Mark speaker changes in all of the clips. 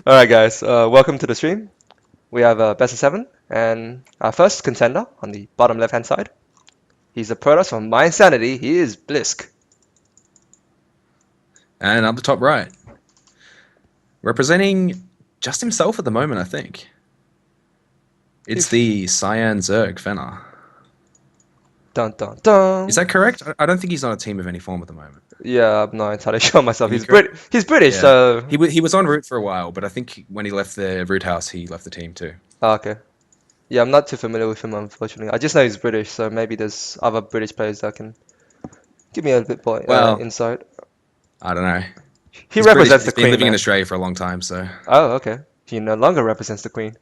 Speaker 1: Alright guys, welcome to the stream. We have best of 7 and our first contender on the bottom left hand side. He's a Protoss from My Insanity. He is Blysk.
Speaker 2: And up the top right, representing just himself at the moment, I think. It's the Cyan Zerg Fenner.
Speaker 1: Dun dun dun.
Speaker 2: Is that correct? I don't think he's on a team of any form at the moment.
Speaker 1: Yeah, I'm not entirely sure myself.
Speaker 2: Can you
Speaker 1: He's
Speaker 2: correct?
Speaker 1: He's British,
Speaker 2: Yeah.
Speaker 1: so
Speaker 2: He was en route for a while, but I think when he left the root house, he left the team too.
Speaker 1: okay. Yeah, I'm not too familiar with him unfortunately. I just know he's British, so maybe there's other British players that can give me a bit more
Speaker 2: Well,
Speaker 1: insight.
Speaker 2: I don't know.
Speaker 1: He
Speaker 2: He's British.
Speaker 1: represents the
Speaker 2: He's been
Speaker 1: Queen,
Speaker 2: living in
Speaker 1: man.
Speaker 2: Australia for a long time, so.
Speaker 1: Oh, okay. He no longer represents the Queen.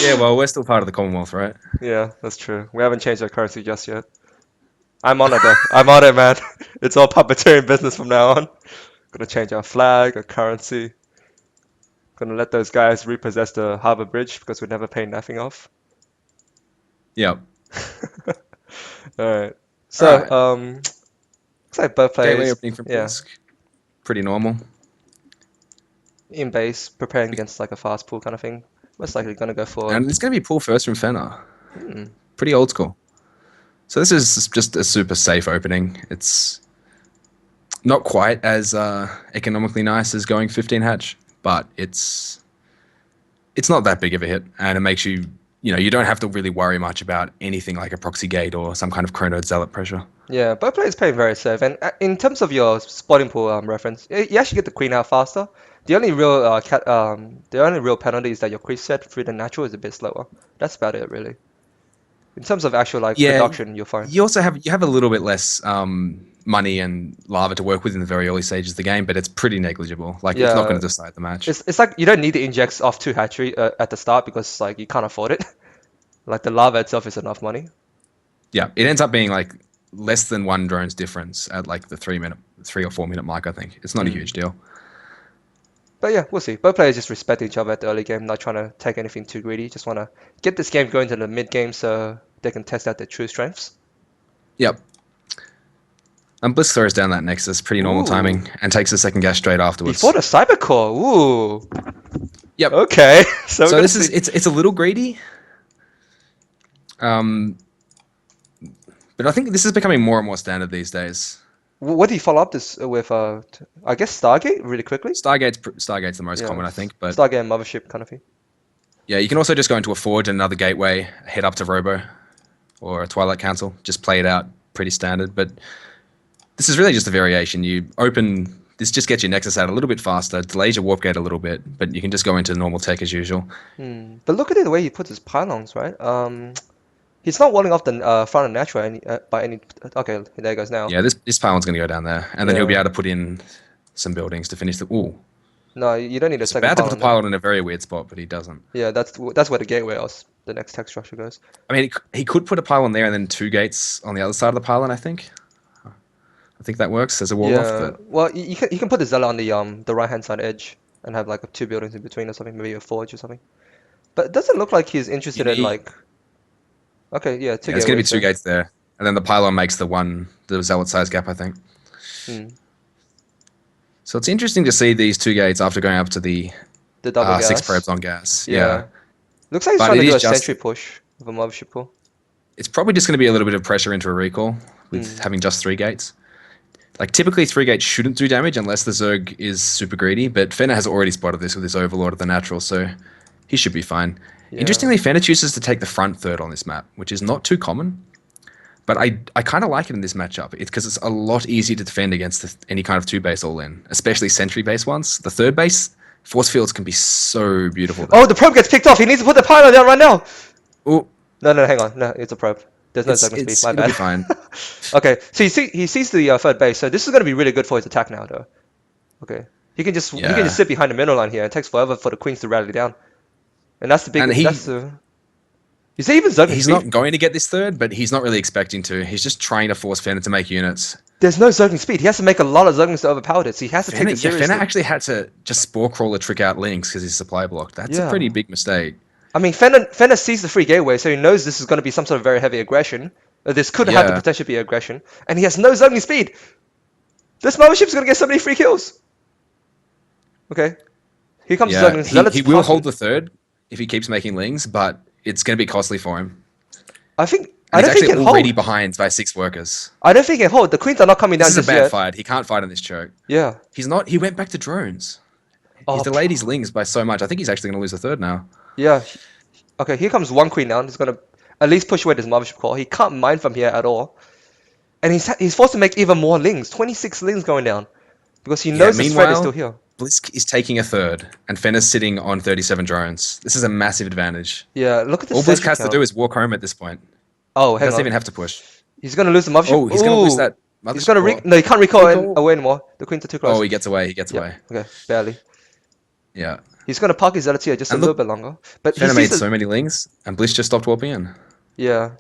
Speaker 2: Yeah, well, we're still part of the Commonwealth, right?
Speaker 1: Yeah, that's true. We haven't changed our currency just yet. I'm on it though. I'm on it, man. It's all puppeteering business from now on. Gonna change our flag, our currency. Gonna let those guys repossess the Harbour Bridge because we never pay nothing off.
Speaker 2: Yep.
Speaker 1: Alright. So,
Speaker 2: Alright.
Speaker 1: looks like both
Speaker 2: Gateway
Speaker 1: players,
Speaker 2: opening from
Speaker 1: yeah,
Speaker 2: Blysk. Pretty normal.
Speaker 1: in base, preparing against like a fast pull kind of thing. Most likely gonna go for.
Speaker 2: And it's going to be pull first from Fenner.
Speaker 1: Hmm.
Speaker 2: Pretty old school. So this is just a super safe opening. It's not quite as economically nice as going 15 hatch, but it's not that big of a hit, and it makes you you don't have to really worry much about anything like a proxy gate or some kind of chrono zealot pressure.
Speaker 1: Yeah, both players playing very safe. And in terms of your spotting pool reference, you actually get the queen out faster. The only real penalty is that your creep set through the natural is a bit slower. That's about it, really. In terms of actual like
Speaker 2: Yeah,
Speaker 1: production, you're fine.
Speaker 2: you also have a little bit less money and lava to work with in the very early stages of the game, but it's pretty negligible. Like it's not going
Speaker 1: Yeah,
Speaker 2: to decide the match.
Speaker 1: it's like you don't need to inject off 2 hatchery at the start because like you can't afford it. Like the lava itself is enough money.
Speaker 2: Yeah, it ends up being like less than one drone's difference at like the 3 or 4 minute mark. I think it's not a huge deal.
Speaker 1: But yeah, we'll see. Both players just respect each other at the early game, not trying to take anything too greedy. Just want to get this game going to the mid game so they can test out their true strengths.
Speaker 2: Yep. And Blysk throws down that Nexus, pretty normal
Speaker 1: Ooh.
Speaker 2: timing, and takes a second gas straight afterwards.
Speaker 1: Before the Cybercore. Ooh.
Speaker 2: Yep.
Speaker 1: Okay. So
Speaker 2: So this is it's a little greedy. But I think this is becoming more and more standard these days.
Speaker 1: What do you follow up this with? I guess Stargate really quickly.
Speaker 2: Stargate's the most
Speaker 1: Yeah,
Speaker 2: common, I think. But
Speaker 1: Stargate and Mothership kind of thing.
Speaker 2: yeah, you can also just go into a forge and another gateway, head up to Robo or a Twilight Council, just play it out, pretty standard. But this is really just a variation. You open this, just gets your Nexus out a little bit faster, delays your warp gate a little bit, but you can just go into normal tech as usual.
Speaker 1: But look at it the way he puts his pylons, right? He's not walling off the front of natural by any. Okay, there it goes now.
Speaker 2: Yeah, this pylon's going to go down there, and then he'll be
Speaker 1: Yeah.
Speaker 2: able to put in some buildings to finish the. Ooh,
Speaker 1: No, you don't need a
Speaker 2: he's
Speaker 1: second
Speaker 2: about to put
Speaker 1: pylon
Speaker 2: the
Speaker 1: there.
Speaker 2: pylon in a very weird spot, but he doesn't.
Speaker 1: Yeah, that's where the gateway or the next tech structure goes.
Speaker 2: I mean, he could put a pylon there and then 2 gates on the other side of the pylon. I think that works as a wall off.
Speaker 1: Yeah,
Speaker 2: But
Speaker 1: well, you can put the Zella on the right hand side edge and have like 2 buildings in between or something, maybe a forge or something. But it doesn't look like he's
Speaker 2: you
Speaker 1: interested in
Speaker 2: need,
Speaker 1: like. Okay, yeah, two
Speaker 2: yeah, it's going to be
Speaker 1: gateways
Speaker 2: 2
Speaker 1: there.
Speaker 2: gates there, and then the pylon makes the zealot size gap. I think.
Speaker 1: Hmm.
Speaker 2: So it's interesting to see these 2 gates after going up to the
Speaker 1: The double
Speaker 2: 6
Speaker 1: gas.
Speaker 2: probes on gas.
Speaker 1: Yeah.
Speaker 2: Yeah,
Speaker 1: Looks like he's
Speaker 2: but
Speaker 1: trying
Speaker 2: it
Speaker 1: to do
Speaker 2: is
Speaker 1: a
Speaker 2: just.
Speaker 1: sentry push with a mothership pull.
Speaker 2: It's probably just going to be a little bit of pressure into a recall with having just 3 gates. Like typically 3 gates shouldn't do damage unless the Zerg is super greedy, but Fenner has already spotted this with his Overlord of the Natural, so he should be fine.
Speaker 1: Yeah.
Speaker 2: Interestingly, Fenner chooses to take the front third on this map, which is not too common, but I kind of like it in this matchup. It's because it's a lot easier to defend against any kind of 2 base all-in, especially sentry base ones. The third base, force fields can be so beautiful there.
Speaker 1: Oh, the probe gets picked off. He needs to put the pylon down right now.
Speaker 2: Oh,
Speaker 1: No, hang on. No, it's a probe. There's no Zergman speed. My
Speaker 2: it'll be
Speaker 1: bad.
Speaker 2: fine.
Speaker 1: Okay, so he sees the third base. So this is going to be really good for his attack now, though. Okay, he can just
Speaker 2: Yeah.
Speaker 1: sit behind the middle line here. It takes forever for the queens to rally down, and that's the big.
Speaker 2: And
Speaker 1: That's the. Is there even Zergman
Speaker 2: he's
Speaker 1: speed?
Speaker 2: not going to get this third, but he's not really expecting to. He's just trying to force Fenner to make units.
Speaker 1: There's no Zergman speed. He has to make a lot of Zerglings to overpower it, so he has to take it seriously.
Speaker 2: Fenner actually had to just spore crawl a trick out links because his supply blocked. That's a pretty big mistake.
Speaker 1: I mean, Fenner sees the free gateway, so he knows this is going to be some sort of very heavy aggression. This could have the
Speaker 2: Yeah.
Speaker 1: potential to be aggression, and he has no Zergling speed. This mothership's going to get so many free kills. Okay. Here comes
Speaker 2: Yeah,
Speaker 1: Zerglings.
Speaker 2: he
Speaker 1: Zealot's
Speaker 2: will
Speaker 1: parking.
Speaker 2: hold the third if he keeps making lings, but it's going to be costly for him.
Speaker 1: I think.
Speaker 2: And
Speaker 1: I
Speaker 2: he's
Speaker 1: don't think he
Speaker 2: actually
Speaker 1: can
Speaker 2: already
Speaker 1: hold.
Speaker 2: behind by 6 workers.
Speaker 1: I don't think he can hold. The queens are not coming
Speaker 2: This
Speaker 1: down
Speaker 2: is a
Speaker 1: just
Speaker 2: bad
Speaker 1: yet.
Speaker 2: fight. He can't fight in this choke.
Speaker 1: Yeah.
Speaker 2: He's not. He went back to drones. He's
Speaker 1: Oh,
Speaker 2: delayed his lings by so much. I think he's actually going to lose the third now.
Speaker 1: yeah. Okay, here comes one queen now. He's gonna at least push away this mothership core. He can't mine from here at all. And he's forced to make even more lings. 26 lings going down. Because he
Speaker 2: Yeah,
Speaker 1: knows the threat is still
Speaker 2: meanwhile,
Speaker 1: here.
Speaker 2: Blysk is taking a third, and Fenner's sitting on 37 drones. This is a massive advantage.
Speaker 1: Yeah, look at the
Speaker 2: All Blysk
Speaker 1: sentry
Speaker 2: has to
Speaker 1: count.
Speaker 2: do is walk home at this point.
Speaker 1: Oh,
Speaker 2: He
Speaker 1: hang
Speaker 2: doesn't
Speaker 1: on.
Speaker 2: even have to push.
Speaker 1: He's gonna lose the mothership.
Speaker 2: Oh, he's going to lose
Speaker 1: Ooh.
Speaker 2: that
Speaker 1: He's
Speaker 2: mothership
Speaker 1: gonna
Speaker 2: core.
Speaker 1: no, he can't recall
Speaker 2: Recall.
Speaker 1: away anymore. The queens are too close.
Speaker 2: Oh, he gets away. He gets
Speaker 1: Yeah.
Speaker 2: away.
Speaker 1: Okay, barely.
Speaker 2: Yeah.
Speaker 1: He's gonna park his zealots here just a
Speaker 2: And
Speaker 1: little
Speaker 2: look,
Speaker 1: bit longer. But he
Speaker 2: Fenner
Speaker 1: sees
Speaker 2: made
Speaker 1: the
Speaker 2: so many lings, and Bliss just stopped warping in.
Speaker 1: yeah.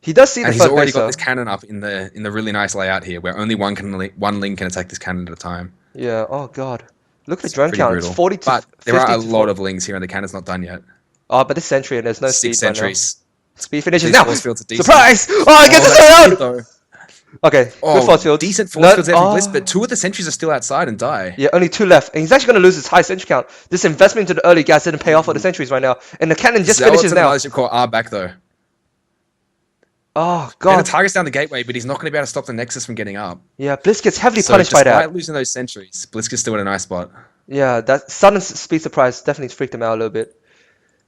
Speaker 1: He does see the
Speaker 2: And he's
Speaker 1: third
Speaker 2: already
Speaker 1: base
Speaker 2: got
Speaker 1: though.
Speaker 2: this cannon up in the really nice layout here, where only one ling can attack this cannon at a time.
Speaker 1: Yeah. Oh god. Look at the
Speaker 2: It's
Speaker 1: drone
Speaker 2: pretty
Speaker 1: count. It's
Speaker 2: brutal.
Speaker 1: 40 to
Speaker 2: But
Speaker 1: 50
Speaker 2: there are a
Speaker 1: to
Speaker 2: lot
Speaker 1: 40.
Speaker 2: of lings here, and the cannon's not done yet.
Speaker 1: Oh, but this sentry and there's no
Speaker 2: 6
Speaker 1: speed right now.
Speaker 2: sentries.
Speaker 1: Speed finishes
Speaker 2: These
Speaker 1: now.
Speaker 2: force fields are decent.
Speaker 1: Surprise! Oh, I get
Speaker 2: Oh,
Speaker 1: this
Speaker 2: that's
Speaker 1: around.
Speaker 2: good, though.
Speaker 1: Okay, good
Speaker 2: Oh,
Speaker 1: force fields.
Speaker 2: decent force
Speaker 1: No,
Speaker 2: fields there from Bliss,
Speaker 1: oh.
Speaker 2: but 2 of the sentries are still outside and die.
Speaker 1: Yeah, only 2 left, and he's actually going to lose his high sentry count. This investment into the early gas didn't pay off for the sentries right now, and the cannon just
Speaker 2: Zealots
Speaker 1: finishes
Speaker 2: and the
Speaker 1: now.
Speaker 2: Mothership Core are back, though.
Speaker 1: Oh
Speaker 2: And the
Speaker 1: god.
Speaker 2: target's down the gateway, but he's not going to be able to stop the Nexus from getting up.
Speaker 1: Yeah, Blysk gets heavily
Speaker 2: So
Speaker 1: punished by
Speaker 2: despite
Speaker 1: that.
Speaker 2: losing those sentries, Blisk is still in a nice spot.
Speaker 1: Yeah, that sudden speed surprise definitely freaked him out a little bit.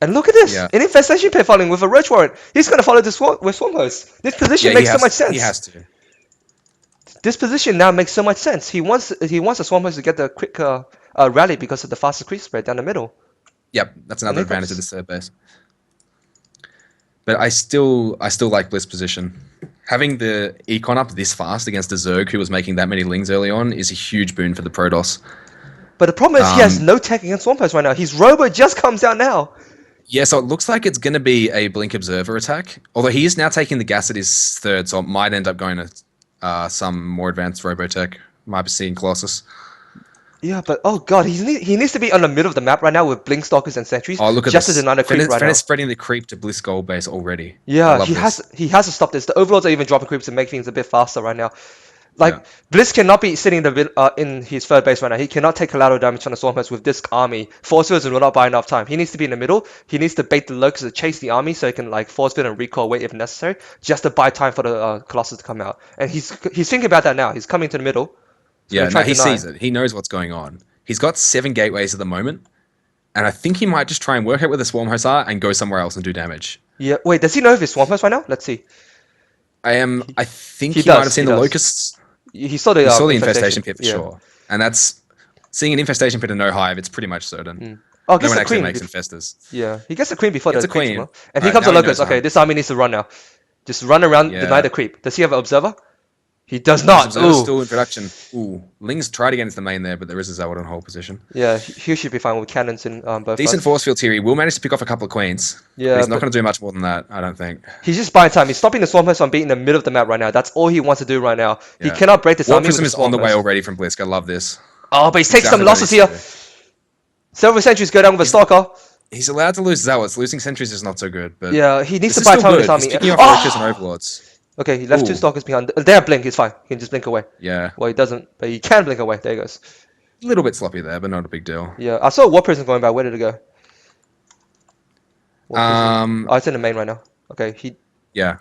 Speaker 1: And look at this!
Speaker 2: Yeah.
Speaker 1: An infestation pit following with a roach warrant. He's going to follow this with Swarm Host. This position makes so much sense.
Speaker 2: He has to.
Speaker 1: This position now makes so much sense. He wants the Swarm Host to get the quick rally because of the faster creep spread down the middle.
Speaker 2: Yep, that's another
Speaker 1: here
Speaker 2: advantage
Speaker 1: comes-
Speaker 2: of this third base. But I still like Bliss position. Having the Econ up this fast against a Zerg who was making that many lings early on is a huge boon for the Protoss.
Speaker 1: But the problem is he has no tech against Swarm Host right now. His Robo just comes out now.
Speaker 2: Yeah, so it looks like it's going to be a Blink Observer attack. Although he is now taking the gas at his third, so it might end up going to some more advanced Robotech. Might be seeing Colossus.
Speaker 1: Yeah, but oh god, he needs to be on the middle of the map right now with Blink Stalkers and Sentries.
Speaker 2: Oh, look at
Speaker 1: just
Speaker 2: this.
Speaker 1: to deny the creep right now.
Speaker 2: Fenner's spreading the creep to Bliss Gold base already. I
Speaker 1: Yeah,
Speaker 2: love
Speaker 1: he
Speaker 2: this.
Speaker 1: has to stop this. The overlords are even dropping creeps to make things a bit faster right now. Like
Speaker 2: Yeah.
Speaker 1: Bliss cannot be sitting in his third base right now. He cannot take collateral damage from the Swarm Host with this army. Force fields will not buy enough time. He needs to be in the middle. He needs to bait the Locusts to chase the army so he can like force field and recall away if necessary, just to buy time for the Colossus to come out. And he's thinking about that now. He's coming to the middle.
Speaker 2: Yeah,
Speaker 1: gonna try
Speaker 2: no, he
Speaker 1: to deny.
Speaker 2: sees it. He knows what's going on. He's got 7 gateways at the moment, and I think he might just try and work out where the Swarm Hosts are and go somewhere else and do damage.
Speaker 1: Yeah. Wait, does he know if it's Swarm Host right now? Let's see.
Speaker 2: I think
Speaker 1: he
Speaker 2: he might
Speaker 1: does,
Speaker 2: have seen
Speaker 1: he
Speaker 2: the
Speaker 1: does.
Speaker 2: Locusts.
Speaker 1: He saw the
Speaker 2: He saw the infestation pit for
Speaker 1: yeah.
Speaker 2: sure, and that's seeing an infestation pit and no hive. It's pretty much certain.
Speaker 1: Oh,
Speaker 2: No
Speaker 1: gets
Speaker 2: one
Speaker 1: the
Speaker 2: actually
Speaker 1: queen.
Speaker 2: makes infestors.
Speaker 1: Yeah, he gets the queen before
Speaker 2: Gets
Speaker 1: the
Speaker 2: a queen.
Speaker 1: creeps, man. And here
Speaker 2: Alright,
Speaker 1: comes the
Speaker 2: now he
Speaker 1: Locust.
Speaker 2: knows
Speaker 1: Okay,
Speaker 2: how.
Speaker 1: this army needs to run now. Just run around,
Speaker 2: Yeah.
Speaker 1: deny the creep. Does he have an observer? He does
Speaker 2: His
Speaker 1: not.
Speaker 2: observer's
Speaker 1: Ooh.
Speaker 2: still in production. Ooh, Ling's tried against the main there, but there is a Zawad on hold position.
Speaker 1: Yeah, he should be fine with cannons in both.
Speaker 2: Decent
Speaker 1: fronts.
Speaker 2: force fields here. He will manage to pick off a couple of queens.
Speaker 1: Yeah,
Speaker 2: but he's not
Speaker 1: but-
Speaker 2: going to do much more than that, I don't think.
Speaker 1: He's just buying time. He's stopping the Swarm Host from being in the middle of the map right now. That's all he wants to do right now. He
Speaker 2: Yeah.
Speaker 1: cannot break this
Speaker 2: Warp
Speaker 1: army with
Speaker 2: Prism
Speaker 1: the
Speaker 2: is on
Speaker 1: Swarm
Speaker 2: the way
Speaker 1: Host.
Speaker 2: already from Blysk. I love this.
Speaker 1: Oh, but he's taking some
Speaker 2: Exactly what
Speaker 1: losses
Speaker 2: he
Speaker 1: here.
Speaker 2: needs to do.
Speaker 1: Several sentries go down with a Stalker.
Speaker 2: He's allowed to lose Zawas. Losing sentries is not so good, but
Speaker 1: Yeah, he needs
Speaker 2: this
Speaker 1: to
Speaker 2: is
Speaker 1: buy
Speaker 2: still
Speaker 1: time with
Speaker 2: good.
Speaker 1: this army.
Speaker 2: He's picking off
Speaker 1: Oh!
Speaker 2: Roaches and Overlords.
Speaker 1: Okay, he left 2
Speaker 2: Ooh.
Speaker 1: Stalkers behind. They have blink. He's fine. He can just blink away.
Speaker 2: Yeah,
Speaker 1: Well, he doesn't, but he can blink away. There he goes.
Speaker 2: a little bit sloppy there, but not a big deal.
Speaker 1: Yeah, I saw War Prison going by. Where did it go? War Prison. Oh, it's in the main right now. Okay,
Speaker 2: Yeah.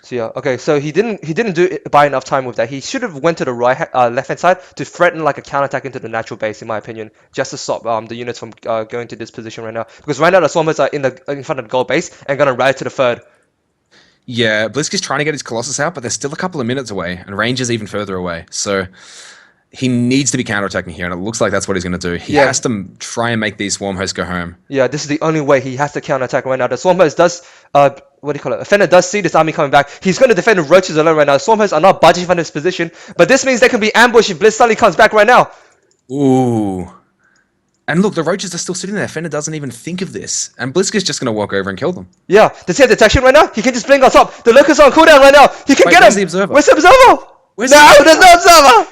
Speaker 1: so yeah. Okay, so he didn't buy enough time with that. He should have went to the left hand side to threaten like a counterattack into the natural base, in my opinion, just to stop the units from going to this position right now. Because right now the Swarmers are in front of the gold base and gonna ride to the third.
Speaker 2: Yeah, Blisk is trying to get his Colossus out, but they're still a couple of minutes away, and range is even further away. So he needs to be counterattacking here, and it looks like that's what he's going to do. He
Speaker 1: Yeah.
Speaker 2: has to try and make these Swarm Hosts go home.
Speaker 1: Yeah, this is the only way he has to counterattack right now. The Swarm Host does what do you call it? Fenner does see this army coming back. He's going to defend the roaches alone right now. The Swarm Hosts are not budging from this position, but this means they can be ambushed if Bliss suddenly comes back right now.
Speaker 2: Ooh. And look, the Roaches are still sitting there. Fenner doesn't even think of this. And Blisk is just going to walk over and kill them.
Speaker 1: Yeah, does he have detection right now? He can just blink on top. The Locusts are on cooldown right now. He can
Speaker 2: Wait,
Speaker 1: get
Speaker 2: where's
Speaker 1: him.
Speaker 2: the observer?
Speaker 1: Where's the observer?
Speaker 2: Where's
Speaker 1: No,
Speaker 2: the-
Speaker 1: there's no observer.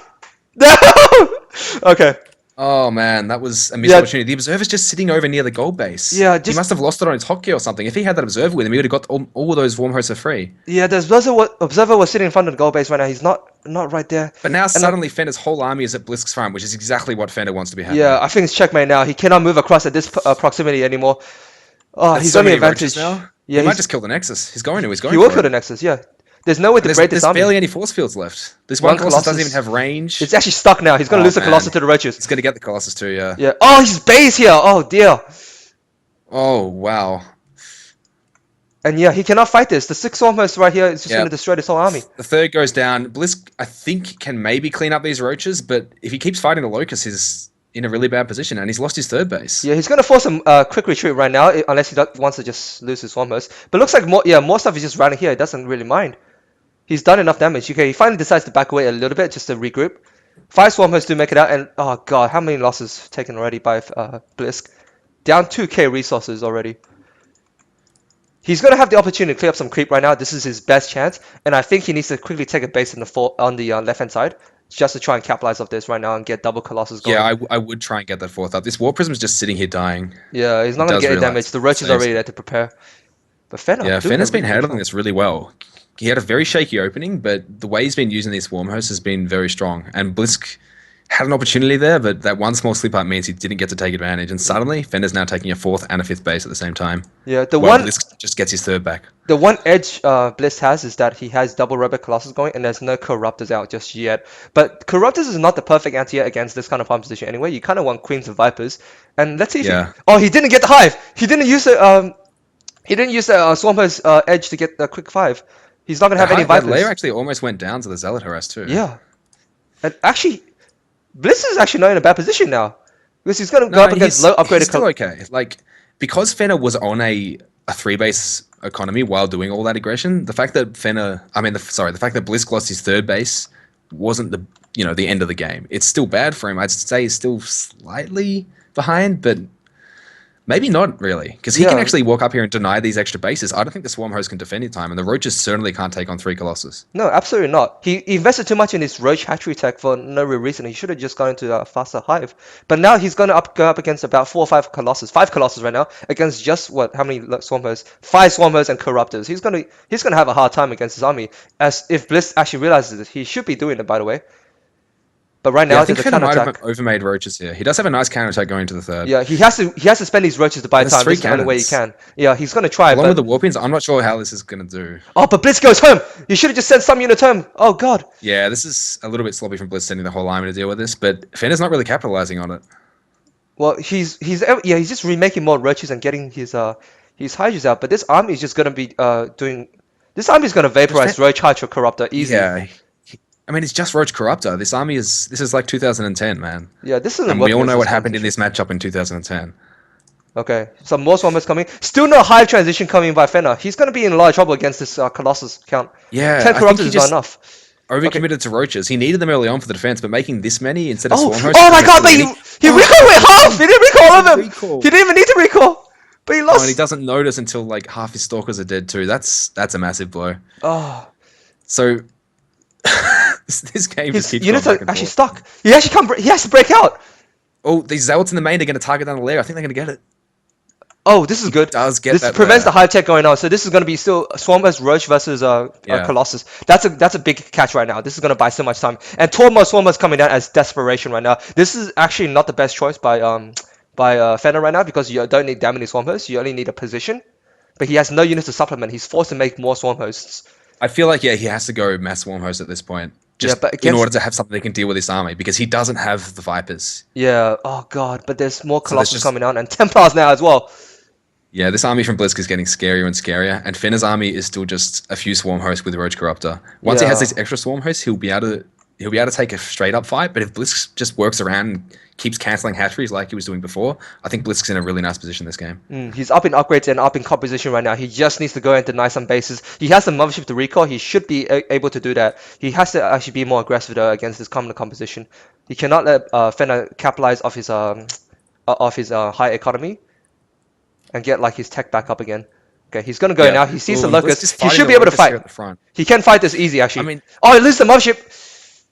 Speaker 1: No. Okay.
Speaker 2: Oh man, that was a missed
Speaker 1: Yeah.
Speaker 2: opportunity. The Observer's just sitting over near the gold base.
Speaker 1: Yeah,
Speaker 2: He
Speaker 1: just-
Speaker 2: must have lost it on his hotkey or something. If he had that Observer with him, he would have got all those Warm Hosts for free.
Speaker 1: Yeah, the observer was sitting in front of the gold base right now. He's not not right there.
Speaker 2: But now
Speaker 1: And
Speaker 2: suddenly Fenner's whole army is at Blisk's front, which is exactly what Fenner wants to be
Speaker 1: yeah,
Speaker 2: happening.
Speaker 1: I think it's checkmate now. He cannot move across at this proximity anymore. Oh,
Speaker 2: There's
Speaker 1: he's
Speaker 2: so
Speaker 1: only
Speaker 2: many roaches
Speaker 1: advantage.
Speaker 2: now.
Speaker 1: Yeah,
Speaker 2: He might just kill the Nexus. He's
Speaker 1: he
Speaker 2: going
Speaker 1: will
Speaker 2: for
Speaker 1: kill
Speaker 2: it.
Speaker 1: the Nexus. Yeah, there's no way
Speaker 2: And
Speaker 1: to break this
Speaker 2: there's
Speaker 1: army.
Speaker 2: barely any force fields left. This one
Speaker 1: One
Speaker 2: Colossus doesn't
Speaker 1: Colossus.
Speaker 2: even have range.
Speaker 1: It's actually stuck now. He's gonna
Speaker 2: Oh
Speaker 1: lose the Colossus
Speaker 2: man,
Speaker 1: to the roaches.
Speaker 2: he's gonna get the Colossus too. Yeah.
Speaker 1: Yeah. Oh, he's base here. Oh dear.
Speaker 2: Oh wow.
Speaker 1: And yeah, he cannot fight this. The 6 almost right here is just
Speaker 2: Yeah.
Speaker 1: gonna destroy this whole army.
Speaker 2: The third goes down. Blysk, I think, can maybe clean up these roaches, but if he keeps fighting the Locust, he's in a really bad position, and he's lost his third base.
Speaker 1: Yeah, he's gonna force a quick retreat right now, unless he wants to just lose his Swarmhost. But looks like more stuff is just running here. He doesn't really mind. He's done enough damage. Okay, he finally decides to back away a little bit just to regroup. 5 Swarmhosts do make it out, and oh god, how many losses taken already by Blysk? Down 2k resources already. He's gonna have the opportunity to clear up some creep right now. This is his best chance, and I think he needs to quickly take a base on the left hand side, just to try and capitalize off this right now and get double Colossus going.
Speaker 2: Yeah, I would try and get that fourth up. This War Prism's just sitting here dying.
Speaker 1: Yeah, he's not
Speaker 2: He
Speaker 1: gonna
Speaker 2: does
Speaker 1: get any
Speaker 2: realize
Speaker 1: damage. The roaches are
Speaker 2: saves.
Speaker 1: already there to prepare. But Fenner,
Speaker 2: Yeah,
Speaker 1: doing
Speaker 2: Fenner's
Speaker 1: it
Speaker 2: been
Speaker 1: really
Speaker 2: handling
Speaker 1: well.
Speaker 2: this really well. He had a very shaky opening, but the way he's been using these Swarmhosts has been very strong. And Blysk had an opportunity there, but that one small slip up means he didn't get to take advantage. And suddenly, Fenner's now taking a fourth and a fifth base at the same time.
Speaker 1: Yeah,
Speaker 2: While Blysk just gets his third back.
Speaker 1: the one edge Bliss has is that he has double Rebel Colossus going, and there's no Corruptors out just yet. But Corruptors is not the perfect anti against this kind of farm position anyway. You kind of want Queens and Vipers, and let's see if
Speaker 2: Yeah.
Speaker 1: oh, he didn't get the hive. He didn't use the Swampers edge to get the quick 5. He's not gonna have any
Speaker 2: That
Speaker 1: Vipers.
Speaker 2: layer actually almost went down to the Zealot harass too.
Speaker 1: Yeah, and actually, Bliss is actually not in a bad position now because he's gonna go
Speaker 2: No,
Speaker 1: up against low upgraded.
Speaker 2: he's still okay. Like, because Fenner was on a 3-base economy while doing all that aggression, the fact that the fact that Blysk lost his third base wasn't the end of the game. It's still bad for him. I'd say he's still slightly behind, but maybe not really, because he can
Speaker 1: Yeah.
Speaker 2: actually walk up here and deny these extra bases. I don't think the Swarm Host can defend in time, and the Roaches certainly can't take on 3 Colossus.
Speaker 1: No, absolutely not. He invested too much in his Roach hatchery tech for no real reason. He should have just gone into a faster hive. But now he's going to go up against about 4 or 5 Colossus. 5 Colossus right now against just what? How many Swarmers? 5 Swarmers and Corruptors. He's gonna have a hard time against his army. As if Bliss actually realizes it, he should be doing it, by the way. But right now
Speaker 2: Yeah, I think
Speaker 1: there's a
Speaker 2: Fenner might have
Speaker 1: counterattack.
Speaker 2: overmade Roaches here. He does have a nice counterattack going to the third.
Speaker 1: Yeah, he has to spend these roaches to buy
Speaker 2: There's
Speaker 1: time.
Speaker 2: 3
Speaker 1: This is the only way he
Speaker 2: cannons.
Speaker 1: can. Yeah, he's gonna try,
Speaker 2: Along
Speaker 1: but
Speaker 2: with the Warpins, I'm not sure how this is going to do.
Speaker 1: oh, but Blitz goes home. You should have just sent some units home. Oh god.
Speaker 2: Yeah, this is a little bit sloppy from Blitz sending the whole army to deal with this, but Fenner's not really capitalizing on it.
Speaker 1: Well, he's just remaking more roaches and getting his hydras out. But this army is just gonna be doing. This army is gonna vaporize roach hydra corruptor easy.
Speaker 2: Yeah. I mean, it's just Roach Corruptor. This is like 2010, man.
Speaker 1: Yeah, this isn't.
Speaker 2: And we all know what happened in this matchup in 2010.
Speaker 1: Okay, some more swarmers coming. Still no hive transition coming by Fenner. He's gonna be in a lot of trouble against this Colossus count.
Speaker 2: Yeah,
Speaker 1: 10
Speaker 2: I think
Speaker 1: corruptors
Speaker 2: he
Speaker 1: is not
Speaker 2: just
Speaker 1: enough.
Speaker 2: overcommitted to Roaches. He needed them early on for the defense, but making this many instead of
Speaker 1: Oh,
Speaker 2: Swarm Hosts...
Speaker 1: oh my god! But he recalled with half. He didn't recall all of them.
Speaker 2: Recall.
Speaker 1: He didn't even need to recall. But he
Speaker 2: Oh,
Speaker 1: lost.
Speaker 2: and he doesn't notice until like half his Stalkers are dead too. That's a massive blow.
Speaker 1: Oh.
Speaker 2: So... this game just
Speaker 1: His
Speaker 2: keeps
Speaker 1: units
Speaker 2: going
Speaker 1: are
Speaker 2: back and
Speaker 1: actually
Speaker 2: forth.
Speaker 1: stuck. He actually he has to break out.
Speaker 2: Oh, these Zealots in the main are going to target down the lair. I think they're going to get it.
Speaker 1: Oh, this is good.
Speaker 2: Does get
Speaker 1: This
Speaker 2: that
Speaker 1: prevents
Speaker 2: lair.
Speaker 1: the hive tech going on. So this is going to be still Swarmers Roach versus
Speaker 2: Yeah.
Speaker 1: Colossus. That's a big catch right now. This is going to buy so much time. And 12 more Swarmers coming down as desperation right now. This is actually not the best choice by Fenner right now because you don't need that many Swarmers. You only need a position. But he has no units to supplement. He's forced to make more Swarm Hosts.
Speaker 2: I feel like, yeah, he has to go mass Swarm Host at this point. Just
Speaker 1: but
Speaker 2: in
Speaker 1: against-
Speaker 2: order to have something that can deal with this army, because he doesn't have the Vipers.
Speaker 1: Yeah. Oh god. But there's more
Speaker 2: So there's
Speaker 1: Colossus
Speaker 2: just-
Speaker 1: coming down and Templars now as well.
Speaker 2: Yeah, this army from Blysk is getting scarier and scarier, and Fenner's army is still just a few Swarm Hosts with Roach Corruptor. Once he has
Speaker 1: Yeah.
Speaker 2: these extra Swarm Hosts, he'll be able to take a straight up fight, but if Blysk just works around and keeps cancelling hatcheries like he was doing before, I think Blisk's in a really nice position this game.
Speaker 1: He's up in upgrades and up in composition right now. He just needs to go and deny some bases. He has the mothership to recall. He should be able to do that. He has to actually be more aggressive though against this common composition. He cannot let Fenner capitalize off his high economy and get like his tech back up again. Okay, he's gonna go
Speaker 2: Yeah.
Speaker 1: now. He sees the
Speaker 2: Ooh, Blysk is
Speaker 1: locust. He
Speaker 2: fighting
Speaker 1: should
Speaker 2: the
Speaker 1: be able to
Speaker 2: Locust here
Speaker 1: fight.
Speaker 2: at the front.
Speaker 1: He can fight this easy actually.
Speaker 2: I mean-
Speaker 1: oh, he loses the mothership.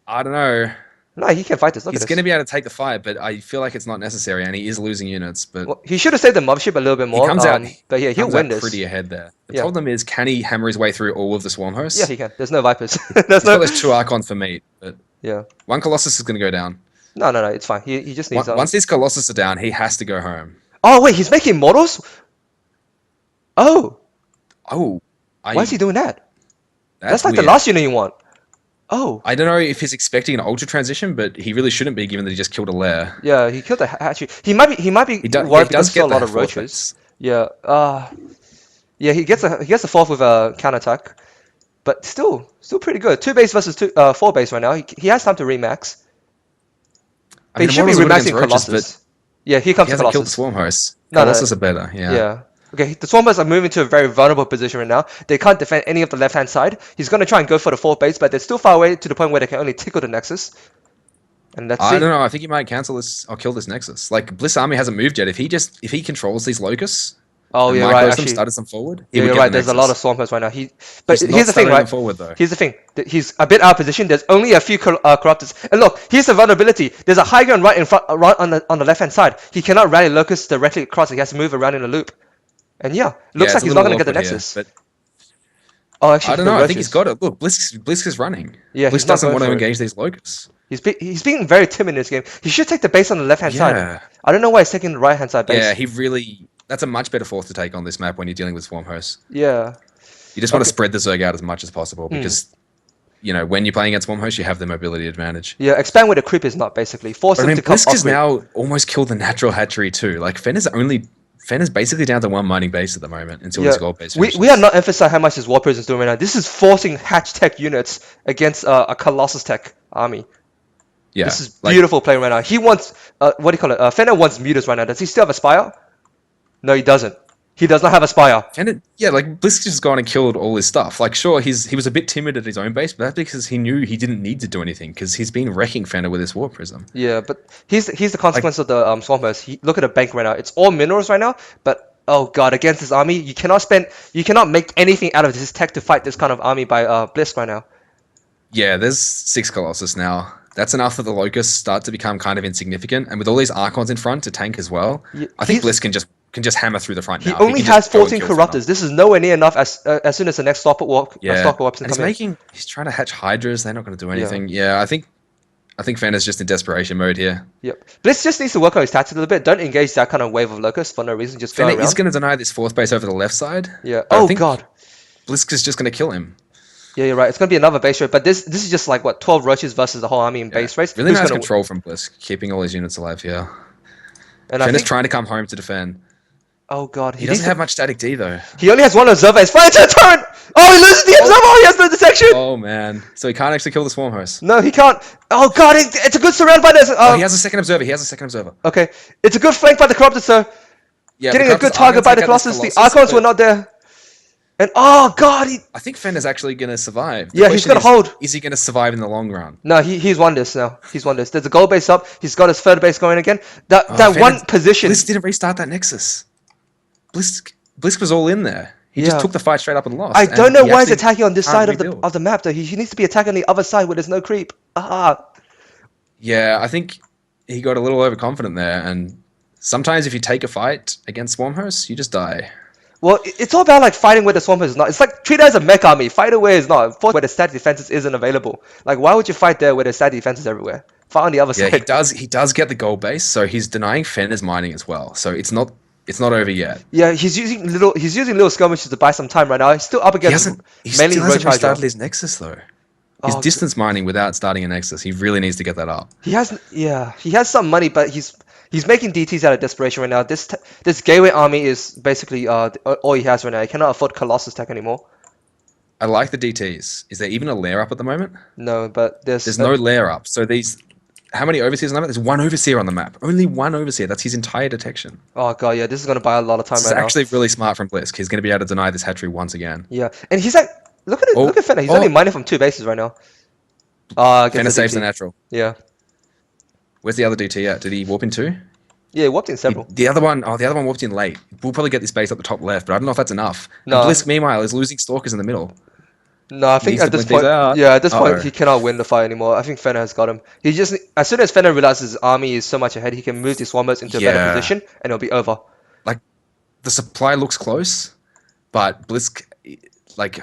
Speaker 2: I don't know.
Speaker 1: No, he can fight this. Look at
Speaker 2: He's going to
Speaker 1: this.
Speaker 2: be able to take the fight, but I feel like it's not necessary, and he is losing units. But
Speaker 1: Well, he should have saved the mothership a little bit
Speaker 2: he
Speaker 1: more.
Speaker 2: comes out,
Speaker 1: But yeah,
Speaker 2: he
Speaker 1: he'll
Speaker 2: comes
Speaker 1: win
Speaker 2: out
Speaker 1: this.
Speaker 2: pretty ahead there. The
Speaker 1: Yeah.
Speaker 2: problem is, can he hammer his way through all of the swarm
Speaker 1: Yeah,
Speaker 2: hosts?
Speaker 1: he can. There's no Vipers.
Speaker 2: He's got those 2 Archons for meat, but
Speaker 1: Yeah.
Speaker 2: one Colossus is going to go down.
Speaker 1: No, no, no. It's fine. He just needs
Speaker 2: Once these Colossus are down, he has to go home.
Speaker 1: Oh wait, he's making models. Oh,
Speaker 2: Oh,
Speaker 1: why is he doing that? That's
Speaker 2: that's
Speaker 1: like the
Speaker 2: weird.
Speaker 1: last unit you want. Oh.
Speaker 2: I don't know if he's expecting an ultra transition, but he really shouldn't be, given that he just killed a lair.
Speaker 1: Yeah, he killed the hatchery. He might be
Speaker 2: He,
Speaker 1: worried
Speaker 2: he does
Speaker 1: because
Speaker 2: get
Speaker 1: of a lot
Speaker 2: the
Speaker 1: of
Speaker 2: fourth
Speaker 1: roaches.
Speaker 2: base.
Speaker 1: Yeah. Yeah. He gets a fourth with a counterattack, but still pretty good. 2 base versus 4 base right now. He has time to remax.
Speaker 2: I
Speaker 1: But he
Speaker 2: mean,
Speaker 1: should be
Speaker 2: Immortals are good against
Speaker 1: remaxing
Speaker 2: roaches,
Speaker 1: Colossus. Yeah, here comes
Speaker 2: he
Speaker 1: the
Speaker 2: hasn't killed the
Speaker 1: Colossus.
Speaker 2: swarm hosts.
Speaker 1: No, no.
Speaker 2: Colossus are better, yeah.
Speaker 1: Yeah. Okay, the Swarmers are moving to a very vulnerable position right now. They can't defend any of the left-hand side. He's going to try and go for the 4th base, but they're still far away to the point where they can only tickle the Nexus. And let's
Speaker 2: I
Speaker 1: see.
Speaker 2: don't know. I think he might cancel this or kill this Nexus. Like, Bliss Army hasn't moved yet. If he controls these locusts
Speaker 1: Oh,
Speaker 2: and
Speaker 1: yeah, right,
Speaker 2: micros them,
Speaker 1: actually.
Speaker 2: started them forward, he
Speaker 1: Yeah,
Speaker 2: would
Speaker 1: you're
Speaker 2: get
Speaker 1: right.
Speaker 2: the
Speaker 1: There's a
Speaker 2: Nexus.
Speaker 1: lot of Swarmers right now. But
Speaker 2: He's not
Speaker 1: here's the thing,
Speaker 2: starting
Speaker 1: right?
Speaker 2: them forward, though.
Speaker 1: Here's the thing. He's a bit out of position. There's only a few corruptors. And look, here's the vulnerability. There's a high ground right in front, right on the left-hand side. He cannot rally locusts directly across. He has to move around in a loop. And yeah, looks
Speaker 2: Yeah,
Speaker 1: like
Speaker 2: it's a
Speaker 1: he's not
Speaker 2: little
Speaker 1: going to get the
Speaker 2: awkward here,
Speaker 1: Nexus.
Speaker 2: but
Speaker 1: Oh, actually,
Speaker 2: I don't
Speaker 1: the
Speaker 2: know. I think he's
Speaker 1: roaches.
Speaker 2: got it. Look, Blisk is running.
Speaker 1: Yeah, he's
Speaker 2: Blisk
Speaker 1: not
Speaker 2: doesn't
Speaker 1: going
Speaker 2: want to
Speaker 1: for it.
Speaker 2: engage these locusts.
Speaker 1: He's being very timid in this game. He should take the base on the left-hand side.
Speaker 2: Yeah.
Speaker 1: I don't know why he's taking the right-hand side base.
Speaker 2: Yeah, he really... That's a much better fourth to take on this map when you're dealing with swarm hosts.
Speaker 1: Yeah.
Speaker 2: You just want to
Speaker 1: Okay.
Speaker 2: spread the Zerg out as much as possible because, you know, when you're playing against swarm hosts, you have the mobility advantage.
Speaker 1: Yeah, expand where the creep is not, basically. Force
Speaker 2: But I
Speaker 1: him
Speaker 2: mean,
Speaker 1: to come
Speaker 2: Blisk has
Speaker 1: off-grid.
Speaker 2: now almost killed the natural hatchery too. Like, Fenner's basically down to 1 mining base at the moment until
Speaker 1: Yeah,
Speaker 2: his gold base
Speaker 1: we
Speaker 2: finishes.
Speaker 1: are not emphasizing how much his War Prison is doing right now. This is forcing hatch tech units against a Colossus tech army.
Speaker 2: Yeah,
Speaker 1: This is
Speaker 2: like,
Speaker 1: beautiful play right now. He wants, what do you call it? Fenner wants mutas right now. Does he still have a Spire? No, he doesn't. He does not have a Spire.
Speaker 2: Yeah, like Blisk just gone and killed all his stuff. Like, sure, he was a bit timid at his own base, but that's because he knew he didn't need to do anything because he's been wrecking Fenner with his War Prism.
Speaker 1: Yeah, but here's the consequence of the Swampers. Look at the bank right now. It's all minerals right now, but oh god, against this army, you cannot make anything out of this tech to fight this kind of army by Blysk right now.
Speaker 2: Yeah, there's 6 Colossus now. That's enough that the Locusts start to become kind of insignificant, and with all these Archons in front to tank as well,
Speaker 1: Yeah,
Speaker 2: I think
Speaker 1: he's-
Speaker 2: Blisk can just hammer through the front
Speaker 1: He
Speaker 2: now.
Speaker 1: only
Speaker 2: can
Speaker 1: has
Speaker 2: just go and
Speaker 1: 14
Speaker 2: kill Fenner.
Speaker 1: corruptors. This is nowhere near enough as soon as the next stopper weapon
Speaker 2: Yeah, and
Speaker 1: come in.
Speaker 2: he's trying to hatch Hydras. They're not going to do anything. Yeah, I think Fenner's just in desperation mode here.
Speaker 1: Yep. Blitz just needs to work on his tactics a little bit. Don't engage that kind of wave of locusts for no reason. Just go
Speaker 2: Fenner
Speaker 1: around.
Speaker 2: is going to deny this 4th base over the left side.
Speaker 1: Yeah.
Speaker 2: but I
Speaker 1: Oh
Speaker 2: think
Speaker 1: god.
Speaker 2: Blisk is just going to kill him.
Speaker 1: Yeah, you're right. It's gonna be another base race, but this is just like what 12 roaches versus the whole army in base race.
Speaker 2: Really
Speaker 1: Who's
Speaker 2: nice
Speaker 1: gonna-
Speaker 2: control from Blisk, keeping all his units alive here.
Speaker 1: And I
Speaker 2: Fenner's
Speaker 1: think,
Speaker 2: trying to come home to defend.
Speaker 1: oh god,
Speaker 2: He doesn't have much static D though.
Speaker 1: He only has one observer. It's flying to the turret. Oh, he loses the observer. Oh, he has no detection.
Speaker 2: Oh man, so he can't actually kill the swarm host.
Speaker 1: No, he can't. Oh god, it's a good surround by this.
Speaker 2: Oh, he has a second observer.
Speaker 1: Okay, it's a good flank by the corruptors, sir.
Speaker 2: Yeah,
Speaker 1: Getting
Speaker 2: the
Speaker 1: a good
Speaker 2: Corruptors are
Speaker 1: target
Speaker 2: gonna
Speaker 1: by the
Speaker 2: take out this
Speaker 1: Colossus. The
Speaker 2: Colossus,
Speaker 1: Archons
Speaker 2: but
Speaker 1: were not there. And oh god,
Speaker 2: I think Fenner's actually going to survive.
Speaker 1: Yeah, he's
Speaker 2: question
Speaker 1: gonna hold.
Speaker 2: Is he going to survive in the long run?
Speaker 1: No, he's won this now. He's won this. There's a gold base up. He's got his third base going again. That
Speaker 2: Fenner-
Speaker 1: one position.
Speaker 2: Blisk didn't restart that Nexus. Blisk was all in there. He
Speaker 1: Yeah.
Speaker 2: just took the fight straight up and lost.
Speaker 1: I
Speaker 2: and
Speaker 1: don't know
Speaker 2: he
Speaker 1: why he's
Speaker 2: actually
Speaker 1: attacking on this
Speaker 2: can't
Speaker 1: side
Speaker 2: rebuild.
Speaker 1: of the map though. He needs to be attacking the other side where there's no creep. Ah.
Speaker 2: Yeah, I think he got a little overconfident there, and sometimes if you take a fight against swarm hosts, you just die.
Speaker 1: Well, it's all about like fighting where the swampers is not. It's like treat it as a mech army. Fight it where it's not. Fight where the stat defenses isn't available. Like why would you fight there where the stat defense is everywhere? Fight on the other
Speaker 2: Yeah,
Speaker 1: side.
Speaker 2: he does get the gold base, so he's denying Fenner's mining as well. So it's not over yet.
Speaker 1: Yeah, he's using little skirmishes to buy some time right now. He's still up
Speaker 2: He
Speaker 1: against mainly
Speaker 2: still hasn't
Speaker 1: Roach Hydra.
Speaker 2: restarted his Nexus though. He's
Speaker 1: Oh,
Speaker 2: distance mining without starting a Nexus. He really needs to get that up.
Speaker 1: He has some money, but he's making DTs out of desperation right now. This gateway army is basically all he has right now. He cannot afford Colossus tech anymore.
Speaker 2: I like the DTs. Is there even a lair up at the moment?
Speaker 1: No, but
Speaker 2: There's no lair up. So how many overseers on the map? There's one overseer on the map. Only one overseer. That's his entire detection.
Speaker 1: Oh god, yeah, this is gonna buy a lot of time
Speaker 2: This
Speaker 1: right
Speaker 2: is
Speaker 1: now.
Speaker 2: actually really smart from Blysk. He's going to be able to deny this hatchery once again.
Speaker 1: Yeah, and he's like, look at it, look at Fenner. He's only mining from 2 bases right now.
Speaker 2: Fenner saves the
Speaker 1: DT.
Speaker 2: natural.
Speaker 1: Yeah,
Speaker 2: Where's the other DT at? Did he warp in 2?
Speaker 1: yeah, he warped in several.
Speaker 2: The other one warped in late. We'll probably get this base up the top left, but I don't know if that's enough.
Speaker 1: No.
Speaker 2: And Blysk, meanwhile, is losing stalkers in the middle.
Speaker 1: No, I
Speaker 2: He
Speaker 1: think
Speaker 2: needs
Speaker 1: at
Speaker 2: to
Speaker 1: this
Speaker 2: blink these
Speaker 1: point,
Speaker 2: out.
Speaker 1: yeah, at this point
Speaker 2: Uh-oh.
Speaker 1: he cannot win the fight anymore. I think Fenner has got him. He just, as soon as Fenner realizes his army is so much ahead, he can move the Swarmers into a better
Speaker 2: Yeah.
Speaker 1: position, and it'll be over.
Speaker 2: Like, the supply looks close, but Blysk, like,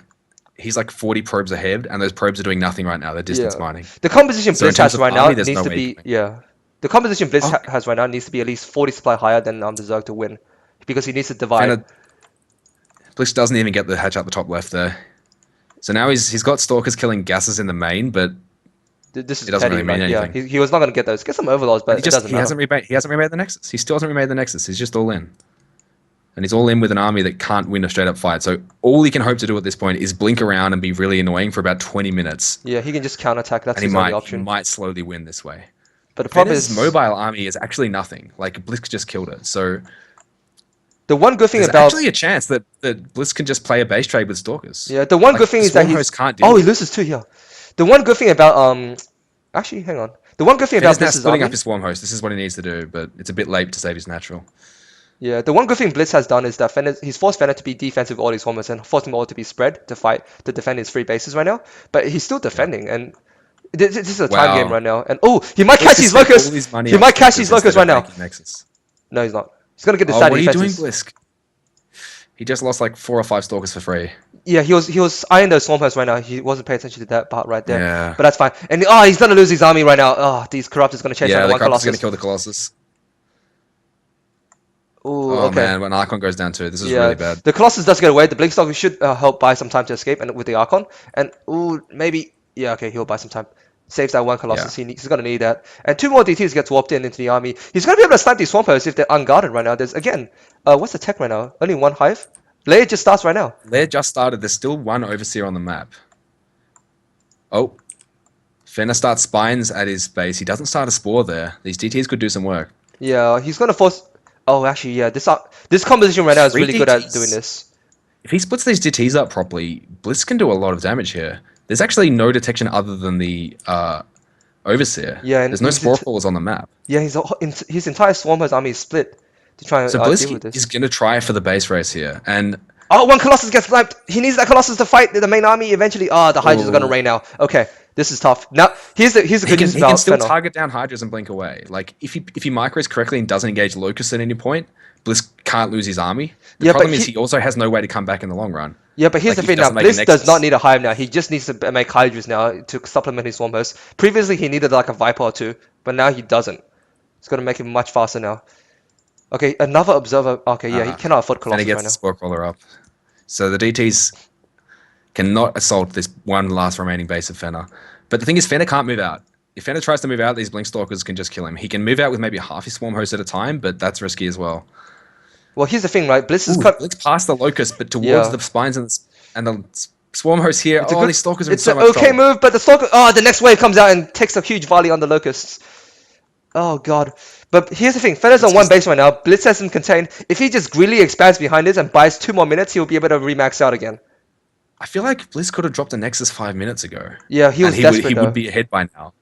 Speaker 2: he's like 40 probes ahead, and those probes are doing nothing right now. They're distance
Speaker 1: Yeah,
Speaker 2: mining.
Speaker 1: the composition
Speaker 2: So in
Speaker 1: Blitz
Speaker 2: terms
Speaker 1: has
Speaker 2: of
Speaker 1: right now
Speaker 2: army, there's
Speaker 1: needs
Speaker 2: no
Speaker 1: to
Speaker 2: way he's
Speaker 1: be,
Speaker 2: winning.
Speaker 1: yeah, the composition Blitz
Speaker 2: Oh,
Speaker 1: has right now needs to be at least 40 supply higher than the Zerg to win, because he needs to divide.
Speaker 2: Fenner, Blysk doesn't even get the hatch up the top left there. So now he's got Stalkers killing gases in the main, but
Speaker 1: This is
Speaker 2: it doesn't
Speaker 1: petty,
Speaker 2: really mean
Speaker 1: right? Yeah,
Speaker 2: anything.
Speaker 1: he was not gonna get those. Get some overlords,
Speaker 2: And
Speaker 1: but it doesn't
Speaker 2: he
Speaker 1: matter.
Speaker 2: hasn't remade the Nexus. He still hasn't remade the Nexus. He's just all in. And he's all in with an army that can't win a straight up fight. So all he can hope to do at this point is blink around and be really annoying for about 20 minutes.
Speaker 1: Yeah, he can just counterattack. That's
Speaker 2: And
Speaker 1: his only
Speaker 2: he
Speaker 1: option.
Speaker 2: might slowly win this way.
Speaker 1: But the problem
Speaker 2: Fenner's
Speaker 1: is,
Speaker 2: mobile army is actually nothing. Like Blisk just killed it. So
Speaker 1: the one good thing
Speaker 2: there's
Speaker 1: about,
Speaker 2: actually a chance that Blisk can just play a base trade with Stalkers.
Speaker 1: yeah, the one
Speaker 2: Like
Speaker 1: good thing
Speaker 2: the
Speaker 1: is that
Speaker 2: Swarm
Speaker 1: he's,
Speaker 2: host can't deal
Speaker 1: oh, he
Speaker 2: with it.
Speaker 1: loses too. Yeah, the one good thing about actually, hang on. The one good thing about
Speaker 2: Fenner's now
Speaker 1: Blitz's
Speaker 2: splitting
Speaker 1: army,
Speaker 2: up his Swarm host. This is what he needs to do, but it's a bit late to save his natural.
Speaker 1: yeah, the one good thing Blitz has done is that he's forced Fenner to be defensive with all his homers and forced them all to be spread to fight to defend his free bases right now. But he's still
Speaker 2: Yeah.
Speaker 1: defending, and this is a time game
Speaker 2: Wow.
Speaker 1: right now. And oh, he might
Speaker 2: Blisk
Speaker 1: catch
Speaker 2: has
Speaker 1: his
Speaker 2: spent
Speaker 1: locust.
Speaker 2: all his money
Speaker 1: He
Speaker 2: on
Speaker 1: might catch his
Speaker 2: Stalkers
Speaker 1: locust
Speaker 2: instead
Speaker 1: right
Speaker 2: of
Speaker 1: now.
Speaker 2: making Nexus.
Speaker 1: No, he's not. He's gonna get the
Speaker 2: Oh,
Speaker 1: side
Speaker 2: what are you doing,
Speaker 1: defenses.
Speaker 2: Blisk? He just lost like 4 or 5 Stalkers for free.
Speaker 1: Yeah, he was eyeing those swamp hosts right now. He wasn't paying attention to that part right there.
Speaker 2: Yeah.
Speaker 1: But that's fine. And he's gonna lose his army right now. Oh, these corrupt is gonna chase down
Speaker 2: Yeah,
Speaker 1: the
Speaker 2: the
Speaker 1: one
Speaker 2: Corrupt is going to
Speaker 1: Colossus.
Speaker 2: kill the Colossus.
Speaker 1: Ooh,
Speaker 2: Oh
Speaker 1: okay.
Speaker 2: man, when Archon goes down too, this is
Speaker 1: Yeah,
Speaker 2: really bad.
Speaker 1: the Colossus does get away. The Blinkstalker should help buy some time to escape, and with the Archon, and maybe yeah, okay, he'll buy some time. Saves that one
Speaker 2: Yeah.
Speaker 1: Colossus. He's gonna need that, and 2 more DTs gets warped into the army. He's gonna be able to snipe these swamp hosts if they're unguarded right now. There's again, what's the tech right now? Only one hive. Lair just starts right now.
Speaker 2: Lair just started. There's still one Overseer on the map. Oh, Fenner starts Spines at his base. He doesn't start a Spore there. These DTs could do some work.
Speaker 1: Yeah, he's gonna force. Oh, actually, yeah, this composition right now is
Speaker 2: 3
Speaker 1: really good at
Speaker 2: DTs.
Speaker 1: doing this.
Speaker 2: If he splits these DTs up properly, Bliss can do a lot of damage here. There's actually no detection other than the Overseer.
Speaker 1: Yeah, and
Speaker 2: There's no
Speaker 1: he's
Speaker 2: Spore crawlers on the map.
Speaker 1: Yeah, his entire Swarmhost army is split to try and
Speaker 2: So
Speaker 1: deal with
Speaker 2: Blisk
Speaker 1: this.
Speaker 2: is going to try for the base race here. And
Speaker 1: Oh, one Colossus gets sniped. He needs that Colossus to fight the main army eventually. The Hydras are gonna rain now. Okay, this is tough. Now, here's the good news
Speaker 2: he can
Speaker 1: about
Speaker 2: still
Speaker 1: Fenner.
Speaker 2: target down Hydras and blink away. Like, if he micros correctly and doesn't engage Locust at any point, Bliss can't lose his army. The
Speaker 1: Yeah, but
Speaker 2: problem is he also has no way to come back in the long run.
Speaker 1: Yeah, but here's
Speaker 2: Like,
Speaker 1: the
Speaker 2: if he
Speaker 1: thing now.
Speaker 2: doesn't make a
Speaker 1: Bliss does
Speaker 2: Nexus.
Speaker 1: not need a hive now. He just needs to make Hydras now to supplement his Swarmhost. Previously, he needed like a Viper or two, but now he doesn't. It's gonna make him much faster now. Okay, another Observer. Okay, yeah, he cannot afford
Speaker 2: Then he
Speaker 1: Colossus
Speaker 2: gets
Speaker 1: right
Speaker 2: the
Speaker 1: now.
Speaker 2: Spore Crawler up. So the DTs cannot assault this one last remaining base of Fenner. But the thing is, Fenner can't move out. If Fenner tries to move out, these Blinkstalkers can just kill him. He can move out with maybe half his Swarm host at a time, but that's risky as well.
Speaker 1: Well, here's the thing, right? Bliss is
Speaker 2: Ooh,
Speaker 1: cut.
Speaker 2: Blink's past the Locust, but towards
Speaker 1: Yeah.
Speaker 2: the Spines and the Swarm host here.
Speaker 1: It's a
Speaker 2: Oh,
Speaker 1: good-
Speaker 2: these Stalkers are in
Speaker 1: It's
Speaker 2: so
Speaker 1: an
Speaker 2: much
Speaker 1: okay
Speaker 2: trouble.
Speaker 1: move, but the Stalker. The next wave comes out and takes a huge volley on the Locusts. Oh god. But here's the thing, Fenner's on one base right now. Blitz has him contained. If he just greedily expands behind this and buys 2 more minutes, he'll be able to remax out again.
Speaker 2: I feel like Bliss could have dropped a Nexus 5 minutes ago.
Speaker 1: Yeah, he was
Speaker 2: and
Speaker 1: desperate
Speaker 2: he
Speaker 1: though.
Speaker 2: would be ahead by now.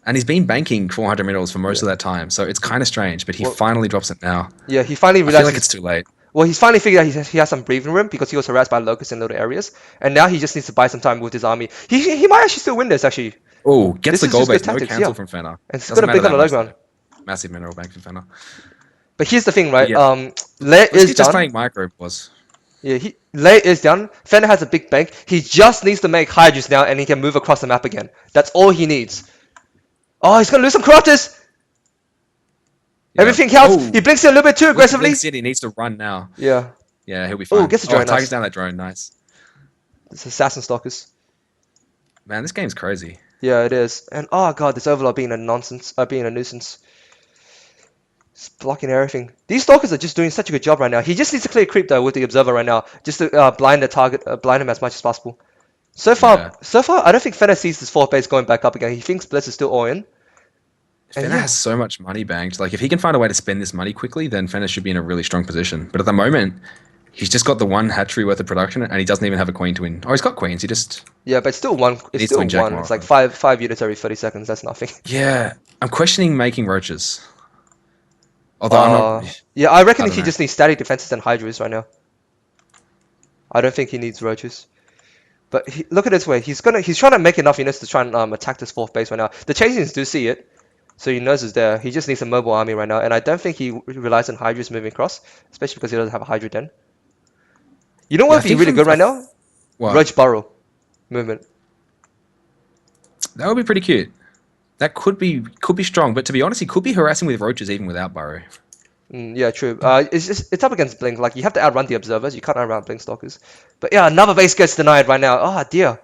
Speaker 2: And he's been banking 400 minerals for most of that time, so it's kind of strange, but he finally drops it now.
Speaker 1: Yeah, he finally
Speaker 2: I feel
Speaker 1: realized.
Speaker 2: like it's too late.
Speaker 1: Well, he's finally figured out he has some breathing room because he was harassed by locusts in little areas, and now he just needs to buy some time with his army. He might actually still win this actually.
Speaker 2: Oh, gets
Speaker 1: This
Speaker 2: the
Speaker 1: is
Speaker 2: goal
Speaker 1: just good
Speaker 2: base, no
Speaker 1: tactics,
Speaker 2: cancel
Speaker 1: yeah.
Speaker 2: from Fenner.
Speaker 1: And it's
Speaker 2: Doesn't
Speaker 1: gonna blink
Speaker 2: matter
Speaker 1: on the
Speaker 2: that
Speaker 1: low
Speaker 2: much,
Speaker 1: ground.
Speaker 2: though. Massive mineral bank from Fenner.
Speaker 1: But here's the thing, right?
Speaker 2: Yeah.
Speaker 1: Lair is
Speaker 2: He's just
Speaker 1: done.
Speaker 2: playing micro was.
Speaker 1: Yeah, Lair is done. Fenner has a big bank. He just needs to make Hydras now, and he can move across the map again. That's all he needs. Oh, he's gonna lose some Corruptors. Everything counts.
Speaker 2: Oh.
Speaker 1: He blinks it a little bit too aggressively.
Speaker 2: Blink City needs to run now.
Speaker 1: Yeah,
Speaker 2: Yeah, he'll be fine.
Speaker 1: gets the drone,
Speaker 2: targets
Speaker 1: nice.
Speaker 2: down that drone, nice.
Speaker 1: it's Assassin Stalkers.
Speaker 2: Man, this game's crazy.
Speaker 1: Yeah, it is. And oh god, this Overlord being a nonsense, being a nuisance. It's blocking everything. These Stalkers are just doing such a good job right now. He just needs to clear creep though with the Observer right now, just to blind the target, blind him as much as possible. So far, I don't think Fenner sees this fourth base going back up again. He thinks Blitz is still all in. And
Speaker 2: Fenner
Speaker 1: yeah.
Speaker 2: has so much money banked. Like, if he can find a way to spend this money quickly, then Fenner should be in a really strong position. But at the moment, he's just got the one hatchery worth of production, and he doesn't even have a queen to win. Oh, he's got queens. He just...
Speaker 1: Yeah, but it's still one. It's
Speaker 2: needs to
Speaker 1: still
Speaker 2: inject
Speaker 1: one.
Speaker 2: more
Speaker 1: It's like
Speaker 2: of
Speaker 1: five units every 30 seconds. That's nothing.
Speaker 2: Yeah, I'm questioning making roaches. Although I'm not...
Speaker 1: Yeah, I reckon
Speaker 2: I don't
Speaker 1: he
Speaker 2: know.
Speaker 1: just needs static defenses and Hydras right now. I don't think he needs roaches. But look at it this way. He's trying to make enough units to try and attack this fourth base right now. The Chasings do see it, so he knows it's there. He just needs a mobile army right now, and I don't think he relies on Hydras moving across, especially because he doesn't have a Hydra Den. You know what
Speaker 2: Yeah, I
Speaker 1: would be
Speaker 2: think
Speaker 1: really
Speaker 2: from
Speaker 1: good right now?
Speaker 2: what
Speaker 1: Roach Burrow movement.
Speaker 2: that would be pretty cute. That could be strong, but to be honest, he could be harassing with roaches even without Burrow.
Speaker 1: Yeah, true. It's up against Blink. Like you have to outrun the observers. You can't outrun Blink Stalkers. But yeah, another base gets denied right now. Oh dear.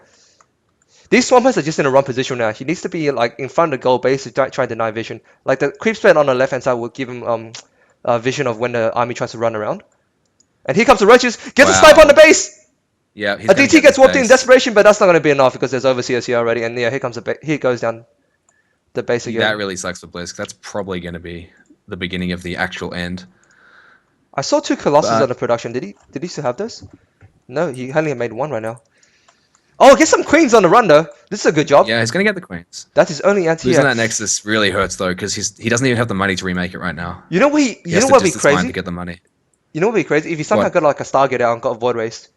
Speaker 1: These Swampers are just in a run position now. He needs to be like in front of the goal base to try and deny vision. Like the creep spread on the left hand side will give him vision of when the army tries to run around. And here comes the roaches. Gets a sniper on the
Speaker 2: Wow.
Speaker 1: base.
Speaker 2: Yeah, he's
Speaker 1: A
Speaker 2: gonna
Speaker 1: DT
Speaker 2: get
Speaker 1: gets
Speaker 2: this
Speaker 1: walked in
Speaker 2: base.
Speaker 1: desperation, but that's not going to be enough because there's overseers here already. And yeah, here comes here goes down the base
Speaker 2: That
Speaker 1: again.
Speaker 2: really sucks for Blysk. That's probably going to be the beginning of the actual end.
Speaker 1: I saw 2 Colossus
Speaker 2: But
Speaker 1: under production. Did he still have those? No, he only made 1 right now. Oh, get some queens on the run though. This is a good job.
Speaker 2: yeah, he's going to get the queens.
Speaker 1: That's his only
Speaker 2: Losing
Speaker 1: anti-air.
Speaker 2: that Nexus really hurts though, because he doesn't even have the money to remake it right now.
Speaker 1: You know what?
Speaker 2: He
Speaker 1: You
Speaker 2: has
Speaker 1: know
Speaker 2: to
Speaker 1: what would be
Speaker 2: just assign to
Speaker 1: crazy?
Speaker 2: get the money.
Speaker 1: You know what would be crazy? If he somehow
Speaker 2: What?
Speaker 1: got like a Stargate out and got a Void Waste.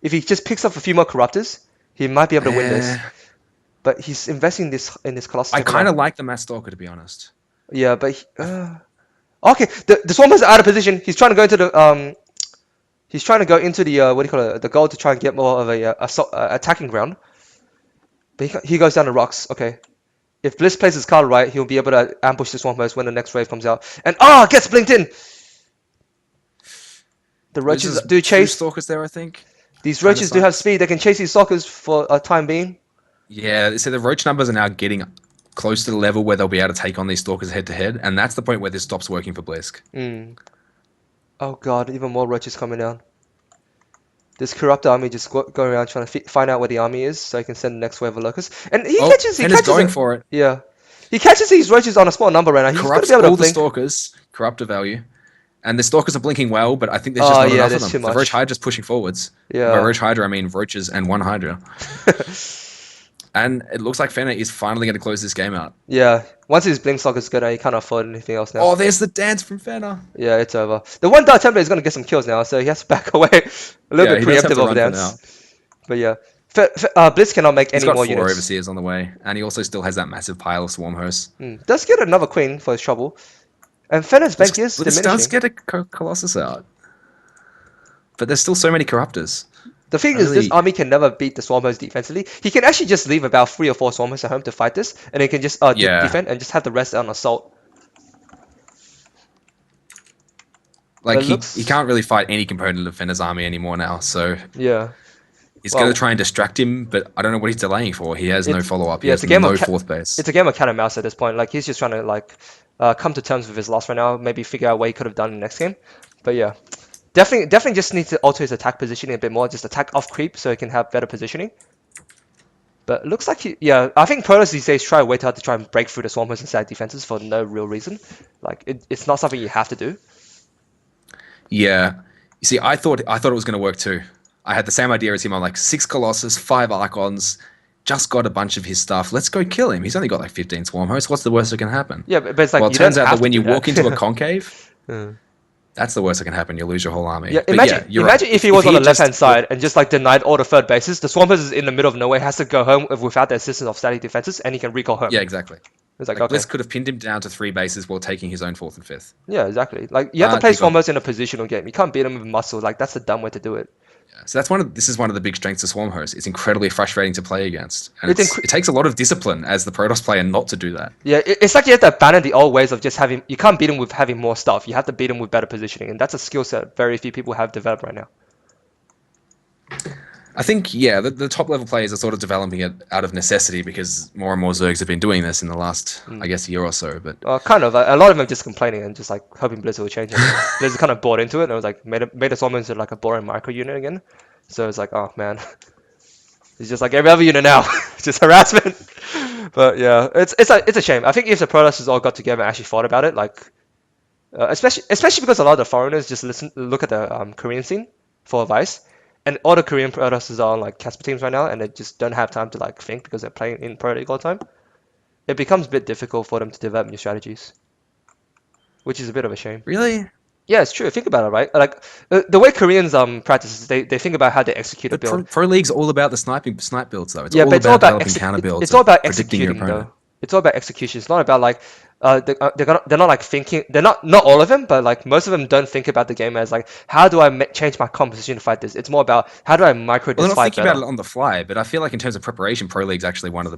Speaker 1: If he just picks up a few more Corruptors, he might be able to win this.
Speaker 2: Eh,
Speaker 1: But he's investing in this Colossus.
Speaker 2: I
Speaker 1: Tech right
Speaker 2: kind
Speaker 1: now.
Speaker 2: of like the Mass Stalker, to be honest.
Speaker 1: Yeah, but okay. The Swarmers are out of position. He's trying to go into the He's trying to go into the what do you call it? The goal to try and get more of a attacking ground. But he goes down the rocks. Okay. If Bliss plays his card right, he'll be able to ambush the Swampers when the next wave comes out. And gets blinked in. The roaches
Speaker 2: Loses
Speaker 1: do
Speaker 2: 2
Speaker 1: chase.
Speaker 2: Stalkers there, I think.
Speaker 1: These
Speaker 2: Kinda
Speaker 1: roaches do have
Speaker 2: sucks.
Speaker 1: speed. They can chase these stalkers for a time being.
Speaker 2: Yeah, so the roach numbers are now getting close to the level where they'll be able to take on these stalkers head to head, and that's the point where this stops working for Blysk.
Speaker 1: Oh god, even more roaches coming down. This corrupt army just go around trying to find out where the army is so he can send the next wave of locusts. And he
Speaker 2: Oh,
Speaker 1: catches
Speaker 2: Fenner's going for it.
Speaker 1: Yeah. He catches these roaches on a small number right now. He's going to
Speaker 2: Corrupts
Speaker 1: be able to
Speaker 2: all the
Speaker 1: blink.
Speaker 2: stalkers, corrupt a value. And the stalkers are blinking well, but I think there's just
Speaker 1: Oh
Speaker 2: not
Speaker 1: yeah,
Speaker 2: enough of
Speaker 1: there's
Speaker 2: them.
Speaker 1: too
Speaker 2: The Roach
Speaker 1: much.
Speaker 2: Hydra's pushing forwards. By
Speaker 1: Yeah.
Speaker 2: Roach Hydra, I mean roaches and 1 Hydra. And it looks like Fenner is finally going to close this game out.
Speaker 1: Yeah. Once his blink stock is good, he can't afford anything else now.
Speaker 2: Oh, there's the dance from Fenner.
Speaker 1: Yeah, it's over. The one dart template is going to get some kills now, so he has to back away. A little bit
Speaker 2: Yeah, he does have
Speaker 1: preemptive
Speaker 2: to
Speaker 1: over
Speaker 2: run for
Speaker 1: dance. But yeah. Blitz cannot make
Speaker 2: He's
Speaker 1: any
Speaker 2: got
Speaker 1: more
Speaker 2: 4
Speaker 1: units.
Speaker 2: overseers on the way, and he also still has that massive pile of swarm hosts.
Speaker 1: Does get another queen for his trouble. And Fenner's bank is
Speaker 2: Blisk does
Speaker 1: diminishing.
Speaker 2: get a Colossus out. But there's still so many corruptors.
Speaker 1: The thing is, this army can never beat the Swarmers defensively. He can actually just leave about 3 or 4 Swarmers at home to fight this, and he can just
Speaker 2: Yeah.
Speaker 1: defend and just have the rest on assault.
Speaker 2: Like,
Speaker 1: But it looks-
Speaker 2: he can't really fight any component of Fenner's army anymore now, so
Speaker 1: Yeah.
Speaker 2: he's
Speaker 1: Well-
Speaker 2: going to try and distract him, but I don't know what he's delaying for. He has no
Speaker 1: It's-
Speaker 2: follow-up. He
Speaker 1: yeah,
Speaker 2: has
Speaker 1: it's a game
Speaker 2: no
Speaker 1: of
Speaker 2: fourth base.
Speaker 1: It's a game of cat and mouse at this point. Like, he's just trying to, like, come to terms with his loss right now, maybe figure out what he could have done in the next game. But yeah. Definitely just needs to alter his attack positioning a bit more. Just attack off creep so he can have better positioning. But it looks like I think Protoss these days try way too hard to try and break through the Swarmers and static defenses for no real reason. Like, it's not something you have to do.
Speaker 2: Yeah. You see, I thought it was going to work too. I had the same idea as him. I'm like, 6 Colossus, 5 Archons, just got a bunch of his stuff. Let's go kill him. He's only got like 15 swarm hosts. What's the worst that can happen?
Speaker 1: Yeah, but it's like,
Speaker 2: Well, it
Speaker 1: you
Speaker 2: turns
Speaker 1: don't
Speaker 2: out
Speaker 1: have
Speaker 2: that when
Speaker 1: to
Speaker 2: you
Speaker 1: do
Speaker 2: walk
Speaker 1: that.
Speaker 2: into a concave,
Speaker 1: Mm.
Speaker 2: that's the worst that can happen. You'll lose your whole army.
Speaker 1: Yeah,
Speaker 2: But
Speaker 1: imagine
Speaker 2: you're right.
Speaker 1: if he was on the
Speaker 2: just-
Speaker 1: left-hand side and just like denied all the third bases, the Swampers is in the middle of nowhere, has to go home without the assistance of static defenses, and he can recall home.
Speaker 2: Yeah, exactly.
Speaker 1: It's like,
Speaker 2: Like,
Speaker 1: okay.
Speaker 2: Blisk could have pinned him down to 3 bases while taking his own 4th and 5th.
Speaker 1: Yeah, exactly. Like, you have to play
Speaker 2: he got-
Speaker 1: Swampers in a positional game. You can't beat them with muscle. Like, that's a dumb way to do it.
Speaker 2: So this is one of the big strengths of Swarm Host. It's incredibly frustrating to play against. And
Speaker 1: It's
Speaker 2: it takes a lot of discipline as the Protoss player not to do that.
Speaker 1: Yeah, it's like you have to abandon the old ways of just having. You can't beat him with having more stuff. You have to beat him with better positioning, and that's a skill set very few people have developed right now.
Speaker 2: I think, yeah, the top level players are sort of developing it out of necessity because more and more Zergs have been doing this in the last, I guess, year or so. But
Speaker 1: Kind of. A lot of them are just complaining and just like hoping Blizzard will change it. Blizzard kind of bought into it and it was like made us almost into like a boring micro unit again. So it's like, oh man, it's just like every other unit now, it's just harassment. But yeah, it's a shame. I think if the Protoss all got together and actually thought about it, like especially because a lot of the foreigners just look at the Korean scene for advice. And all the Korean Protosses are on like Casper teams right now, and they just don't have time to like think because they're playing in Pro League all the time. It becomes a bit difficult for them to develop new strategies, which is a bit of a shame.
Speaker 2: really,
Speaker 1: Yeah, it's true. Think about it, right? Like the way Koreans practice is they think about how they execute a
Speaker 2: But
Speaker 1: build.
Speaker 2: Pro League's all about the snipe builds, though. It's
Speaker 1: Yeah,
Speaker 2: all
Speaker 1: but it's all
Speaker 2: about
Speaker 1: about
Speaker 2: developing counter
Speaker 1: it's
Speaker 2: builds
Speaker 1: all
Speaker 2: of
Speaker 1: about
Speaker 2: predicting your
Speaker 1: executing
Speaker 2: opponent.
Speaker 1: though. It's all about execution. It's not about like they're not like thinking. They're not all of them, but like most of them don't think about the game as like how do I change my composition to fight this. It's more about how do I micro
Speaker 2: Well,
Speaker 1: this
Speaker 2: they're not
Speaker 1: fight
Speaker 2: thinking about
Speaker 1: better.
Speaker 2: it on the fly, but I feel like in terms of preparation, Pro League's actually one of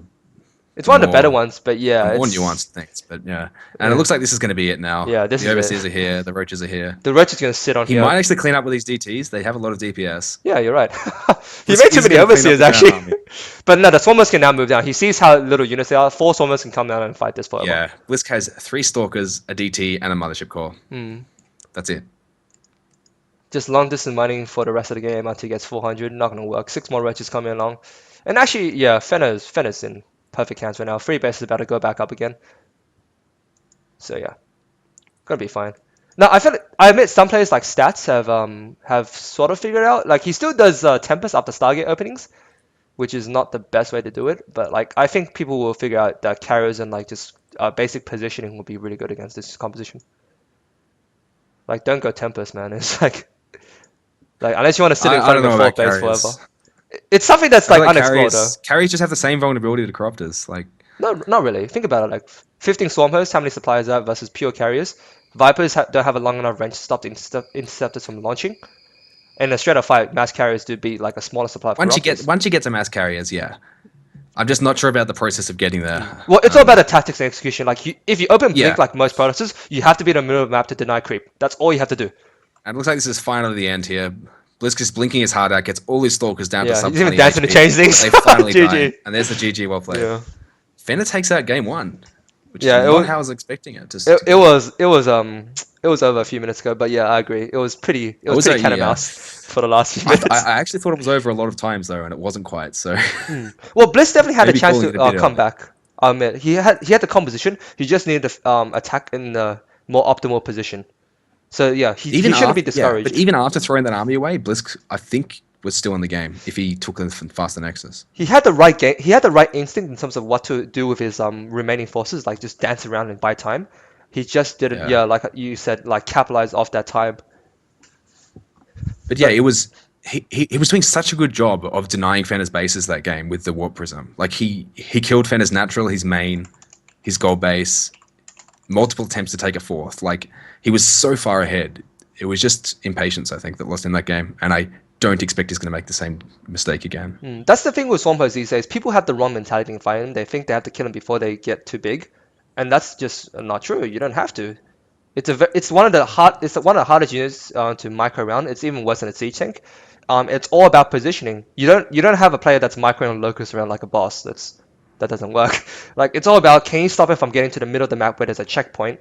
Speaker 1: It's
Speaker 2: the
Speaker 1: one of the better
Speaker 2: more
Speaker 1: ones, but yeah,
Speaker 2: nuanced things. But yeah, and it
Speaker 1: yeah,
Speaker 2: looks like this is going to be it now.
Speaker 1: yeah. This
Speaker 2: The
Speaker 1: is it.
Speaker 2: overseers are here. The roaches are here.
Speaker 1: The Roach is gonna sit on
Speaker 2: He
Speaker 1: here.
Speaker 2: might actually clean up with these DTs. They have a lot of DPS.
Speaker 1: Yeah, you're right. He made
Speaker 2: Blysk
Speaker 1: too
Speaker 2: is
Speaker 1: many
Speaker 2: going to clean up
Speaker 1: overseers
Speaker 2: the ground
Speaker 1: actually.
Speaker 2: army.
Speaker 1: But no, the Swarmers can now move down. He sees how little units they are. 4 Swarmers can come down and fight this forever.
Speaker 2: Yeah, Blysk has 3 stalkers, a DT, and a mothership core.
Speaker 1: Hmm.
Speaker 2: That's it.
Speaker 1: Just long distance mining for the rest of the game until he gets 400. Not gonna work. 6 more roaches coming along. And actually, yeah, Fenner's in perfect hands right now. Free base is about to go back up again. So yeah, gonna be fine. Now I admit some players like Stats have sort of figured out. Like he still does Tempest after Stargate openings, which is not the best way to do it. But like I think people will figure out that carriers and like just basic positioning will be really good against this composition. Like don't go Tempest, man. It's like unless you want to sit in
Speaker 2: I
Speaker 1: front
Speaker 2: don't
Speaker 1: of your
Speaker 2: know
Speaker 1: fort
Speaker 2: about
Speaker 1: base forever.
Speaker 2: carriers.
Speaker 1: It's something that's
Speaker 2: I feel
Speaker 1: like
Speaker 2: like
Speaker 1: unexplored though.
Speaker 2: carries just have the same vulnerability to corruptors. Like,
Speaker 1: No, not really. Think about it. Like 15 Swarm hosts, how many suppliers are versus pure carriers? Vipers don't have a long enough range to stop the interceptors from launching. In a straight up fight, mass carriers do beat like a smaller supply of corruptors.
Speaker 2: once you get to mass carriers, yeah. I'm just not sure about the process of getting there.
Speaker 1: Well, it's all about the tactics and execution. Like if you open
Speaker 2: Yeah,
Speaker 1: Blink like most protesters, you have to be in the middle of the map to deny creep. That's all you have to do.
Speaker 2: and it looks like this is finally the end here. Blysk is blinking his heart out, gets all his stalkers down to
Speaker 1: Yeah,
Speaker 2: sub
Speaker 1: he's even
Speaker 2: 20
Speaker 1: dancing to
Speaker 2: HP.
Speaker 1: change things.
Speaker 2: They finally die,
Speaker 1: GG.
Speaker 2: and there's the GG. Well played.
Speaker 1: Yeah.
Speaker 2: Fenner takes out game 1, which is
Speaker 1: Yeah,
Speaker 2: not how I was expecting it.
Speaker 1: it, it was it was it was over a few minutes ago, but yeah, I agree. It was pretty cat and
Speaker 2: yeah.
Speaker 1: mouse for the last few
Speaker 2: I
Speaker 1: minutes.
Speaker 2: actually thought it was over a lot of times though, and it wasn't quite. So
Speaker 1: Well, Bliss definitely had a
Speaker 2: maybe
Speaker 1: chance
Speaker 2: calling
Speaker 1: to
Speaker 2: it a bit
Speaker 1: come
Speaker 2: early.
Speaker 1: back. I admit he had the composition. He just needed to attack in the more optimal position. So yeah, he shouldn't be
Speaker 2: But
Speaker 1: discouraged.
Speaker 2: even after throwing that army away, Blisk I think was still in the game if he took the faster nexus.
Speaker 1: He had the right game. He had the right instinct in terms of what to do with his remaining forces, like just dance around and buy time. He just didn't,
Speaker 2: Yeah.
Speaker 1: yeah, like you said, like capitalize off that time.
Speaker 2: But yeah,
Speaker 1: But
Speaker 2: it was he was doing such a good job of denying Fenner's bases that game with the Warp Prism. Like he killed Fenner's natural, his main, his gold base, multiple attempts to take a fourth. Like he was so far ahead. It was just impatience, I think, that lost him that game. And I don't expect he's going to make the same mistake again.
Speaker 1: that's the thing with Swampos these days. People have the wrong mentality in fighting. They think they have to kill him before they get too big, and that's just not true. You don't have to. It's one of the hardest units to micro around. It's even worse than a siege tank. It's all about positioning. You don't have a player that's microing locus around like a boss. That doesn't work. Like it's all about can you stop him from getting to the middle of the map where there's a checkpoint,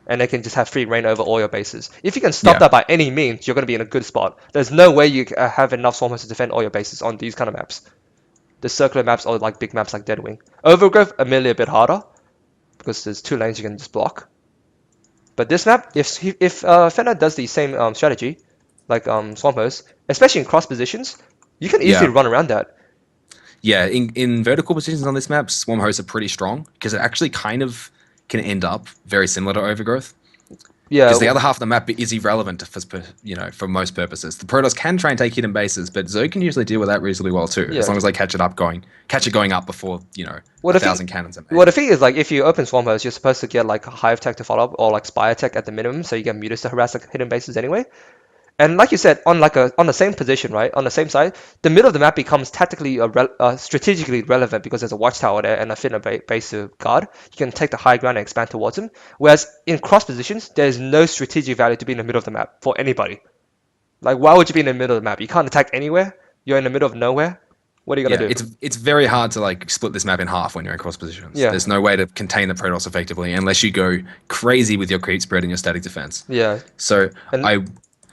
Speaker 1: and they can just have free reign over all your bases. If you can stop
Speaker 2: Yeah.
Speaker 1: that by any means, you're going to be in a good spot. There's no way you have enough swarmers to defend all your bases on these kind of maps. The circular maps or like big maps like Deadwing. Overgrowth, admittedly a bit harder because there's 2 lanes you can just block. But this map, if Fenner does the same strategy, like Swampos, especially in cross positions, you can easily
Speaker 2: Yeah.
Speaker 1: run around that.
Speaker 2: Yeah, in vertical positions on this map, Swarm hosts are pretty strong because it actually kind of can end up very similar to Overgrowth.
Speaker 1: Yeah,
Speaker 2: Because the other half of the map is irrelevant for most purposes. The Protoss can try and take hidden bases, but Zerg can usually deal with that reasonably well too,
Speaker 1: Yeah.
Speaker 2: as long as they catch it going up before
Speaker 1: Well,
Speaker 2: a
Speaker 1: the thing-
Speaker 2: thousand cannons are made.
Speaker 1: Well, the thing is, like, if you open Swarm Host, you're supposed to get like Hive Tech to follow up or like Spire Tech at the minimum, so you get Mutas to harass like hidden bases anyway. And like you said, on the same position, right, on the same side, the middle of the map becomes tactically strategically relevant because there's a watchtower there and a Fenner base to guard. You can take the high ground and expand towards them. Whereas in cross positions, there's no strategic value to be in the middle of the map for anybody. Like, why would you be in the middle of the map? You can't attack anywhere. You're in the middle of nowhere. What are you gonna
Speaker 2: Yeah,
Speaker 1: do?
Speaker 2: it's very hard to like split this map in half when you're in cross positions.
Speaker 1: Yeah.
Speaker 2: There's no way to contain the Protoss effectively unless you go crazy with your creep spread and your static defense.
Speaker 1: Yeah,
Speaker 2: So
Speaker 1: and
Speaker 2: I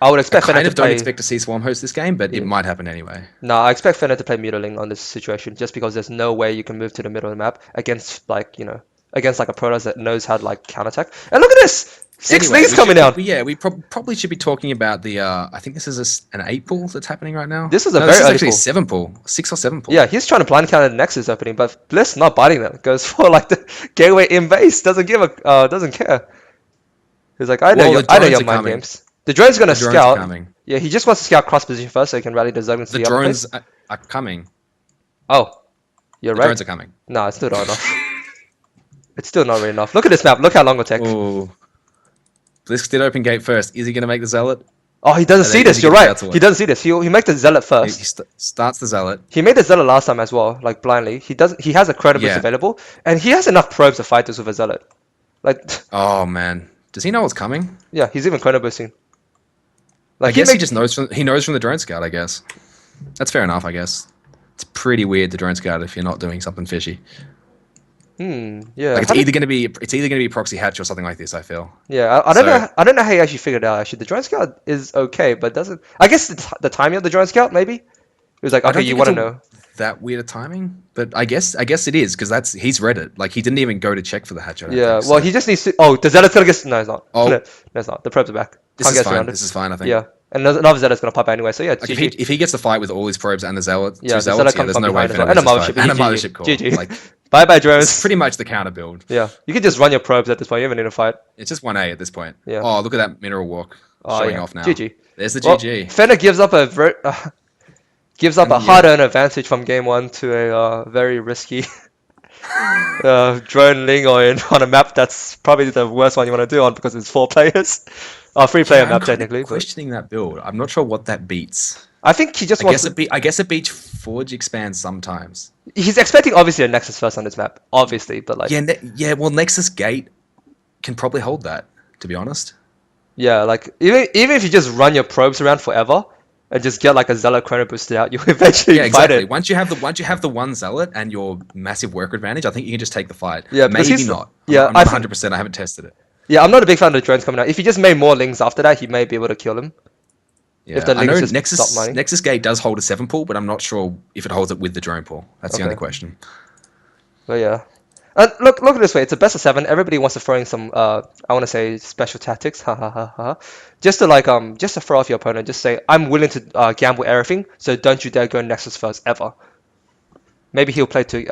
Speaker 1: I would expect Fenner
Speaker 2: kind
Speaker 1: to
Speaker 2: of don't
Speaker 1: play.
Speaker 2: expect to see Swarm host this game, but
Speaker 1: Yeah.
Speaker 2: it might happen anyway.
Speaker 1: No, I expect Fenner to play Mutaling on this situation just because there's no way you can move to the middle of the map against against like a Protoss that knows how to like counterattack. And look at this! Six
Speaker 2: Anyway,
Speaker 1: leads coming down!
Speaker 2: Yeah, we probably should be talking about the. I think this is an 8 pull that's happening right now.
Speaker 1: This is a
Speaker 2: No,
Speaker 1: very
Speaker 2: this is
Speaker 1: early
Speaker 2: actually
Speaker 1: pull.
Speaker 2: a 7 pull, 6 or 7 pull.
Speaker 1: Yeah, he's trying to blind counter the Nexus opening, but Bliss not biting them. Goes for like the gateway in base. Doesn't care. He's like,
Speaker 2: Well, the
Speaker 1: I know
Speaker 2: drones
Speaker 1: your
Speaker 2: are
Speaker 1: mind
Speaker 2: coming.
Speaker 1: games. The drone's gonna
Speaker 2: The drones are
Speaker 1: scout.
Speaker 2: coming.
Speaker 1: Yeah, he just wants to scout cross position first so he can rally the Zerglings to
Speaker 2: The
Speaker 1: the upper
Speaker 2: drones
Speaker 1: place.
Speaker 2: are coming.
Speaker 1: Oh, you're
Speaker 2: The
Speaker 1: right.
Speaker 2: drones are coming.
Speaker 1: No, it's still not enough. It's still not really enough. Look at this map. Look how long it'll take.
Speaker 2: Oh, Blysk did open gate first. Is he going to make the zealot?
Speaker 1: Oh, he doesn't
Speaker 2: And then
Speaker 1: see
Speaker 2: is
Speaker 1: this.
Speaker 2: he
Speaker 1: You're
Speaker 2: going to
Speaker 1: right.
Speaker 2: scout away?
Speaker 1: He doesn't see this. He make the zealot
Speaker 2: He
Speaker 1: first.
Speaker 2: starts the zealot.
Speaker 1: He made the zealot last time as well, like blindly. He does. He has a chrono boost
Speaker 2: Yeah.
Speaker 1: available, and he has enough probes to fight this with a zealot. Like,
Speaker 2: Oh man, does he know what's coming?
Speaker 1: yeah, he's even chrono boosting. Like
Speaker 2: I guess he
Speaker 1: make,
Speaker 2: just knows from the drone scout. I guess that's fair enough. I guess it's pretty weird the drone scout if you're not doing something fishy.
Speaker 1: Yeah.
Speaker 2: Like it's either going to be proxy hatch or something like this. I feel.
Speaker 1: Yeah, I don't know. I don't know how he actually figured it out. Actually, the drone scout is okay, but doesn't. I guess the timing of the drone scout maybe. It was like,
Speaker 2: I
Speaker 1: okay,
Speaker 2: don't
Speaker 1: you
Speaker 2: think
Speaker 1: want to
Speaker 2: it's
Speaker 1: know.
Speaker 2: that weird a timing, but I guess it is because he's read it. Like he didn't even go to check for the hatch. I don't
Speaker 1: Yeah.
Speaker 2: think,
Speaker 1: Well,
Speaker 2: so.
Speaker 1: he just needs to. Oh, the zealot's gonna get. No, it's not.
Speaker 2: Oh.
Speaker 1: No, it's not. The probes are back.
Speaker 2: This
Speaker 1: Can't
Speaker 2: is
Speaker 1: get
Speaker 2: fine.
Speaker 1: surrounded.
Speaker 2: This is fine. I think.
Speaker 1: Yeah, and another zealot's gonna pop out anyway. So yeah,
Speaker 2: Like
Speaker 1: GG.
Speaker 2: if he gets the fight with all his probes and the zealot,
Speaker 1: Yeah,
Speaker 2: two
Speaker 1: the zealot
Speaker 2: zealots, yeah,
Speaker 1: comes
Speaker 2: there's
Speaker 1: from
Speaker 2: no way
Speaker 1: behind as
Speaker 2: Fenner
Speaker 1: well. And a
Speaker 2: wins this
Speaker 1: mothership.
Speaker 2: fight. And a
Speaker 1: GG.
Speaker 2: mothership core.
Speaker 1: GG.
Speaker 2: Like
Speaker 1: Bye bye
Speaker 2: it's
Speaker 1: drones.
Speaker 2: pretty much the counter build.
Speaker 1: Yeah, you can just run your probes at this point. You don't even need to fight.
Speaker 2: It's just 1A at this point.
Speaker 1: Yeah.
Speaker 2: Oh, look at that mineral walk
Speaker 1: Oh,
Speaker 2: showing
Speaker 1: yeah.
Speaker 2: off now.
Speaker 1: GG.
Speaker 2: There's the
Speaker 1: Well,
Speaker 2: GG.
Speaker 1: Fenner gives up a gives up
Speaker 2: And
Speaker 1: a
Speaker 2: yeah.
Speaker 1: hard-earned advantage from game one to a very risky drone Lingoin on a map that's probably the worst one you want to do on because it's 4 players. Three-player
Speaker 2: Yeah, I'm
Speaker 1: map
Speaker 2: kind of
Speaker 1: technically, but
Speaker 2: questioning that build. I'm not sure what that beats.
Speaker 1: I think he just wants.
Speaker 2: I guess it beats Forge Expand sometimes.
Speaker 1: He's expecting obviously a Nexus first on this map, obviously, but like
Speaker 2: Yeah. Well, Nexus Gate can probably hold that. To be honest.
Speaker 1: yeah, like even if you just run your probes around forever and just get like a Zealot chrono boosted out, you eventually
Speaker 2: Yeah,
Speaker 1: fight
Speaker 2: exactly.
Speaker 1: it.
Speaker 2: Once you have the one zealot and your massive worker advantage, I think you can just take the fight.
Speaker 1: Yeah, because
Speaker 2: maybe
Speaker 1: he's-
Speaker 2: not.
Speaker 1: yeah,
Speaker 2: I'm
Speaker 1: I
Speaker 2: not
Speaker 1: think-
Speaker 2: 100%. I haven't tested it.
Speaker 1: Yeah, I'm not a big fan of the drones coming out. If he just made more lings after that, he may be able to kill him.
Speaker 2: Yeah,
Speaker 1: the
Speaker 2: I know
Speaker 1: links just stop mining.
Speaker 2: Nexus Gate does hold a 7 pool, but I'm not sure if it holds it with the drone pool. That's the
Speaker 1: Okay.
Speaker 2: only question.
Speaker 1: But yeah. Look at it this way. It's a best of 7. Everybody wants to throw in some I want to say special tactics. Ha ha ha ha. Just to throw off your opponent. Just say I'm willing to gamble everything. So don't you dare go Nexus first ever. Maybe he'll play to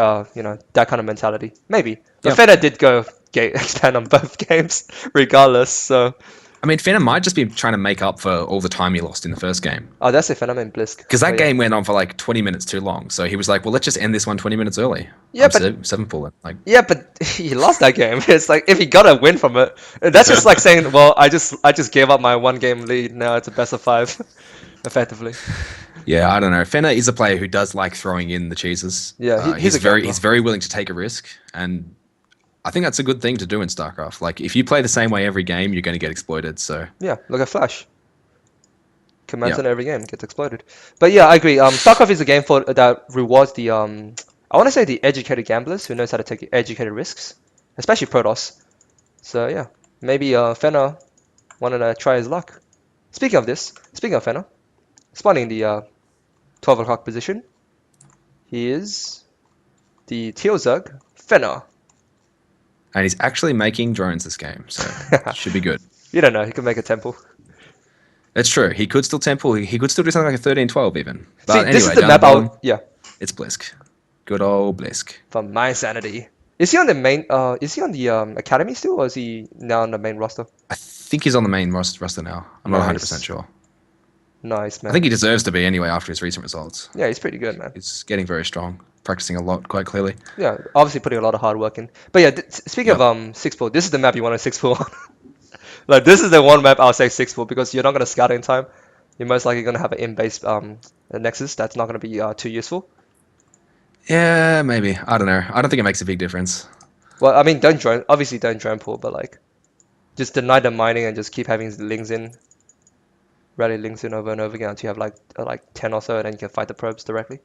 Speaker 1: that kind of mentality. Maybe. But
Speaker 2: Yeah.
Speaker 1: Fenner did go gate expand on both games regardless. So
Speaker 2: I mean, Fenner might just be trying to make up for all the time he lost in the first game.
Speaker 1: that's if Fenner meant Blysk.
Speaker 2: Because that
Speaker 1: But yeah.
Speaker 2: game went on for like 20 minutes too long. So he was like, well, let's just end this one 20 minutes early.
Speaker 1: Yeah,
Speaker 2: I'm
Speaker 1: but-
Speaker 2: 7 pulling. Like,
Speaker 1: Yeah, but he lost that game. It's like if he got a win from it, that's just like saying, "Well, I just gave up my 1 game lead. Now it's a best of 5, effectively."
Speaker 2: yeah, I don't know. Fenner is a player who does like throwing in the cheeses.
Speaker 1: Yeah, he's a
Speaker 2: very
Speaker 1: gambler.
Speaker 2: he's very willing to take a risk, and I think that's a good thing to do in StarCraft. Like, if you play the same way every game, you're going to get exploited. So
Speaker 1: Yeah, look at Flash. Commands
Speaker 2: Yeah.
Speaker 1: in every game gets exploded. But yeah, I agree. StarCraft is a game that rewards the I want to say the educated gamblers who knows how to take educated risks, especially Protoss. So yeah, maybe Fenner wanted to try his luck. Speaking of Fenner, spawning the 12 o'clock position. He is the Teal Zerg Fenner.
Speaker 2: and he's actually making drones this game, so it should be good.
Speaker 1: You don't know. He can make a temple.
Speaker 2: That's true. He could still temple. He could still do something like a 13-12 even. But
Speaker 1: See,
Speaker 2: anyway,
Speaker 1: this is the
Speaker 2: down
Speaker 1: map.
Speaker 2: bottom,
Speaker 1: Yeah,
Speaker 2: it's Blysk. Good old Blysk.
Speaker 1: for my sanity. Is he on the main? Is he on the academy still, or is he now on the main roster?
Speaker 2: I think he's on the main roster now. I'm not 100% sure.
Speaker 1: Nice man.
Speaker 2: I think he deserves to be anyway after his recent results.
Speaker 1: Yeah, he's pretty good, man.
Speaker 2: He's getting very strong, practicing a lot, quite clearly.
Speaker 1: Yeah, obviously putting a lot of hard work in. But yeah, speaking of 6 pool, this is the map you want to 6 pool on. Like this is the one map I'll say 6 pool because you're not gonna scout in time. You're most likely gonna have an in-base nexus that's not gonna be too useful.
Speaker 2: Yeah, maybe. I don't know. I don't think it makes a big difference.
Speaker 1: Well, I mean, don't drone pool, but like, just deny the mining and just keep having lings in, rally lings in over and over again until you have like 10 or so, and then you can fight the probes directly.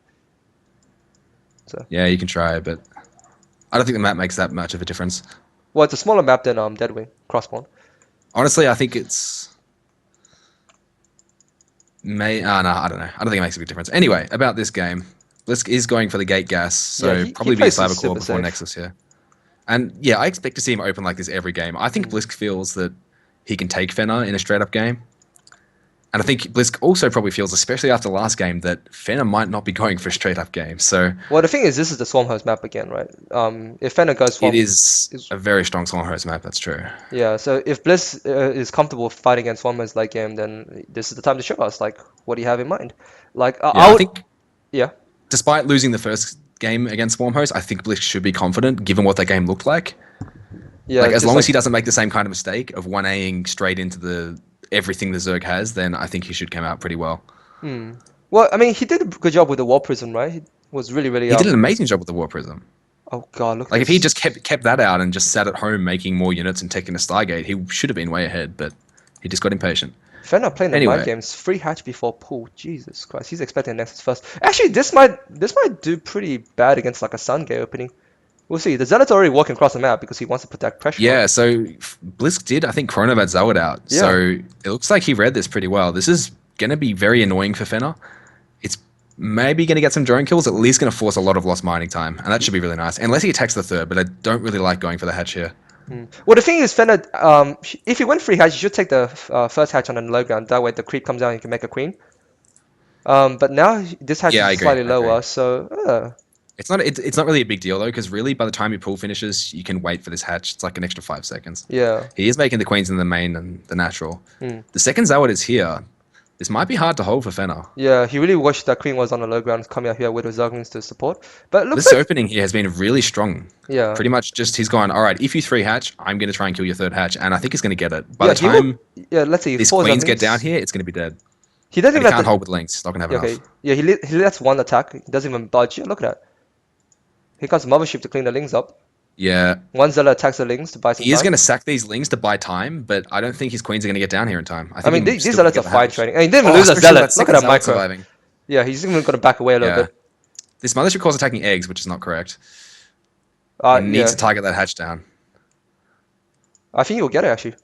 Speaker 2: Yeah, you can try, but I don't think the map makes that much of a difference.
Speaker 1: Well, it's a smaller map than Deadwing Crosspawn.
Speaker 2: Honestly, I think it's no, I don't know. I don't think it makes a big difference. Anyway, about this game, Blysk is going for the gate gas, so
Speaker 1: Yeah, he
Speaker 2: probably be a
Speaker 1: plays
Speaker 2: Cyber
Speaker 1: super
Speaker 2: Core before
Speaker 1: safe.
Speaker 2: Nexus here. And yeah, I expect to see him open like this every game. I think Blysk feels that he can take Fenner in a straight up game. And I think Blysk also probably feels, especially after the last game, that Fenner might not be going for a straight up game. So
Speaker 1: Well, the thing is, this is the Swarm Host map again, right? If Fenner goes
Speaker 2: it
Speaker 1: Swarm,
Speaker 2: is a very strong Swarm Host map, that's true.
Speaker 1: yeah. So if Bliss is comfortable fighting against Swarm Host late game, then this is the time to show us like what do you have in mind. Like
Speaker 2: Yeah,
Speaker 1: I
Speaker 2: I
Speaker 1: would,
Speaker 2: think
Speaker 1: yeah,
Speaker 2: despite losing the first game against Swarm Host, I think Blysk should be confident given what that game looked like.
Speaker 1: yeah.
Speaker 2: Like as
Speaker 1: Just
Speaker 2: long as
Speaker 1: like
Speaker 2: he doesn't make the same kind of mistake of 1Aing straight into the everything the Zerg has, then I think he should come out pretty well.
Speaker 1: hmm. Well, I mean, he did a good job with the Wall Prison, right? He was really, really
Speaker 2: He did an amazing job with the War Prism.
Speaker 1: Oh God, look at
Speaker 2: Like if he
Speaker 1: this.
Speaker 2: just kept that out and just sat at home making more units and taking a Stargate, he should have been way ahead, but he just got impatient.
Speaker 1: Fenner playing the mind
Speaker 2: Anyway,
Speaker 1: games, free hatch before pull. Jesus Christ, he's expecting Nexus first. Actually, this might do pretty bad against like a Sun Gate opening. We'll see. The Zealot's already walking across the map because he wants to put that pressure on.
Speaker 2: yeah, so Blisk did, I think, Chronovad Zawad out.
Speaker 1: Yeah.
Speaker 2: So it looks like he read this pretty well. This is going to be very annoying for Fenner. It's maybe going to get some drone kills, at least going to force a lot of lost mining time. And that should be really nice. Unless he attacks the third, but I don't really like going for the hatch here.
Speaker 1: Well, the thing is, Fenner, if he went free hatch, you should take the first hatch on the low ground. That way, the creep comes out and you can make a queen. But now this hatch
Speaker 2: Yeah, I
Speaker 1: is
Speaker 2: agree.
Speaker 1: slightly
Speaker 2: I agree.
Speaker 1: lower, so
Speaker 2: It's not really a big deal though, because really by the time your pool finishes, you can wait for this hatch. It's like an extra 5 seconds.
Speaker 1: yeah.
Speaker 2: He is making the queens in the main and the natural.
Speaker 1: Hmm.
Speaker 2: The second Zawad is here. This might be hard to hold for Fenner.
Speaker 1: Yeah, he really wished that queen was on the low ground coming out here with his Zerglings to support. But it looks
Speaker 2: This
Speaker 1: like,
Speaker 2: opening here has been really strong.
Speaker 1: yeah.
Speaker 2: Pretty much just he's gone, all right, if you 3 hatch, I'm going to try and kill your 3rd hatch. And I think he's going to get it. By
Speaker 1: Yeah,
Speaker 2: the
Speaker 1: he will,
Speaker 2: time
Speaker 1: yeah, let's see.
Speaker 2: these
Speaker 1: Four
Speaker 2: queens get
Speaker 1: Zerglings.
Speaker 2: down here, it's going to be dead.
Speaker 1: He doesn't
Speaker 2: And
Speaker 1: even
Speaker 2: he
Speaker 1: have
Speaker 2: can't hold with links. He's not going to have
Speaker 1: okay.
Speaker 2: enough.
Speaker 1: Yeah, he lets one attack. He doesn't even budge. Yeah, look at that. Here comes Mothership to clean the Lings up.
Speaker 2: Yeah.
Speaker 1: One Zealot attacks the Lings to buy some
Speaker 2: He is
Speaker 1: time.
Speaker 2: going to sack these lings to buy time, but I don't think his queens are going to get down here in time. I
Speaker 1: I
Speaker 2: think
Speaker 1: mean,
Speaker 2: he
Speaker 1: these
Speaker 2: still
Speaker 1: Zealots
Speaker 2: get
Speaker 1: are
Speaker 2: the
Speaker 1: fine
Speaker 2: hatch.
Speaker 1: trading. And he didn't even lose a
Speaker 2: especially
Speaker 1: Zealot. Look at
Speaker 2: second
Speaker 1: that
Speaker 2: Zealot
Speaker 1: micro.
Speaker 2: surviving.
Speaker 1: Yeah, he's even going to back away a little
Speaker 2: Yeah.
Speaker 1: bit.
Speaker 2: This Mothership calls attacking eggs, which is not correct. He needs
Speaker 1: Yeah,
Speaker 2: to target that hatch down.
Speaker 1: I think he'll get it actually.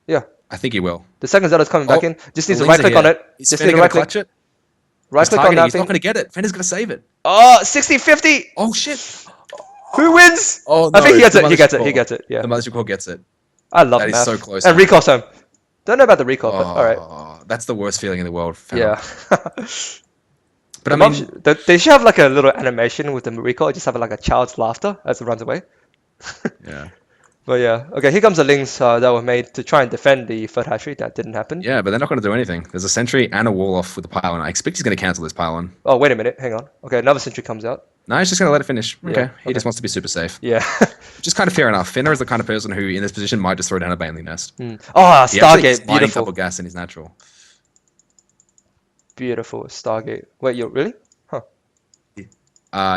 Speaker 1: Yeah,
Speaker 2: I think he will.
Speaker 1: the second Zealot's coming back
Speaker 2: Oh,
Speaker 1: in. Just
Speaker 2: the
Speaker 1: needs to
Speaker 2: lings
Speaker 1: right
Speaker 2: are
Speaker 1: click on
Speaker 2: here.
Speaker 1: it.
Speaker 2: Is
Speaker 1: Just
Speaker 2: Fenner
Speaker 1: need to
Speaker 2: going
Speaker 1: right
Speaker 2: to
Speaker 1: click.
Speaker 2: clutch it?
Speaker 1: Right
Speaker 2: He's
Speaker 1: click on
Speaker 2: targeting.
Speaker 1: that
Speaker 2: He's
Speaker 1: thing.
Speaker 2: not going to get it. Fenner's going to save it.
Speaker 1: Oh, 60-50.
Speaker 2: Oh, shit.
Speaker 1: Who wins?
Speaker 2: Oh,
Speaker 1: I
Speaker 2: no.
Speaker 1: think he gets
Speaker 2: the
Speaker 1: it. He
Speaker 2: Mothership
Speaker 1: gets it. He
Speaker 2: call.
Speaker 1: gets it. Yeah.
Speaker 2: The Mothership call gets it.
Speaker 1: I love
Speaker 2: That is
Speaker 1: math.
Speaker 2: so close,
Speaker 1: And
Speaker 2: man.
Speaker 1: recall's home. Don't know about the recall, but all right.
Speaker 2: Oh, that's the worst feeling in the world. Fenner.
Speaker 1: Yeah.
Speaker 2: But
Speaker 1: The
Speaker 2: I
Speaker 1: mom
Speaker 2: mean,
Speaker 1: they should have like a little animation with the recall. Just have like a child's laughter as it runs away.
Speaker 2: yeah.
Speaker 1: But yeah, okay. Here comes the links that were made to try and defend the third hatchery. That didn't happen.
Speaker 2: Yeah, but they're not going to do anything. There's a sentry and a wall off with the pylon. I expect he's going to cancel this pylon.
Speaker 1: Oh, wait a minute. Hang on. Okay, another sentry comes out.
Speaker 2: No, he's just going to let it finish.
Speaker 1: Yeah,
Speaker 2: Okay. He
Speaker 1: okay.
Speaker 2: just wants to be super safe.
Speaker 1: Yeah.
Speaker 2: Which is kind of fair enough. Fenner is the kind of person who, in this position, might just throw down a Bailey nest.
Speaker 1: Oh,
Speaker 2: He actually is
Speaker 1: Stargate.
Speaker 2: mining
Speaker 1: Beautiful.
Speaker 2: double gas in his natural.
Speaker 1: Beautiful. Stargate. Wait, you really? Huh.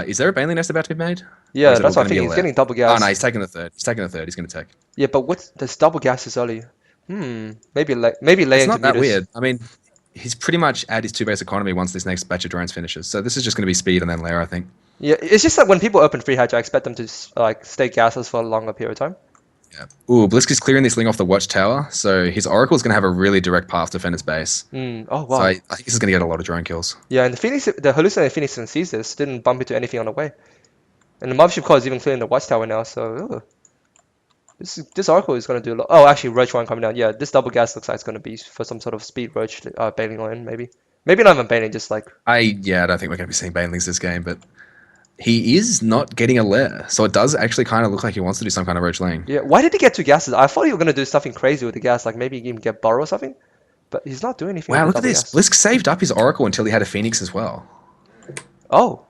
Speaker 2: Is there a Bailey nest about to be made? Or
Speaker 1: Yeah,
Speaker 2: is it all
Speaker 1: that's what I'm
Speaker 2: gonna be
Speaker 1: thinking.
Speaker 2: a
Speaker 1: He's
Speaker 2: lair?
Speaker 1: getting double
Speaker 2: Oh
Speaker 1: gas.
Speaker 2: no, he's taking the third. He's taking the third. He's going to take.
Speaker 1: Yeah, but what's this double gas is early? Maybe lay
Speaker 2: It's
Speaker 1: into
Speaker 2: not that
Speaker 1: meters.
Speaker 2: weird. I mean, he's pretty much at his 2 base economy once this next batch of drones finishes. So this is just going to be speed and then lair, I think.
Speaker 1: Yeah, it's just that when people open free hatch, I expect them to like stay gases for a longer period of time.
Speaker 2: Yeah. Ooh, Blysk is clearing this ling off the watchtower, so his Oracle is going to have a really direct path to Fenner's base.
Speaker 1: Oh wow.
Speaker 2: So I think this is going to get a lot of drone kills.
Speaker 1: Yeah, and the hallucinated Phoenix and sees this, didn't bump into anything on the way. And the Mothership core is even clearing the watchtower now, so this Oracle is going to do a lot. Oh, actually, Roach one coming down. Yeah, this double gas looks like it's going to be for some sort of speed Roach bailing line, maybe. Maybe not even bailing, just like.
Speaker 2: I don't think we're going to be seeing Banelings this game, but he is not getting a lair, so it does actually kind of look like he wants to do some kind of roach lane.
Speaker 1: Yeah, why did he get 2 gases? I thought he was going to do something crazy with the gas, like maybe even get Burrow or something. But he's not doing anything
Speaker 2: Wow,
Speaker 1: with
Speaker 2: look
Speaker 1: the
Speaker 2: at
Speaker 1: double
Speaker 2: this.
Speaker 1: gas.
Speaker 2: Blysk saved up his Oracle until he had a Phoenix as well.
Speaker 1: Oh.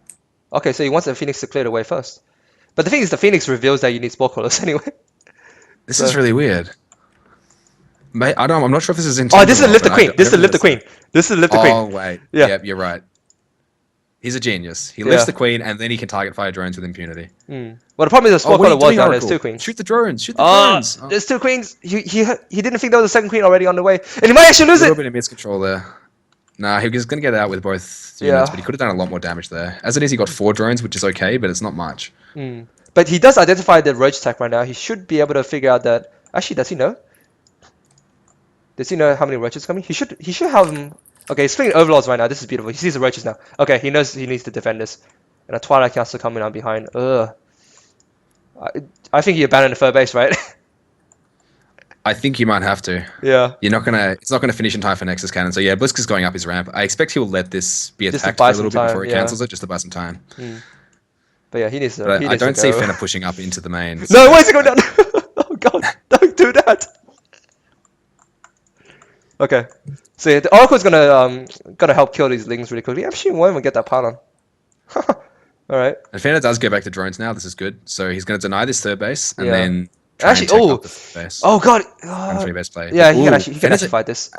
Speaker 1: Okay, so he wants the Phoenix to clear the way first. But the thing is, the Phoenix reveals that you need Spore Crawlers anyway.
Speaker 2: This
Speaker 1: So-
Speaker 2: is really weird. I'm not sure if this is
Speaker 1: Oh,
Speaker 2: intentional.
Speaker 1: this is Lift the
Speaker 2: but
Speaker 1: Queen.
Speaker 2: I
Speaker 1: This is
Speaker 2: don't
Speaker 1: Lift the
Speaker 2: think
Speaker 1: Queen. This is Lift the
Speaker 2: Oh,
Speaker 1: Queen.
Speaker 2: wait.
Speaker 1: Yeah.
Speaker 2: Yep, you're right. He's a genius. He lifts
Speaker 1: Yeah.
Speaker 2: the Queen, and then he can target fire drones with impunity.
Speaker 1: Well, the problem is the Spore
Speaker 2: Oh, what are
Speaker 1: Crawler
Speaker 2: you
Speaker 1: was
Speaker 2: doing,
Speaker 1: down. There's
Speaker 2: Oracle?
Speaker 1: 2 queens.
Speaker 2: Shoot the drones. Shoot the
Speaker 1: Oh,
Speaker 2: drones.
Speaker 1: there's 2 queens. He didn't think there was a second queen already on the way, and he might actually
Speaker 2: A
Speaker 1: lose
Speaker 2: little
Speaker 1: it.
Speaker 2: bit of miscontrol there. Nah, he was going to get out with both
Speaker 1: Yeah.
Speaker 2: units, but he could have done a lot more damage there. As it is, he got 4 drones, which is okay, but it's not much.
Speaker 1: But he does identify the Roach attack right now. He should be able to figure out that. Actually, does he know? Does he know how many roaches coming? He should have them. Okay, he's fleeing Overlords right now. This is beautiful. He sees the roaches now. Okay, he knows he needs to defend this. And a Twilight Council coming out behind. Ugh. I think he abandoned the third base, right?
Speaker 2: I think you might have to.
Speaker 1: Yeah.
Speaker 2: You're not gonna. It's not gonna finish in time for Nexus Cannon. So yeah, Blysk is going up his ramp. I expect he'll let this be
Speaker 1: Just to
Speaker 2: attacked
Speaker 1: buy
Speaker 2: for a
Speaker 1: some
Speaker 2: little bit before
Speaker 1: time.
Speaker 2: he
Speaker 1: Yeah.
Speaker 2: cancels it, just to buy some time.
Speaker 1: But yeah, he needs to.
Speaker 2: But
Speaker 1: He
Speaker 2: I
Speaker 1: needs to
Speaker 2: don't see
Speaker 1: go.
Speaker 2: Fenner pushing up into the mains.
Speaker 1: No, why is he going down? Oh god, don't do that. Okay. So yeah, the Oracle's gonna help kill these lings really quickly. Actually, won't even get that pylon. All right.
Speaker 2: And Fenner does go back to drones now. This is good. So he's going to deny this third base and
Speaker 1: Yeah.
Speaker 2: then try
Speaker 1: Actually,
Speaker 2: and tech
Speaker 1: oh,
Speaker 2: up the third base.
Speaker 1: oh god.
Speaker 2: Run three base play.
Speaker 1: Yeah,
Speaker 2: But,
Speaker 1: he can actually fight this.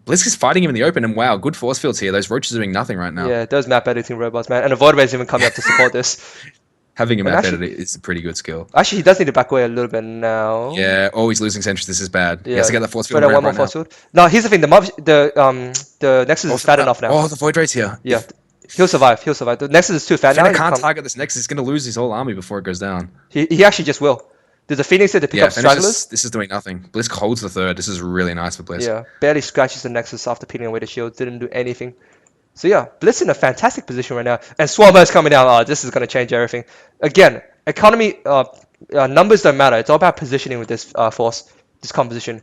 Speaker 2: Blysk is fighting him in the open, and wow, good force fields here. Those roaches are doing nothing right now.
Speaker 1: Yeah, those map editing robots, man, and the void rays even coming up to support this.
Speaker 2: Having a
Speaker 1: And
Speaker 2: map
Speaker 1: actually-
Speaker 2: editor is a pretty good skill.
Speaker 1: Actually, he does need to back away a little bit now.
Speaker 2: Yeah, oh, he's losing sentries. This is bad. He
Speaker 1: Yeah.
Speaker 2: has to get the force field
Speaker 1: Spread out
Speaker 2: ramp
Speaker 1: one more
Speaker 2: right
Speaker 1: force
Speaker 2: now.
Speaker 1: field. No, here's the thing. The Nexus is fat enough now.
Speaker 2: Oh, the void rate's here.
Speaker 1: Yeah, he'll survive. He'll survive. The Nexus is too fat
Speaker 2: Fenner
Speaker 1: now.
Speaker 2: can't target this Nexus. He's going to lose his whole army before it goes down.
Speaker 1: He actually just will. There's a Phoenix here to pick
Speaker 2: Yeah,
Speaker 1: up
Speaker 2: Fenner's
Speaker 1: stragglers.
Speaker 2: this is doing nothing. Blysk holds the third. This is really nice for Blysk.
Speaker 1: Yeah, barely scratches the Nexus after peeling away the shields. Didn't do anything. So yeah, Blitz in a fantastic position right now. And Swarmo's coming down. Oh, this is going to change everything. Again, economy, numbers don't matter. It's all about positioning with this force, this composition.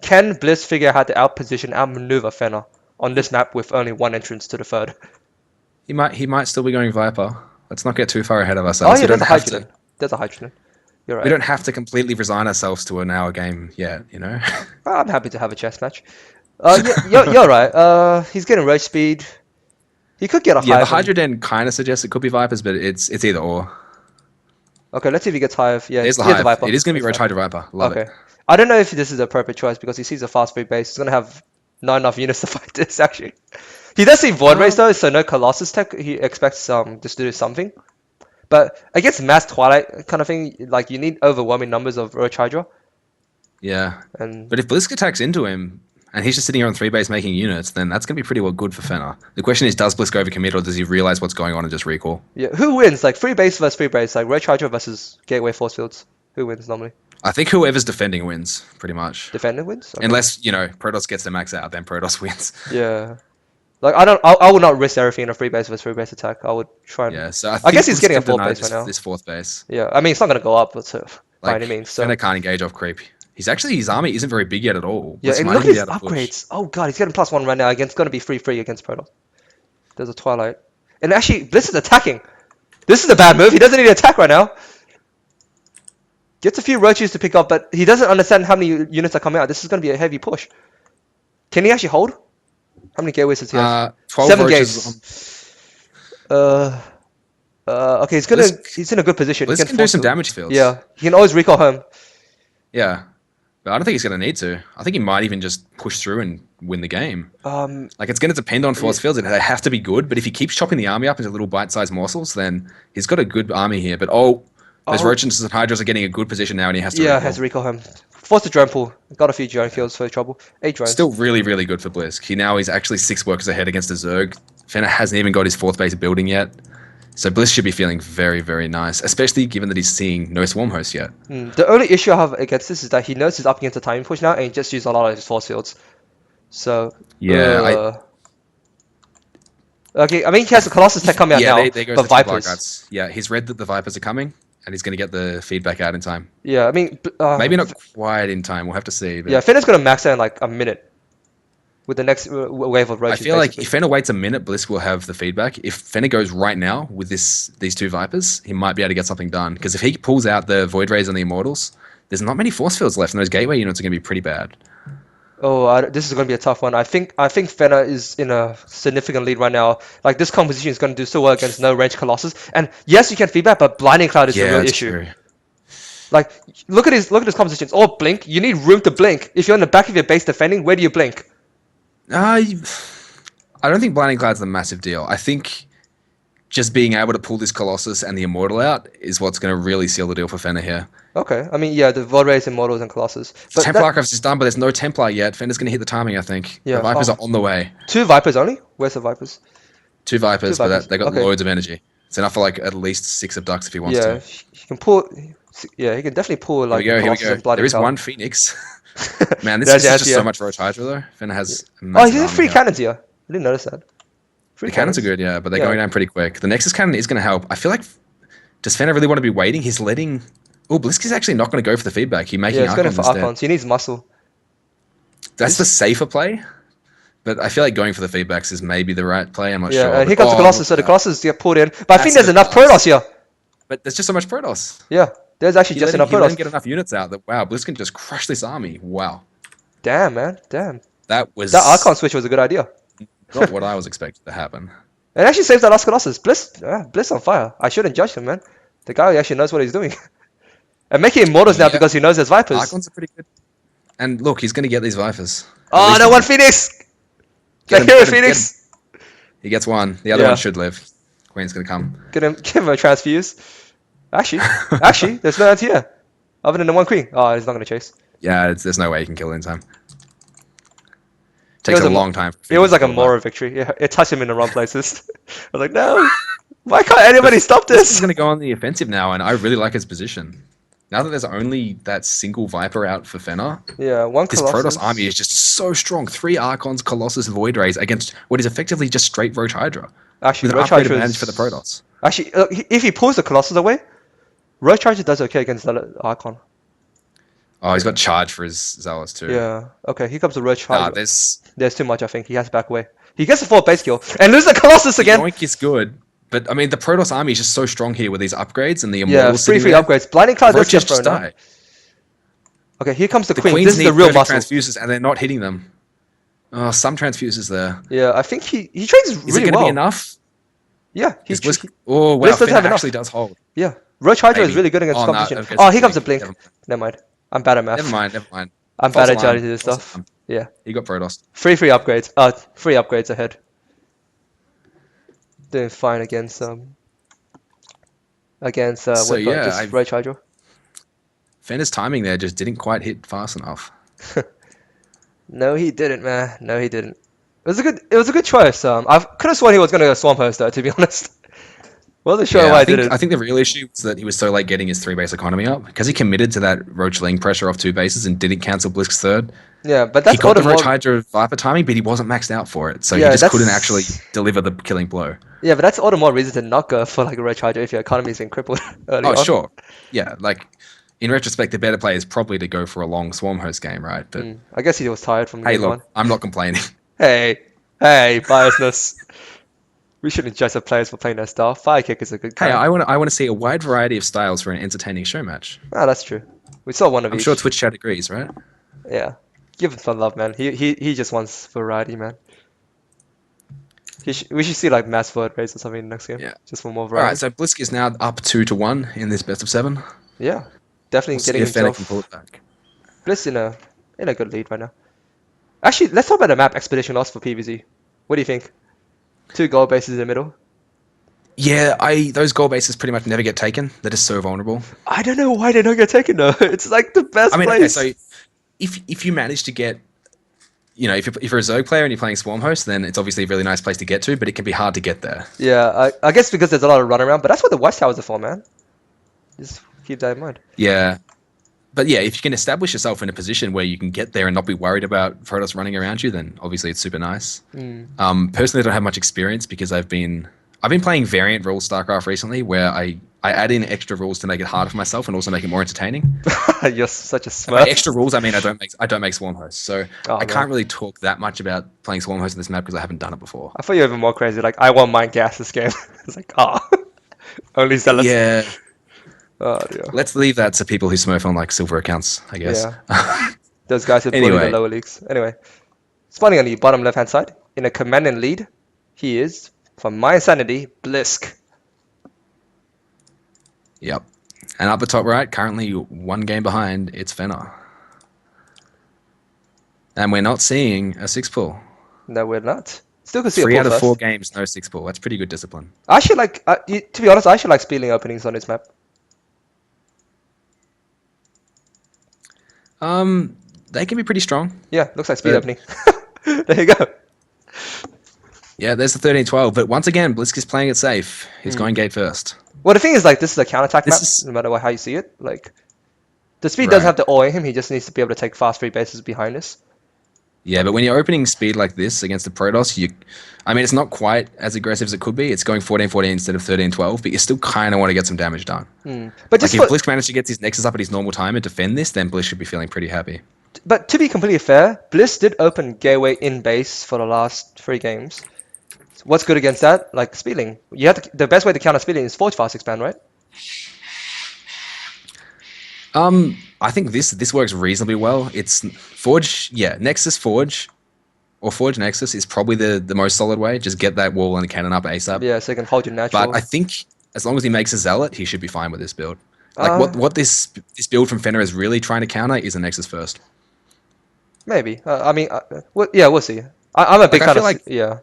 Speaker 1: Can Blitz figure out how to outposition, outmaneuver Fenner on this map with only one entrance to the third?
Speaker 2: He might still be going Viper. Let's not get too far ahead of
Speaker 1: Oh
Speaker 2: ourselves.
Speaker 1: yeah,
Speaker 2: We don't
Speaker 1: there's a
Speaker 2: have to.
Speaker 1: hydrogen. There's a hydrogen. You're right.
Speaker 2: We don't have to completely resign ourselves to an hour game yet, you know?
Speaker 1: I'm happy to have a chess match. You're right. He's getting roach speed. He could get a
Speaker 2: Yeah, the
Speaker 1: Hive.
Speaker 2: Hydroden kind of suggests it could be Vipers, but it's either or.
Speaker 1: Okay, let's see if he gets Hive. Yeah,
Speaker 2: There's the
Speaker 1: he has a
Speaker 2: Hive.
Speaker 1: Viper.
Speaker 2: It is going to be
Speaker 1: There's
Speaker 2: Roach
Speaker 1: the
Speaker 2: Hydra Viper. Love
Speaker 1: Okay.
Speaker 2: it.
Speaker 1: I don't know if this is the appropriate choice because he sees a fast free base. He's gonna have not enough units to fight this actually. He does see Void Race though, so no Colossus tech. He expects just to do something. But against Mass Twilight kind of thing, like you need overwhelming numbers of Roach Hydra.
Speaker 2: Yeah.
Speaker 1: And
Speaker 2: But if Blysk attacks into him, and he's just sitting here on 3 base making units, then that's going to be pretty well good for Fenner. The question is, does Blysk overcommit, or does he realize what's going on and just recall?
Speaker 1: yeah, who wins? Like free base versus free base, like Roach Hydra versus Gateway Force Fields. Who wins normally?
Speaker 2: I think whoever's defending wins, pretty much.
Speaker 1: Defender wins? Okay.
Speaker 2: Unless, Protoss gets the max out, then Protoss wins.
Speaker 1: Yeah. Like I would not risk everything in a free base versus free base attack. I would try and
Speaker 2: Yeah, so I,
Speaker 1: I
Speaker 2: think
Speaker 1: guess he's
Speaker 2: Blysk
Speaker 1: getting a
Speaker 2: can
Speaker 1: fourth
Speaker 2: deny
Speaker 1: base right now.
Speaker 2: this 4th base.
Speaker 1: Yeah, I mean it's not gonna go up, but by
Speaker 2: Like,
Speaker 1: any means. So
Speaker 2: Fenner can't engage off creep. His army isn't very big yet at all.
Speaker 1: yeah,
Speaker 2: Blysk
Speaker 1: and
Speaker 2: might
Speaker 1: look at
Speaker 2: even be
Speaker 1: his
Speaker 2: able to push.
Speaker 1: upgrades. Oh god, he's getting +1 right now against gonna be free against Protoss. There's a Twilight. And actually Bliss is attacking. This is a bad move. He doesn't need to attack right now. Gets a few roaches to pick up, but he doesn't understand how many units are coming out. This is gonna be a heavy push. Can he actually hold? How many gateways does he have?
Speaker 2: 12
Speaker 1: 7
Speaker 2: roaches.
Speaker 1: gates. Okay, he's in a good position. He
Speaker 2: Blysk can do
Speaker 1: force
Speaker 2: some
Speaker 1: it.
Speaker 2: damage fields.
Speaker 1: Yeah, he can always recall home.
Speaker 2: Yeah. But I don't think he's going to need to. I think he might even just push through and win the game. Like, it's going to depend on force fields, and they have to be good, but if he keeps chopping the army up into little bite-sized morsels, then he's got a good army here. But, those Roaches and Hydras are getting a good position now, and he has to
Speaker 1: Yeah,
Speaker 2: recall.
Speaker 1: has to recall home. Force the drone pool. Got a few drone kills for trouble. 8 drones.
Speaker 2: Still really, really good for Blysk. He's actually 6 workers ahead against the Zerg. Fenner hasn't even got his 4th base building yet. So Blysk should be feeling very, very nice, especially given that he's seeing no swarm host yet.
Speaker 1: The only issue I have against this is that he knows he's up against a timing push now, and he just used a lot of his force fields. So
Speaker 2: Yeah,
Speaker 1: okay, I mean he has a Colossus tech coming out now,
Speaker 2: there goes
Speaker 1: but
Speaker 2: the two
Speaker 1: Vipers.
Speaker 2: Blackguards. Yeah, he's read that the Vipers are coming, and he's going to get the feedback out in time.
Speaker 1: Yeah, I mean
Speaker 2: Maybe not quite in time. We'll have to see. But
Speaker 1: Yeah, Fenner's gonna max out in like a minute with the next wave of
Speaker 2: I
Speaker 1: roaches.
Speaker 2: feel like
Speaker 1: basically.
Speaker 2: if Fenner waits a minute, Blysk will have the feedback. If Fenner goes right now with these 2 Vipers, he might be able to get something done. Because if he pulls out the Void Rays and the Immortals, there's not many force fields left, and those gateway units are going to be pretty bad.
Speaker 1: This is going to be a tough one. I think Fenner is in a significant lead right now. Like this composition is going to do so well against no range Colossus. And yes, you can feedback, but Blinding Cloud is the real
Speaker 2: that's
Speaker 1: issue.
Speaker 2: true.
Speaker 1: Like look at his composition. It's all blink. You need room to blink. If you're in the back of your base defending, where do you blink?
Speaker 2: I don't think Blinding Cloud's the massive deal. I think just being able to pull this Colossus and the Immortal out is what's going to really seal the deal for Fenner here.
Speaker 1: Okay, I mean yeah, the Void Rays, Immortals, and Colossus. But
Speaker 2: Templar Archives is done, but there's no Templar yet. Fenner's going to hit the timing, I think.
Speaker 1: Yeah,
Speaker 2: The Vipers are on the way.
Speaker 1: 2 Vipers only. Where's the Vipers?
Speaker 2: 2 Vipers,
Speaker 1: Two Vipers,
Speaker 2: but they got
Speaker 1: okay.
Speaker 2: loads of energy. It's enough for like at least 6 Abducts if he wants
Speaker 1: Yeah,
Speaker 2: to.
Speaker 1: he can pull. Yeah, he can definitely pull like
Speaker 2: Here we
Speaker 1: Colossus
Speaker 2: go.
Speaker 1: and Bloody
Speaker 2: There is
Speaker 1: Cloud.
Speaker 2: 1 Phoenix. Man, this
Speaker 1: There's
Speaker 2: is
Speaker 1: the
Speaker 2: just
Speaker 1: idea.
Speaker 2: so much Roach Hydra though. Fenner has a
Speaker 1: Oh,
Speaker 2: massive
Speaker 1: he has
Speaker 2: army
Speaker 1: 3
Speaker 2: here.
Speaker 1: cannons here. I didn't notice that.
Speaker 2: The cannons are good, yeah, but they're
Speaker 1: Yeah.
Speaker 2: going down pretty quick. The Nexus cannon is going to help. I feel like, does Fenner really want to be waiting? He's letting... Oh, Blysk is actually not going to go for the feedback. He's
Speaker 1: Yeah,
Speaker 2: making
Speaker 1: it's going
Speaker 2: Archons
Speaker 1: for
Speaker 2: instead.
Speaker 1: Archons. He needs muscle.
Speaker 2: That's the safer play. But I feel like going for the feedbacks is maybe the right play. I'm not
Speaker 1: Yeah,
Speaker 2: sure.
Speaker 1: and
Speaker 2: But,
Speaker 1: here comes the
Speaker 2: oh,
Speaker 1: Colossus,
Speaker 2: look
Speaker 1: so
Speaker 2: at
Speaker 1: the
Speaker 2: that.
Speaker 1: Colossus get pulled in. But I think there's
Speaker 2: Massive
Speaker 1: enough
Speaker 2: advance.
Speaker 1: Protoss here.
Speaker 2: But there's just so much Protoss.
Speaker 1: Yeah, there's actually just enough
Speaker 2: He let him
Speaker 1: Protoss.
Speaker 2: get enough units out that, wow, Blysk can just crush this army. Wow.
Speaker 1: Damn, man. Damn.
Speaker 2: That
Speaker 1: That Archon
Speaker 2: was
Speaker 1: switch was a good idea.
Speaker 2: not what I was expecting to happen.
Speaker 1: It actually saves that last Colossus. Bliss on fire. I shouldn't judge him, man. The guy actually knows what he's doing. And making immortals now
Speaker 2: Yeah,
Speaker 1: because he knows there's Vipers.
Speaker 2: Archons are pretty good. And look, he's going to get these Vipers. At
Speaker 1: Oh,
Speaker 2: least
Speaker 1: no,
Speaker 2: he
Speaker 1: one
Speaker 2: did.
Speaker 1: Phoenix!
Speaker 2: Get
Speaker 1: The
Speaker 2: him,
Speaker 1: hero
Speaker 2: get him, get him.
Speaker 1: Phoenix!
Speaker 2: He gets one. The other
Speaker 1: Yeah.
Speaker 2: one should live. Queen's going to come.
Speaker 1: Give him a transfuse. Actually, there's no anti here. Other than the one queen. Oh, he's not going to chase.
Speaker 2: Yeah, there's no way he can kill it in time.
Speaker 1: It
Speaker 2: Takes
Speaker 1: was
Speaker 2: a long time.
Speaker 1: It was like a moral victory. Yeah, it touched him in the wrong places. I was like, no! Why can't anybody stop
Speaker 2: He's
Speaker 1: this?
Speaker 2: going to go on the offensive now, and I really like his position. Now that there's only that single Viper out for Fenner,
Speaker 1: Yeah, one
Speaker 2: this
Speaker 1: Colossus.
Speaker 2: Protoss army is just so strong. 3 Archons, Colossus, Void Rays against what is effectively just straight Roach Hydra.
Speaker 1: Actually,
Speaker 2: With
Speaker 1: the
Speaker 2: an
Speaker 1: Roach
Speaker 2: upgraded
Speaker 1: Hydra
Speaker 2: advantage for the Protoss.
Speaker 1: Actually, if he pulls the Colossus away, Roach Hydra does okay against the Archon.
Speaker 2: Oh, he's got charge for his Zealots too.
Speaker 1: Yeah. Okay, here comes the Roach
Speaker 2: Nah,
Speaker 1: Hydra.
Speaker 2: there's
Speaker 1: too much, I think. He has to back away. He gets the 4th base kill. And lose the Colossus again!
Speaker 2: Yoink is good. But, I mean, the Protoss army is just so strong here with these upgrades and the
Speaker 1: Yeah,
Speaker 2: Immortals
Speaker 1: free
Speaker 2: sitting there.
Speaker 1: upgrades. Blinding Cloud does
Speaker 2: Roaches
Speaker 1: get
Speaker 2: just
Speaker 1: thrown out.
Speaker 2: die.
Speaker 1: Okay, here comes the
Speaker 2: The
Speaker 1: Queen.
Speaker 2: Queens
Speaker 1: This is
Speaker 2: need
Speaker 1: the real
Speaker 2: perfect
Speaker 1: muscle.
Speaker 2: transfuses, and they're not hitting them. Oh, some transfuses there.
Speaker 1: Yeah, I think he trains
Speaker 2: Is
Speaker 1: really
Speaker 2: it going to
Speaker 1: well.
Speaker 2: be enough?
Speaker 1: Yeah,
Speaker 2: Is Blysk... Oh, wow,
Speaker 1: Blysk doesn't
Speaker 2: Fenner
Speaker 1: have enough.
Speaker 2: actually does hold.
Speaker 1: Yeah, Roach Hydra is
Speaker 2: Maybe.
Speaker 1: really good against
Speaker 2: Oh, no,
Speaker 1: competition.
Speaker 2: okay,
Speaker 1: Oh,
Speaker 2: it's
Speaker 1: here comes the
Speaker 2: Blink.
Speaker 1: Blink. Never mind. I'm bad at math.
Speaker 2: Never mind.
Speaker 1: I'm
Speaker 2: False
Speaker 1: bad at
Speaker 2: alarm.
Speaker 1: judging this
Speaker 2: False
Speaker 1: stuff.
Speaker 2: alarm.
Speaker 1: Yeah.
Speaker 2: He got Protoss.
Speaker 1: Free upgrades. Free upgrades ahead. Doing fine against
Speaker 2: So yeah,
Speaker 1: just Roach Hydra.
Speaker 2: Fenner's timing there just didn't quite hit fast enough.
Speaker 1: No, he didn't, man. No, he didn't. It was a good choice. I could have sworn he was gonna go Swamp Host though, to be honest. Wasn't sure why I did it.
Speaker 2: I think the real issue was that he was so late getting his 3-base economy up because he committed to that Roach Ling pressure off 2 bases and didn't cancel Blisk's 3rd.
Speaker 1: Yeah, but
Speaker 2: He
Speaker 1: that's
Speaker 2: got the
Speaker 1: Audemars.
Speaker 2: Roach Hydra Viper timing, but he wasn't maxed out for it, so
Speaker 1: Yeah,
Speaker 2: he just
Speaker 1: that's-
Speaker 2: couldn't actually deliver the killing blow.
Speaker 1: Yeah, but that's all the more reason to not go for like a Roach Hydra if your economy's been crippled early
Speaker 2: Oh,
Speaker 1: on.
Speaker 2: sure. Yeah, like, in retrospect, the better play is probably to go for a long Swarm Host game, right? But
Speaker 1: I guess he was tired from
Speaker 2: hey,
Speaker 1: game
Speaker 2: look,
Speaker 1: one.
Speaker 2: I'm not complaining.
Speaker 1: Hey, biasness. We shouldn't judge the players for playing their style. Fire Kick is a good
Speaker 2: Hey,
Speaker 1: card.
Speaker 2: I want to see a wide variety of styles for an entertaining show match.
Speaker 1: Ah, that's true. We saw one of
Speaker 2: I'm
Speaker 1: each.
Speaker 2: sure Twitch chat agrees, right?
Speaker 1: Yeah. Give him some love, man. He just wants variety, man. We should see like mass vote race or something next game.
Speaker 2: Yeah.
Speaker 1: Just for more
Speaker 2: All
Speaker 1: variety.
Speaker 2: right, so Blysk is now up 2-1 in this best of 7.
Speaker 1: Yeah. Definitely
Speaker 2: We'll see
Speaker 1: getting
Speaker 2: if Fenner can
Speaker 1: himself
Speaker 2: pull it back.
Speaker 1: Bliss in a good lead right now. Actually, let's talk about the map Expedition Lost for PvZ. What do you think? 2 gold bases in the middle.
Speaker 2: Yeah, those goal bases pretty much never get taken. They're just so vulnerable.
Speaker 1: I don't know why they don't get taken though. It's like the best
Speaker 2: I mean, okay,
Speaker 1: place.
Speaker 2: so if you manage to get, if you're a Zerg player and you're playing Swarm Host, then it's obviously a really nice place to get to, but it can be hard to get there.
Speaker 1: Yeah, I guess because there's a lot of runaround, but that's what the West Towers are for, man. Just keep that in mind.
Speaker 2: Yeah. But yeah, if you can establish yourself in a position where you can get there and not be worried about Protoss running around you, then obviously it's super nice. Personally, I don't have much experience because I've been playing variant rules StarCraft recently, where I add in extra rules to make it harder for myself and also make it more entertaining.
Speaker 1: You're such a
Speaker 2: By
Speaker 1: smurf.
Speaker 2: extra rules, I mean I don't make Swarm Hosts, so
Speaker 1: Oh,
Speaker 2: I
Speaker 1: man.
Speaker 2: can't really talk that much about playing Swarm Hosts in this map because I haven't done it before.
Speaker 1: I thought you were even more crazy. Like, I want mine gas this game. It's like, only zealots.
Speaker 2: Yeah,
Speaker 1: Oh, dear.
Speaker 2: let's leave that to people who smurf on like silver accounts, I guess.
Speaker 1: Yeah. Those guys are bullying
Speaker 2: Anyway.
Speaker 1: the lower leagues. Anyway, spawning on the bottom left-hand side, in a commanding lead, he is, from my insanity, Blysk.
Speaker 2: Yep. And up the top right, currently 1 game behind, it's Fenner. And we're not seeing a 6-pull.
Speaker 1: No, we're not. Still could see
Speaker 2: 3
Speaker 1: a
Speaker 2: out
Speaker 1: pull
Speaker 2: of 4
Speaker 1: first.
Speaker 2: games, no 6-pull. That's pretty good discipline.
Speaker 1: I actually like, to be honest, I actually like speeding openings on this map.
Speaker 2: They can be pretty strong.
Speaker 1: Yeah, looks like speed
Speaker 2: But-
Speaker 1: opening. There you go.
Speaker 2: Yeah, there's the 13-12. But once again, Blysk is playing it safe. He's going gate first.
Speaker 1: Well, the thing is, like, this is a counterattack
Speaker 2: This
Speaker 1: map,
Speaker 2: is-
Speaker 1: no matter how you see it. Like, the speed doesn't
Speaker 2: Right.
Speaker 1: have to all in him. He just needs to be able to take fast free bases behind us.
Speaker 2: Yeah, but when you're opening speed like this against the Protoss, I mean, it's not quite as aggressive as it could be. It's going 14-14 instead of 13-12, but you still kind of want to get some damage done.
Speaker 1: But
Speaker 2: Like
Speaker 1: just
Speaker 2: if
Speaker 1: for
Speaker 2: Blysk managed to get his Nexus up at his normal time and defend this, then Blysk should be feeling pretty happy.
Speaker 1: But to be completely fair, Bliss did open Gateway in base for the last 3 games. What's good against that? Like speeding. You have the best way to counter speeding is Forge Fast Expand, right?
Speaker 2: I think this works reasonably well. It's Forge, yeah, Nexus Forge or Forge Nexus is probably the most solid way. Just get that wall and the cannon up ASAP.
Speaker 1: Yeah, so you can hold your natural.
Speaker 2: But I think as long as he makes a Zealot, he should be fine with this build. Like
Speaker 1: Uh,
Speaker 2: what this build from Fenner is really trying to counter is a Nexus first.
Speaker 1: Maybe. I mean, yeah, we'll see. I'm a big
Speaker 2: I
Speaker 1: fan
Speaker 2: feel
Speaker 1: of
Speaker 2: like
Speaker 1: yeah.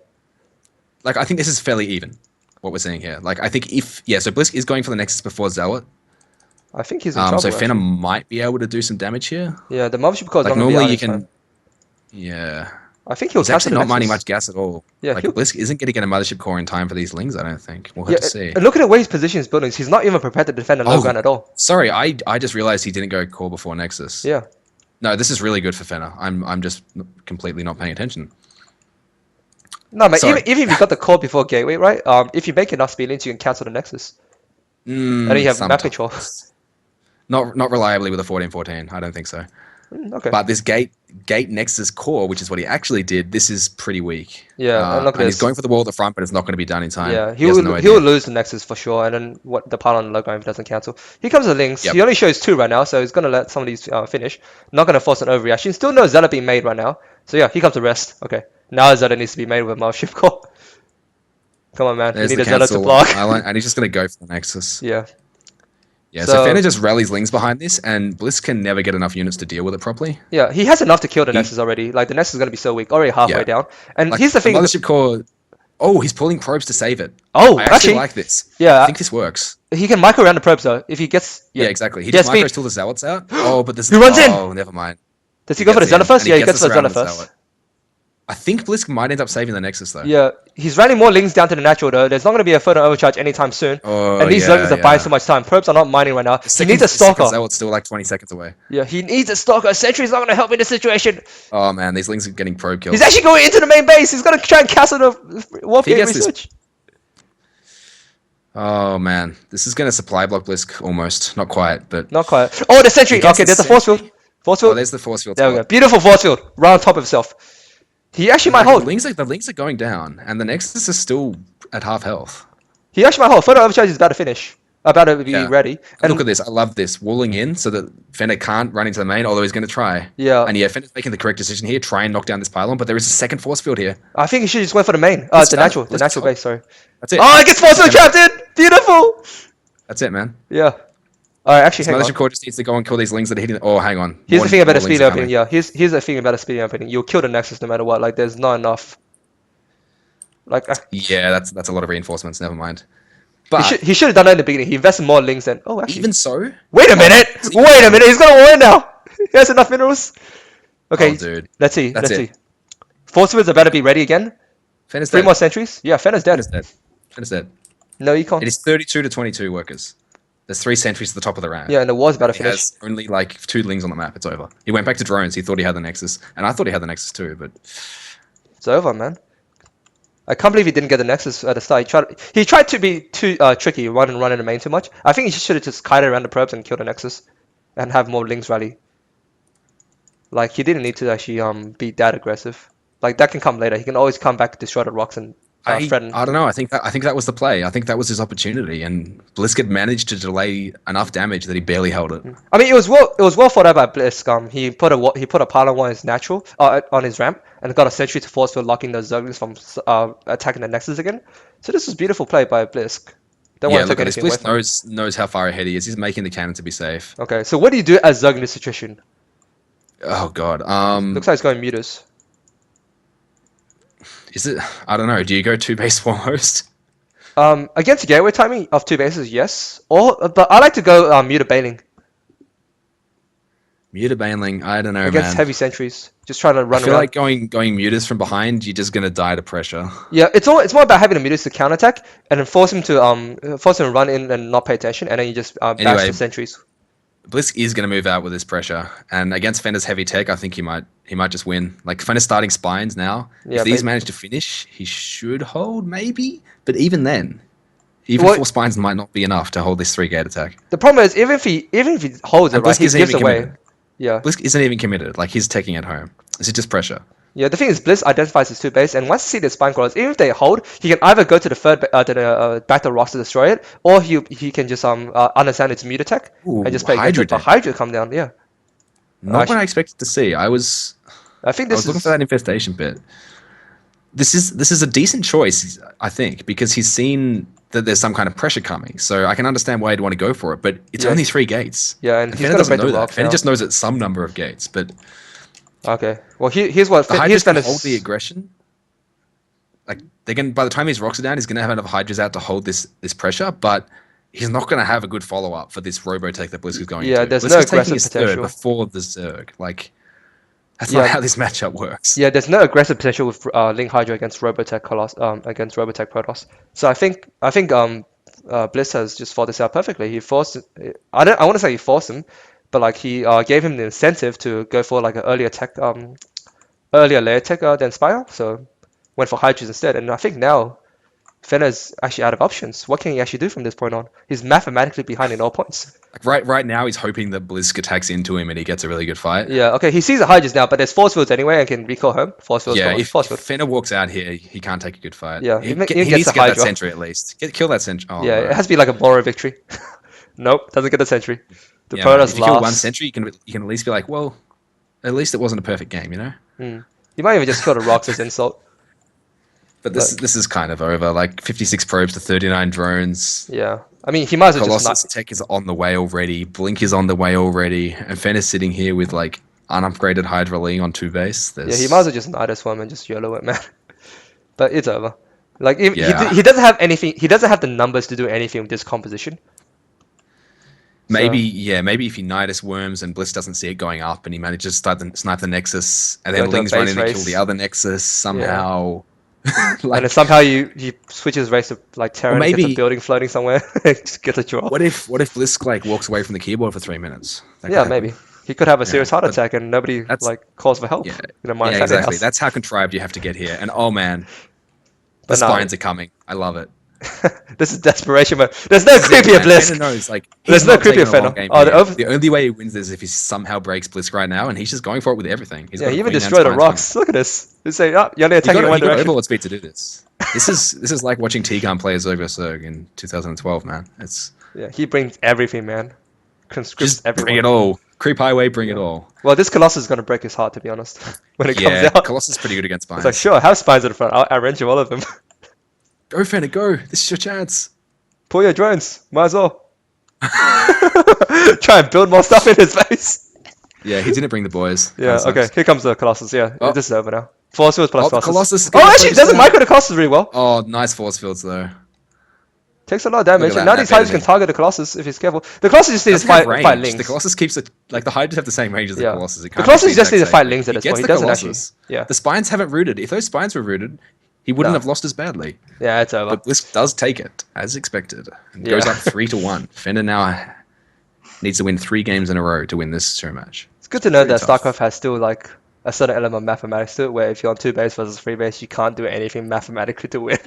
Speaker 2: like I think this is fairly even. What we're seeing here. Like I think so Blisk is going for the Nexus before Zealot.
Speaker 1: I think he's in trouble.
Speaker 2: So Fenner
Speaker 1: Actually.
Speaker 2: might be able to do some damage here.
Speaker 1: Yeah, the Mothership Core is
Speaker 2: Like
Speaker 1: not gonna be
Speaker 2: normally
Speaker 1: out
Speaker 2: you
Speaker 1: in
Speaker 2: can,
Speaker 1: time.
Speaker 2: yeah.
Speaker 1: I think he'll
Speaker 2: He's
Speaker 1: cancel
Speaker 2: actually
Speaker 1: the
Speaker 2: not mining
Speaker 1: Nexus.
Speaker 2: much gas at all.
Speaker 1: Yeah,
Speaker 2: Like
Speaker 1: he'll.
Speaker 2: Blisk isn't going to get a Mothership Core in time for these Lings. I don't think. We'll have
Speaker 1: Yeah,
Speaker 2: to see.
Speaker 1: and look at the way he's positioned his buildings. He's not even prepared to defend the low
Speaker 2: Oh,
Speaker 1: ground at all.
Speaker 2: sorry. I just realized he didn't go core before Nexus.
Speaker 1: Yeah.
Speaker 2: No, this is really good for Fenner. I'm just completely not paying attention.
Speaker 1: No, man.
Speaker 2: Sorry.
Speaker 1: Even if you got the core before Gateway, right? If you make enough speed links, you can cancel the Nexus, and then you have map control.
Speaker 2: Not reliably with a 14-14. I don't think so.
Speaker 1: Okay.
Speaker 2: But this gate Nexus core, which is what he actually did, this is pretty weak.
Speaker 1: Yeah, and look at
Speaker 2: and he's
Speaker 1: this.
Speaker 2: going for the wall at the front, but it's not going to be done in time.
Speaker 1: Yeah,
Speaker 2: he has no
Speaker 1: he
Speaker 2: idea.
Speaker 1: will lose the Nexus for sure, and then what the pile on the low ground if he doesn't cancel. Here comes the links.
Speaker 2: Yep.
Speaker 1: He only shows 2 right now, so he's gonna let some of these finish. Not gonna force an overreaction. Still no Zealot being made right now. So yeah, here comes the rest. Okay, now Zealot needs to be made with a Mothership Core. Come on, man.
Speaker 2: There's
Speaker 1: You
Speaker 2: the
Speaker 1: need a Zealot to
Speaker 2: cancel
Speaker 1: block.
Speaker 2: island, and he's just going to go for the Nexus.
Speaker 1: Yeah.
Speaker 2: Yeah,
Speaker 1: So-
Speaker 2: so Fenner just rallies Lings behind this, and Bliss can never get enough units to deal with it properly.
Speaker 1: Yeah, he has enough to kill the Nexus already. Like the Nexus is gonna be so weak, already halfway
Speaker 2: Yeah.
Speaker 1: down. And
Speaker 2: Like,
Speaker 1: here's the thing.
Speaker 2: Mothership Core. Oh, he's pulling probes to save it.
Speaker 1: Oh,
Speaker 2: I actually
Speaker 1: actually,
Speaker 2: like this.
Speaker 1: yeah.
Speaker 2: I think this works.
Speaker 1: He can micro around the probes though. If he gets
Speaker 2: Yeah, exactly. He
Speaker 1: Yes,
Speaker 2: just
Speaker 1: speed.
Speaker 2: micros till the Zealots out. Oh, but there's
Speaker 1: He runs in!
Speaker 2: Oh, never mind.
Speaker 1: Does he go for the
Speaker 2: gets in,
Speaker 1: Zealot first?
Speaker 2: and
Speaker 1: Yeah, he
Speaker 2: gets
Speaker 1: gets for the
Speaker 2: us around
Speaker 1: Zealot
Speaker 2: the
Speaker 1: first.
Speaker 2: Zealot. I think Blisk might end up saving the Nexus though.
Speaker 1: Yeah, he's running more links down to the natural though. There's not going to be a further overcharge anytime soon.
Speaker 2: Oh,
Speaker 1: And these
Speaker 2: yeah,
Speaker 1: zerglings are buying so much time. Probes are not mining right now. He needs a
Speaker 2: The second
Speaker 1: stalker.
Speaker 2: Zealot's still like 20 seconds away.
Speaker 1: Yeah, he needs a stalker. Sentry's not going to help in this situation.
Speaker 2: Oh man, these Lings are getting probe kills.
Speaker 1: He's actually going into the main base. He's going to try and castle the Warp
Speaker 2: He
Speaker 1: Gate
Speaker 2: gets this-
Speaker 1: research.
Speaker 2: Oh man, this is going to supply block Blisk almost. Not quite, but
Speaker 1: Not quite. Oh, the sentry.
Speaker 2: He gets
Speaker 1: Okay,
Speaker 2: the
Speaker 1: there's a force field.
Speaker 2: sentry.
Speaker 1: Force
Speaker 2: oh,
Speaker 1: field.
Speaker 2: there's the force field.
Speaker 1: There we go.
Speaker 2: spot.
Speaker 1: Beautiful force field. Right on top of himself. He actually might
Speaker 2: Like,
Speaker 1: hold.
Speaker 2: the Lings are going down, and the Nexus is still at half health.
Speaker 1: He actually might hold. Further overcharge is about to finish. About to be
Speaker 2: Yeah.
Speaker 1: ready.
Speaker 2: And look at this. I love this. Walling in so that Fenner can't run into the main, although he's going to try.
Speaker 1: Yeah.
Speaker 2: And yeah, Fenner's making the correct decision here. Try and knock down this pylon, but there is a second force field here.
Speaker 1: I think he should just went for the main.
Speaker 2: Let's
Speaker 1: The
Speaker 2: start.
Speaker 1: natural. The
Speaker 2: Let's
Speaker 1: natural
Speaker 2: start.
Speaker 1: base, sorry.
Speaker 2: That's it.
Speaker 1: Oh, it gets force field trapped in! Beautiful!
Speaker 2: That's it, man.
Speaker 1: Yeah. Alright, actually,
Speaker 2: This
Speaker 1: hang on.
Speaker 2: Mothership Core just needs to go and kill these Lings that are hitting. Oh, hang on.
Speaker 1: Here's
Speaker 2: More-
Speaker 1: the thing about
Speaker 2: more
Speaker 1: the
Speaker 2: Lings
Speaker 1: speed
Speaker 2: are
Speaker 1: opening.
Speaker 2: coming.
Speaker 1: Yeah, here's the thing about the speed opening. You'll kill the Nexus no matter what. Like, there's not enough. Like,
Speaker 2: Yeah, that's a lot of reinforcements. Never mind. But
Speaker 1: he should have done that in the beginning. He invested more links than. Oh, actually.
Speaker 2: even so,
Speaker 1: Wait a minute! Wait a minute! He's gonna win now! He has enough minerals. Okay,
Speaker 2: oh, dude,
Speaker 1: let's see.
Speaker 2: That's
Speaker 1: Let's
Speaker 2: it.
Speaker 1: see. Force fields are better be ready again.
Speaker 2: Fenner's
Speaker 1: 3
Speaker 2: dead.
Speaker 1: more sentries. Yeah, Fenner's dead.
Speaker 2: Fenner's dead. Fenner's dead.
Speaker 1: No, you can't.
Speaker 2: It is 32 to 22 workers. There's 3 sentries at the top of the ramp.
Speaker 1: Yeah, and the war's about to
Speaker 2: He
Speaker 1: finish.
Speaker 2: has only like 2 Lings on the map. It's over. He went back to drones. He thought he had the Nexus, and I thought he had the Nexus too. But
Speaker 1: It's over, man. I can't believe he didn't get the Nexus at the start. He tried to be too tricky, run in the main too much. I think he should have just kited around the probes and killed the Nexus, and have more links rally. Like he didn't need to actually be that aggressive. Like that can come later. He can always come back, destroy the rocks, and threaten.
Speaker 2: I don't know. I think that was the play. I think that was his opportunity, and Blysk had managed to delay enough damage that he barely held it.
Speaker 1: I mean, it was well thought out by Blysk. He put a pylon on his natural on his ramp and got a sentry to force field locking those zerglings from attacking the Nexus again. So this was beautiful play by Blysk. Don't
Speaker 2: Yeah,
Speaker 1: want to
Speaker 2: look
Speaker 1: take
Speaker 2: at this.
Speaker 1: anything away
Speaker 2: Blysk
Speaker 1: from him.
Speaker 2: knows how far ahead he is. He's making the cannon to be safe.
Speaker 1: Okay, so what do you do as Zerg in this situation?
Speaker 2: Oh god.
Speaker 1: Looks like it's going mutas.
Speaker 2: Is it? I don't know. Do you go 2 base foremost?
Speaker 1: Against gateway timing of 2 bases, yes. But I like to go muta bailing
Speaker 2: Muta Baneling. I don't know,
Speaker 1: against
Speaker 2: man.
Speaker 1: heavy sentries. Just trying to
Speaker 2: I
Speaker 1: run
Speaker 2: feel
Speaker 1: around.
Speaker 2: like going mutas from behind, you're just gonna die to pressure.
Speaker 1: Yeah, it's more about having the mutas to counterattack and then force him to run in and not pay attention, and then you just bash
Speaker 2: Anyway.
Speaker 1: the sentries.
Speaker 2: Blysk is going to move out with this pressure, and against Fenner's heavy tech, I think he might just win. Like Fenner's starting spines now.
Speaker 1: Yeah,
Speaker 2: If these
Speaker 1: maybe.
Speaker 2: manage to finish, he should hold maybe. But even then, even
Speaker 1: Well,
Speaker 2: 4 spines might not be enough to hold this 3 gate attack.
Speaker 1: the problem is even if he holds it
Speaker 2: And
Speaker 1: right,
Speaker 2: Blysk
Speaker 1: he
Speaker 2: isn't
Speaker 1: gives
Speaker 2: even
Speaker 1: away.
Speaker 2: committed.
Speaker 1: Yeah.
Speaker 2: Blysk isn't even committed. Like he's taking it home. This is just pressure.
Speaker 1: Yeah, the thing is, Bliss identifies his two base, and once he see the spine crawlers, even if they hold, he can either go to the back to rocks to destroy it, or he can just understand its mute attack and
Speaker 2: Ooh,
Speaker 1: just play against
Speaker 2: Hydra
Speaker 1: it. But
Speaker 2: deck.
Speaker 1: Hydra come down, yeah.
Speaker 2: Not what
Speaker 1: Sh-
Speaker 2: I expected to see.
Speaker 1: I think
Speaker 2: I
Speaker 1: this
Speaker 2: was looking for
Speaker 1: is
Speaker 2: that infestation bit. This is a decent choice, I think, because he's seen that there's some kind of pressure coming. So I can understand why he'd want to go for it, but it's
Speaker 1: yeah
Speaker 2: only 3 gates.
Speaker 1: yeah, and
Speaker 2: And
Speaker 1: he's
Speaker 2: Fenner
Speaker 1: gonna
Speaker 2: doesn't
Speaker 1: break the
Speaker 2: know that.
Speaker 1: rocks
Speaker 2: Fenner
Speaker 1: now.
Speaker 2: just knows it's some number of gates, but
Speaker 1: Okay, well here's what
Speaker 2: the
Speaker 1: here's
Speaker 2: Hydras can hold the
Speaker 1: Fenner's.
Speaker 2: aggression. Like they can, by the time his rocks are down, he's gonna have enough Hydras out to hold this pressure, but he's not gonna have a good follow up for this Robotech that Blysk is going
Speaker 1: Yeah,
Speaker 2: into.
Speaker 1: there's
Speaker 2: Blysk
Speaker 1: no
Speaker 2: is taking
Speaker 1: aggressive
Speaker 2: his third
Speaker 1: potential.
Speaker 2: before the Zerg. Like that's not
Speaker 1: Yeah,
Speaker 2: how this matchup works.
Speaker 1: yeah, there's no aggressive potential with Link Hydra against Robotech against Robotech Protoss. So I think Bliss has just fought this out perfectly. He forced I want to say he forced him, but like he gave him the incentive to go for like an earlier layer tech than Spire, so went for Hydras instead. And I think now Fenner's actually out of options. What can he actually do from this point on? He's mathematically behind in all points.
Speaker 2: Like right now, he's hoping that Blysk attacks into him and he gets a really good fight.
Speaker 1: Yeah, okay, he sees the Hydras now, but there's force fields anyway and can recall home. Force fields,
Speaker 2: Yeah,
Speaker 1: force
Speaker 2: if
Speaker 1: field.
Speaker 2: Fenner walks out here, he can't take a good fight.
Speaker 1: Yeah, even
Speaker 2: He
Speaker 1: gets
Speaker 2: needs
Speaker 1: the
Speaker 2: to get that
Speaker 1: Hydra.
Speaker 2: sentry at least. Kill that sentry. Oh
Speaker 1: Yeah, it
Speaker 2: no.
Speaker 1: has to be like a moral victory. Nope, doesn't get the century. The
Speaker 2: Yeah, man.
Speaker 1: Protoss
Speaker 2: If you kill one
Speaker 1: laughs.
Speaker 2: sentry, you can at least be like, well, at least it wasn't a perfect game, you know.
Speaker 1: Hmm. You might even just kill the rocks as insult.
Speaker 2: But
Speaker 1: But
Speaker 2: this is kind of over. Like 56 probes to 39 drones.
Speaker 1: yeah, I mean, he might as well just
Speaker 2: Colossus
Speaker 1: not.
Speaker 2: tech is on the way already. Blink is on the way already, and Fenner's sitting here with like unupgraded Hydra Lee on 2 base.
Speaker 1: Yeah, he might as
Speaker 2: There's
Speaker 1: well just Night Swim and just YOLO it, man. But it's over. Like if
Speaker 2: yeah,
Speaker 1: he doesn't have anything, he doesn't have the numbers to do anything with this composition. So
Speaker 2: maybe if he Nidus worms and Bliss doesn't see it going up and he manages to snipe the Nexus and
Speaker 1: go
Speaker 2: then
Speaker 1: to a
Speaker 2: Ling's running
Speaker 1: base
Speaker 2: to kill the
Speaker 1: race.
Speaker 2: other Nexus
Speaker 1: Yeah.
Speaker 2: somehow.
Speaker 1: And then
Speaker 2: Like,
Speaker 1: somehow he switches race to like
Speaker 2: or
Speaker 1: Terran and gets a
Speaker 2: maybe
Speaker 1: building floating somewhere, just gets a draw.
Speaker 2: what if Bliss like walks away from the keyboard for 3 minutes? That could
Speaker 1: Yeah,
Speaker 2: happen.
Speaker 1: maybe. He could have a
Speaker 2: Yeah,
Speaker 1: serious heart
Speaker 2: but
Speaker 1: attack and nobody
Speaker 2: that's
Speaker 1: like calls for help.
Speaker 2: yeah,
Speaker 1: My
Speaker 2: yeah,
Speaker 1: family
Speaker 2: exactly.
Speaker 1: house.
Speaker 2: That's how contrived you have to get here. And oh man, the
Speaker 1: But no,
Speaker 2: spines are coming. I love it.
Speaker 1: this is desperation mode. There's no
Speaker 2: This is it,
Speaker 1: creepier
Speaker 2: man. Fenner
Speaker 1: Blisk.
Speaker 2: knows like
Speaker 1: There's
Speaker 2: he's
Speaker 1: no
Speaker 2: not taking
Speaker 1: creepier
Speaker 2: a long
Speaker 1: Fenner.
Speaker 2: game
Speaker 1: Oh,
Speaker 2: here. The only way he wins is if he somehow breaks Blisk right now, and he's just going for it with everything. He's
Speaker 1: yeah,
Speaker 2: got a
Speaker 1: he even
Speaker 2: Queen and
Speaker 1: destroyed the
Speaker 2: spines
Speaker 1: rocks. Look at this. They say, oh, you're only attacking in one
Speaker 2: he got
Speaker 1: direction.
Speaker 2: overlord speed to do this. This is like watching T-Gun play as over Zerg in 2012, man. It's
Speaker 1: Yeah, he brings everything, man. Conscripts
Speaker 2: just
Speaker 1: everyone.
Speaker 2: bring it all. Creep highway, bring it
Speaker 1: Yeah.
Speaker 2: all.
Speaker 1: Well, this Colossus is gonna break his heart, to be honest, when it
Speaker 2: Yeah,
Speaker 1: comes out.
Speaker 2: Colossus is pretty good against
Speaker 1: It's like,
Speaker 2: spines.
Speaker 1: sure, have spines at the front. I'll arrange you all of them.
Speaker 2: Go Fenner, go! This is your chance.
Speaker 1: Pull your drones. Might as well. Try and build more stuff in his face.
Speaker 2: Yeah, he didn't bring the boys.
Speaker 1: Yeah,
Speaker 2: Kinda
Speaker 1: okay.
Speaker 2: sucks.
Speaker 1: Here comes the Colossus. Yeah,
Speaker 2: Oh.
Speaker 1: this is over now. Force fields plus
Speaker 2: Oh, the Colossus is gonna
Speaker 1: Oh, actually,
Speaker 2: focus
Speaker 1: doesn't
Speaker 2: down.
Speaker 1: micro the Colossus really well.
Speaker 2: Oh, nice force fields though.
Speaker 1: Takes a lot of damage.
Speaker 2: Look at
Speaker 1: And
Speaker 2: that,
Speaker 1: now
Speaker 2: that
Speaker 1: these Hydras can
Speaker 2: bending.
Speaker 1: target the Colossus if he's careful. The Colossus just needs to
Speaker 2: Doesn't have
Speaker 1: fight
Speaker 2: range.
Speaker 1: Lings.
Speaker 2: The Colossus keeps it like the Hydras have the same range as the
Speaker 1: Yeah.
Speaker 2: Colossus. It
Speaker 1: The
Speaker 2: can't
Speaker 1: Colossus
Speaker 2: be the
Speaker 1: just
Speaker 2: exact
Speaker 1: needs to
Speaker 2: same.
Speaker 1: fight Lings at this
Speaker 2: He
Speaker 1: point.
Speaker 2: gets
Speaker 1: He
Speaker 2: the
Speaker 1: doesn't actually.
Speaker 2: Colossus.
Speaker 1: Yeah.
Speaker 2: The spines haven't rooted. If those spines were rooted, he wouldn't
Speaker 1: No.
Speaker 2: have lost as badly.
Speaker 1: Yeah, it's over.
Speaker 2: But Blisk does take it, as expected. And goes
Speaker 1: Yeah.
Speaker 2: up 3-1. Fender now needs to win 3 games in a row to win this show match.
Speaker 1: It's good to know
Speaker 2: Pretty
Speaker 1: that
Speaker 2: tough.
Speaker 1: StarCraft has still like a certain element of mathematics to it, where if you're on 2 base versus 3 base, you can't do anything mathematically to win.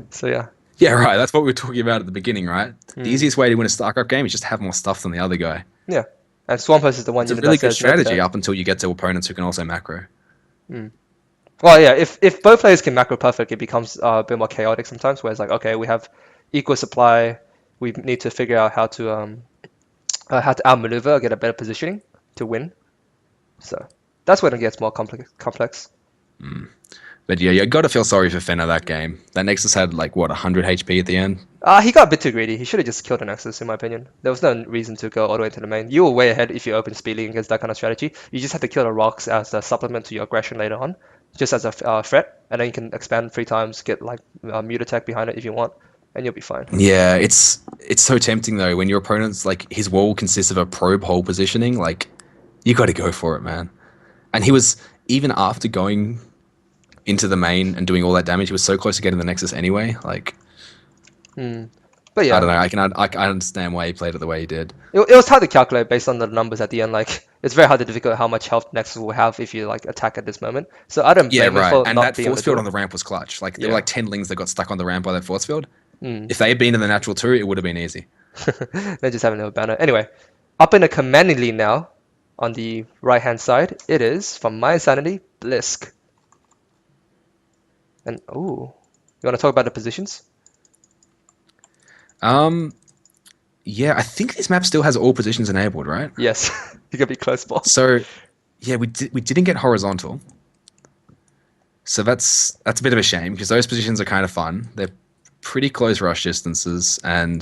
Speaker 1: So yeah.
Speaker 2: Yeah, right. That's what we were talking about at the beginning, right?
Speaker 1: Hmm.
Speaker 2: The easiest way to win a StarCraft game is just have more stuff than the other guy.
Speaker 1: Yeah. And Swampus is the one
Speaker 2: It's a
Speaker 1: unit
Speaker 2: really
Speaker 1: that
Speaker 2: good
Speaker 1: says make
Speaker 2: strategy
Speaker 1: that.
Speaker 2: up until you get to opponents who can also macro.
Speaker 1: Well, yeah, if both players can macro perfect, it becomes a bit more chaotic sometimes. Where it's like, okay, we have equal supply, we need to figure out how to outmaneuver, get a better positioning to win. So that's when it gets more complex.
Speaker 2: But yeah, you got to feel sorry for Fenner that game. That Nexus had like what 100 HP at the end.
Speaker 1: He got a bit too greedy. He should have just killed the Nexus, in my opinion. There was no reason to go all the way to the main. You were way ahead if you open speeding against that kind of strategy. You just have to kill the rocks as a supplement to your aggression later on, just as a threat, and then you can expand 3 times, get like mute attack behind it if you want, and you'll be fine.
Speaker 2: Yeah, it's so tempting though when your opponent's like his wall consists of a probe hole positioning. Like you got to go for it, man. And he was even after going into the main and doing all that damage, he was so close to getting the Nexus anyway. Like,
Speaker 1: But
Speaker 2: I don't
Speaker 1: yeah,
Speaker 2: know. I can understand why he played it the way he did.
Speaker 1: it was hard to calculate based on the numbers at the end. Like it's very hard to difficult how much health Nexus will have if you like attack at this moment. So I don't
Speaker 2: Yeah,
Speaker 1: blame him
Speaker 2: right.
Speaker 1: for
Speaker 2: And
Speaker 1: not
Speaker 2: that
Speaker 1: being able
Speaker 2: force
Speaker 1: to do
Speaker 2: field
Speaker 1: it.
Speaker 2: on the ramp was clutch. Like there were
Speaker 1: Yeah.
Speaker 2: like 10 lings that got stuck on the ramp by that force field.
Speaker 1: Mm.
Speaker 2: If they had been in the natural too, it would have been easy.
Speaker 1: They just have no banner. Anyway, up in the commanding lead now, on the right hand side, it is from my sanity, Blysk. And ooh, you want to talk about the positions?
Speaker 2: Um, yeah, I think this map still has all positions enabled, right?
Speaker 1: Yes, you can be close ball.
Speaker 2: So yeah, we didn't get horizontal. So that's a bit of a shame because those positions are kind of fun. They're pretty close rush distances, and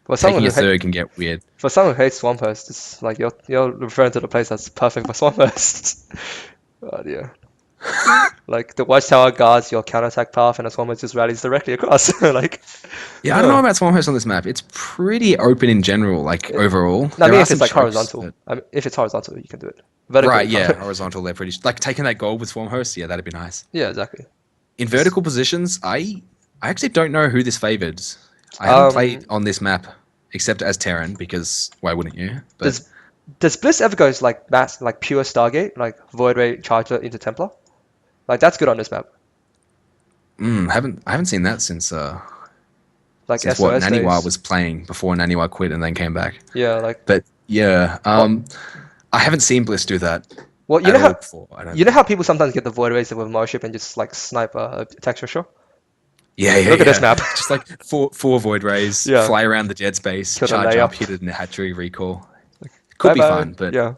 Speaker 1: For someone
Speaker 2: taking
Speaker 1: who
Speaker 2: a
Speaker 1: ha
Speaker 2: third can get weird.
Speaker 1: for someone who hates Swamphost, it's like you're referring to the place that's perfect for Swamphost. Oh dear. Like the Watchtower guards your counterattack path, and the Swamphost just rallies directly across. Like,
Speaker 2: Yeah, I don't know
Speaker 1: oh.
Speaker 2: about Swarmhost on this map. It's pretty open in general, like
Speaker 1: It,
Speaker 2: overall.
Speaker 1: no, I
Speaker 2: There
Speaker 1: mean
Speaker 2: are
Speaker 1: if it's
Speaker 2: some
Speaker 1: like
Speaker 2: chokes,
Speaker 1: horizontal.
Speaker 2: but
Speaker 1: I mean, if it's horizontal, you can do it. Vertical,
Speaker 2: right,
Speaker 1: you can't.
Speaker 2: yeah, horizontal. They're pretty like taking that gold with Swarmhost. Yeah, that'd be nice.
Speaker 1: Yeah, exactly.
Speaker 2: In vertical positions, I actually don't know who this favored. I haven't played
Speaker 1: Um,
Speaker 2: on this map except as Terran because why wouldn't you? But
Speaker 1: does does Bliss ever goes like mass like pure Stargate, like Void Ray Charger into Templar? Like that's good on this map.
Speaker 2: I haven't seen that
Speaker 1: Like
Speaker 2: since what
Speaker 1: SOS
Speaker 2: Naniwa
Speaker 1: phase.
Speaker 2: was playing before Naniwa quit and then came back.
Speaker 1: Yeah, like
Speaker 2: But yeah,
Speaker 1: well,
Speaker 2: I haven't seen Bliss do that
Speaker 1: well, you
Speaker 2: at
Speaker 1: know
Speaker 2: all
Speaker 1: how
Speaker 2: before. I don't
Speaker 1: you know how
Speaker 2: think.
Speaker 1: people sometimes get the Void Rays with Motorship and just like snipe a texture show?
Speaker 2: Yeah, yeah,
Speaker 1: Look at this
Speaker 2: yeah.
Speaker 1: map.
Speaker 2: Just like four void rays,
Speaker 1: Yeah,
Speaker 2: fly around the dead space,
Speaker 1: kill the
Speaker 2: charge up,
Speaker 1: layup.
Speaker 2: hit it in a hatchery, recall. Could
Speaker 1: Bye
Speaker 2: be
Speaker 1: bye.
Speaker 2: fun, but
Speaker 1: Yeah.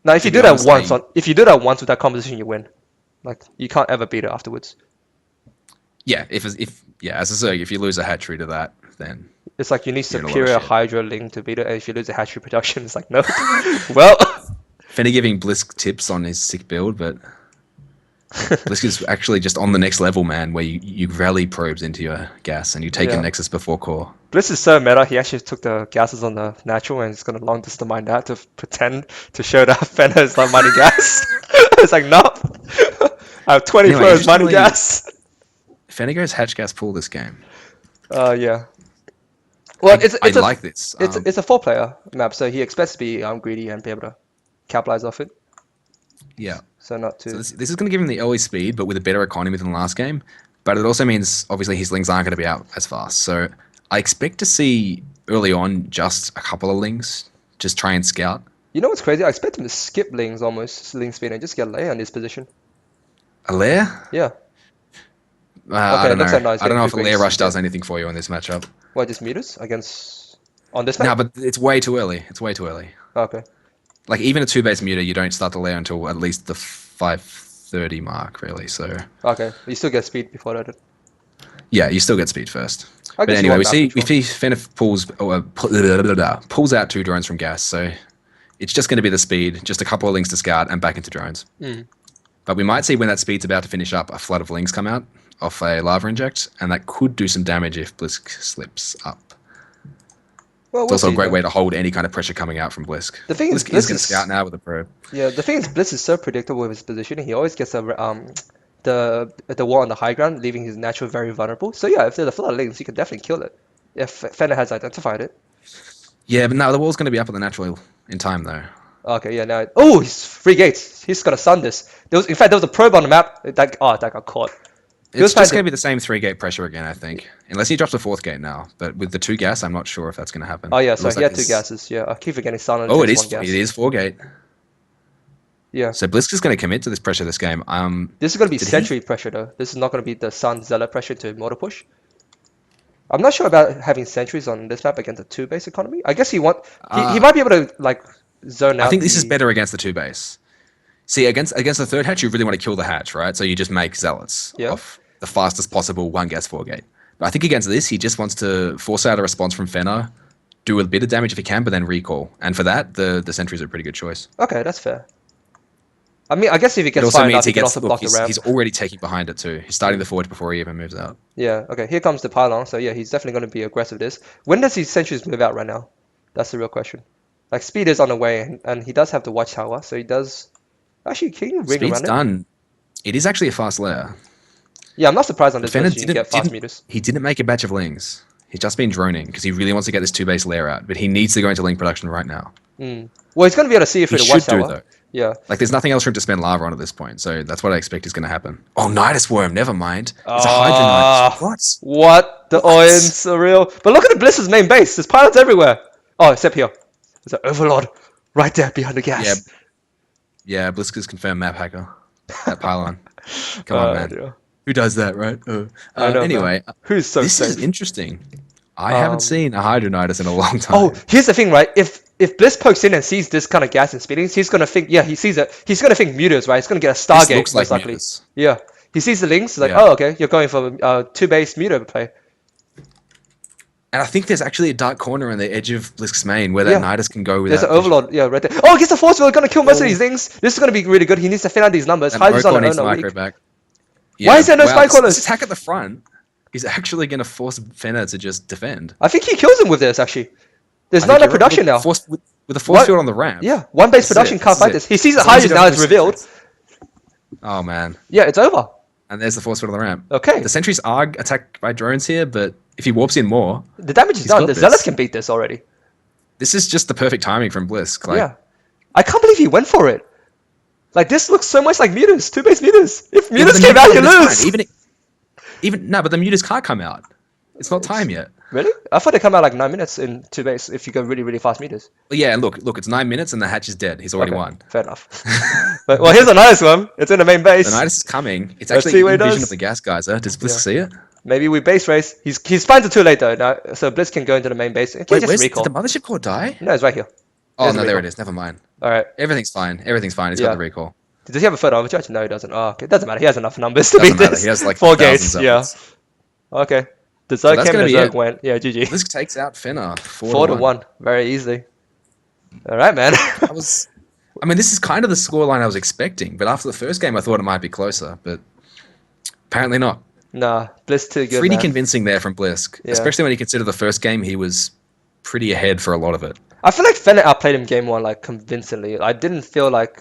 Speaker 1: Now if
Speaker 2: to
Speaker 1: you
Speaker 2: be
Speaker 1: do that
Speaker 2: honest,
Speaker 1: once on if you do that once with that composition, you win. Like you can't ever beat it afterwards.
Speaker 2: yeah, if yeah, as I say, if you lose a hatchery to that, then
Speaker 1: It's like you need
Speaker 2: you're in a lot of
Speaker 1: superior
Speaker 2: shit.
Speaker 1: Hydra Link to beat it, and if you lose a hatchery production, it's like no. Well,
Speaker 2: Fenner giving Blisk tips on his sick build, but Blisk is actually just on the next level, man, where you rally probes into your gas and you take a
Speaker 1: yeah.
Speaker 2: nexus before core.
Speaker 1: Bliss is so meta. He actually took the gases on the natural and he's gonna long distance mine that to pretend to show that Fenner is not mining gas. It's like no. I have 20
Speaker 2: Anyway,
Speaker 1: flows mining
Speaker 2: interestingly,
Speaker 1: gas.
Speaker 2: Fenner goes hatch gas pool this game.
Speaker 1: Yeah. Well, it's
Speaker 2: I
Speaker 1: it's a
Speaker 2: like this.
Speaker 1: it's a four player map, so he expects to be greedy and be able to capitalize off it.
Speaker 2: Yeah.
Speaker 1: So not
Speaker 2: So
Speaker 1: to.
Speaker 2: this is going to give him the early speed, but with a better economy than the last game. But it also means obviously his lings aren't going to be out as fast. So I expect to see early on just a couple of lings, just try and scout.
Speaker 1: You know what's crazy? I expect him to skip Ling's almost Ling speed and just get Lay on this position.
Speaker 2: A lair?
Speaker 1: Yeah.
Speaker 2: I
Speaker 1: Okay, it
Speaker 2: don't
Speaker 1: looks
Speaker 2: know.
Speaker 1: like no, he's
Speaker 2: I don't
Speaker 1: getting
Speaker 2: know
Speaker 1: two
Speaker 2: if a lair
Speaker 1: greens.
Speaker 2: rush
Speaker 1: Yeah.
Speaker 2: does anything for you in this matchup.
Speaker 1: What, just meters against on this
Speaker 2: No,
Speaker 1: map?
Speaker 2: but it's way too early. It's way too early.
Speaker 1: Okay.
Speaker 2: Like even a two base muter, you don't start the lair until at least the 5:30 mark, really. So
Speaker 1: Okay. You still get speed before that.
Speaker 2: yeah, you still get speed first.
Speaker 1: I
Speaker 2: But
Speaker 1: guess you
Speaker 2: anyway,
Speaker 1: want map
Speaker 2: we
Speaker 1: control.
Speaker 2: see Fenner pulls out two drones from gas, so it's just going to be the speed, just a couple of links to scout, and back into drones.
Speaker 1: Mm.
Speaker 2: But we might see when that speed's about to finish up, a flood of links come out off a lava inject, and that could do some damage if Blisk slips up.
Speaker 1: Well,
Speaker 2: It's
Speaker 1: we'll
Speaker 2: also a
Speaker 1: see
Speaker 2: great
Speaker 1: though.
Speaker 2: way to hold any kind of pressure coming out from Blisk.
Speaker 1: The thing is,
Speaker 2: Blisk is
Speaker 1: Bliss
Speaker 2: going to scout
Speaker 1: is
Speaker 2: now with a probe.
Speaker 1: yeah. The thing is, Bliss is so predictable with his positioning. He always gets the wall on the high ground, leaving his natural very vulnerable. So yeah, if there's a flood of links, he can definitely kill it if Fenner has identified it.
Speaker 2: Yeah, but now the wall's going to be up at the natural in time, though.
Speaker 1: Okay, yeah. Now, oh, he's free gates. He's gonna sun this. In fact, there was a probe on the map that got caught. He was
Speaker 2: It's
Speaker 1: trying
Speaker 2: just
Speaker 1: to.
Speaker 2: going to be the same three gate pressure again, I think. Unless he drops a fourth gate now. But with the two gas, I'm not sure if that's going to happen.
Speaker 1: Oh yeah,
Speaker 2: It
Speaker 1: so
Speaker 2: looks
Speaker 1: he
Speaker 2: like
Speaker 1: had two gases. Yeah, I keep forgetting silent
Speaker 2: Oh,
Speaker 1: takes one gas.
Speaker 2: it is four gate.
Speaker 1: Yeah,
Speaker 2: So Blisk is going to commit to this pressure this game.
Speaker 1: this is gonna be
Speaker 2: Did he?
Speaker 1: sentry pressure though. This is not gonna be the sun zealot pressure to motor push. I'm not sure about having sentries on this map against a two base economy. I guess he
Speaker 2: Uh,
Speaker 1: might be able to like zone
Speaker 2: I
Speaker 1: out
Speaker 2: think this is
Speaker 1: the
Speaker 2: better against the two base. See, against the third hatch, you really want to kill the hatch, right? So you just make zealots
Speaker 1: yeah.
Speaker 2: off the fastest possible one gas four gate. But I think against this, he just wants to force out a response from Fenner, do a bit of damage if he can, but then recall. And for that, the sentries are a pretty good choice.
Speaker 1: Okay, that's fair. I mean, I guess if he
Speaker 2: It
Speaker 1: gets
Speaker 2: also
Speaker 1: far
Speaker 2: means
Speaker 1: enough,
Speaker 2: he
Speaker 1: he can
Speaker 2: gets
Speaker 1: also
Speaker 2: look.
Speaker 1: block the ramp.
Speaker 2: He's already taking behind it too. He's starting the forge before he even moves out.
Speaker 1: Yeah. Okay, here comes the pylon. So yeah, he's definitely gonna be aggressive. This. When does his sentries move out right now? That's the real question. Like speed is on the way, and he does have the watchtower, so he does. Actually, can you ring
Speaker 2: Speed's
Speaker 1: around it?
Speaker 2: done. It is actually a fast layer.
Speaker 1: Yeah, I'm not surprised on
Speaker 2: But
Speaker 1: this
Speaker 2: Fenner
Speaker 1: position you get fast meters.
Speaker 2: he didn't make a batch of lings. He's just been droning because he really wants to get this 2-base layer out, but he needs to go into link production right now.
Speaker 1: Well, he's going to be able to see it
Speaker 2: He
Speaker 1: through the
Speaker 2: should do,
Speaker 1: watchtower.
Speaker 2: though.
Speaker 1: Yeah.
Speaker 2: Like, there's nothing else for him to spend lava on at this point, so that's what I expect is going to happen. Oh, Nidus Worm, never mind. It's a Hydra Nidus. What?
Speaker 1: What? The Oyens are real. But look at the Bliss's main base. There's pilots everywhere. Oh, except here. There's an Overlord right there behind the gas.
Speaker 2: Yeah, Blysk is confirmed map hacker. That pylon. Come on, man.
Speaker 1: Dear.
Speaker 2: Who does that, right?
Speaker 1: I know,
Speaker 2: Anyway,
Speaker 1: man. Who's so
Speaker 2: this
Speaker 1: safe?
Speaker 2: is interesting. I haven't seen a Hydra Nidus in a long time.
Speaker 1: Oh, here's the thing, right? If Bliss pokes in and sees this kind of gas and speedings, he's gonna think, yeah, he sees it. He's gonna think Mutas, right? He's gonna get a Stargate,
Speaker 2: This looks like
Speaker 1: most likely.
Speaker 2: Mutas.
Speaker 1: Yeah. He sees the links, he's like,
Speaker 2: Yeah.
Speaker 1: oh, okay, you're going for 2-base Muta play.
Speaker 2: And I think there's actually a dark corner on the edge of Blisk's main where that Nidus can go without
Speaker 1: There's an Overlord, yeah, right there. Oh, I guess the Force Field gonna kill most of these things. This is gonna be really good. He needs to fin out these numbers. Hydra's on
Speaker 2: needs
Speaker 1: the
Speaker 2: micro
Speaker 1: weak.
Speaker 2: back.
Speaker 1: Why is there no spy
Speaker 2: this
Speaker 1: callers?
Speaker 2: attack at the front is actually going to force Fenner to just defend.
Speaker 1: I think he kills him with this, actually. There's not enough production now.
Speaker 2: With a force field on the ramp.
Speaker 1: Yeah, 1-base production can't fight this. He sees it Hydra's now, it's revealed.
Speaker 2: Oh, man.
Speaker 1: Yeah, it's over.
Speaker 2: And there's the force field on the ramp.
Speaker 1: Okay.
Speaker 2: The sentries are attacked by drones here, but if he warps in more...
Speaker 1: The damage is done. The Zealots can beat this already.
Speaker 2: This is just the perfect timing from Blysk. Like,
Speaker 1: yeah. I can't believe he went for it. Like, this looks so much like Mutas. 2-base Mutas. If Mutas came out, you lose.
Speaker 2: No, but the Mutas can't come out. It's not time yet.
Speaker 1: Really? I thought they come out like 9 minutes in 2-base if you go really, really fast Mutas.
Speaker 2: Well, yeah, look, it's 9 minutes and the hatch is dead. He's already won.
Speaker 1: Fair enough. But, well, here's a nice one. It's in the main base.
Speaker 2: The Nidus is coming. It's
Speaker 1: Let's
Speaker 2: actually
Speaker 1: see what he
Speaker 2: in vision
Speaker 1: does.
Speaker 2: of the gas geyser. Does Blysk see it?
Speaker 1: Maybe we base race. He's spines it too late though. Now, so Blysk can go into the main base. Can
Speaker 2: Wait,
Speaker 1: just recall?
Speaker 2: did the mothership core die?
Speaker 1: No, it's right here.
Speaker 2: Oh,
Speaker 1: There's
Speaker 2: no,
Speaker 1: the
Speaker 2: there
Speaker 1: recall.
Speaker 2: it is. Never mind.
Speaker 1: All right.
Speaker 2: Everything's fine. Everything's fine. He's got the recall.
Speaker 1: Does he have a photo overcharge? No, he doesn't. Oh, okay. It doesn't matter. He has enough numbers to
Speaker 2: Doesn't
Speaker 1: beat
Speaker 2: matter.
Speaker 1: this.
Speaker 2: He has like
Speaker 1: 4
Speaker 2: thousands
Speaker 1: gates.
Speaker 2: of
Speaker 1: Yeah.
Speaker 2: it.
Speaker 1: Okay. The Zerg
Speaker 2: that's
Speaker 1: came and the
Speaker 2: gonna be
Speaker 1: Zerg
Speaker 2: it.
Speaker 1: went. Yeah, GG.
Speaker 2: Blysk takes out Fenner
Speaker 1: 4-1. Very easily. All right, man.
Speaker 2: I mean, this is kind of the scoreline I was expecting, but after the first game, I thought it might be closer, but apparently not.
Speaker 1: Nah, Bliss too good,
Speaker 2: Pretty
Speaker 1: man.
Speaker 2: convincing there from Blysk, especially when you consider the first game, he was pretty ahead for a lot of it.
Speaker 1: I feel like Fenner outplayed him game 1 like convincingly. I didn't feel like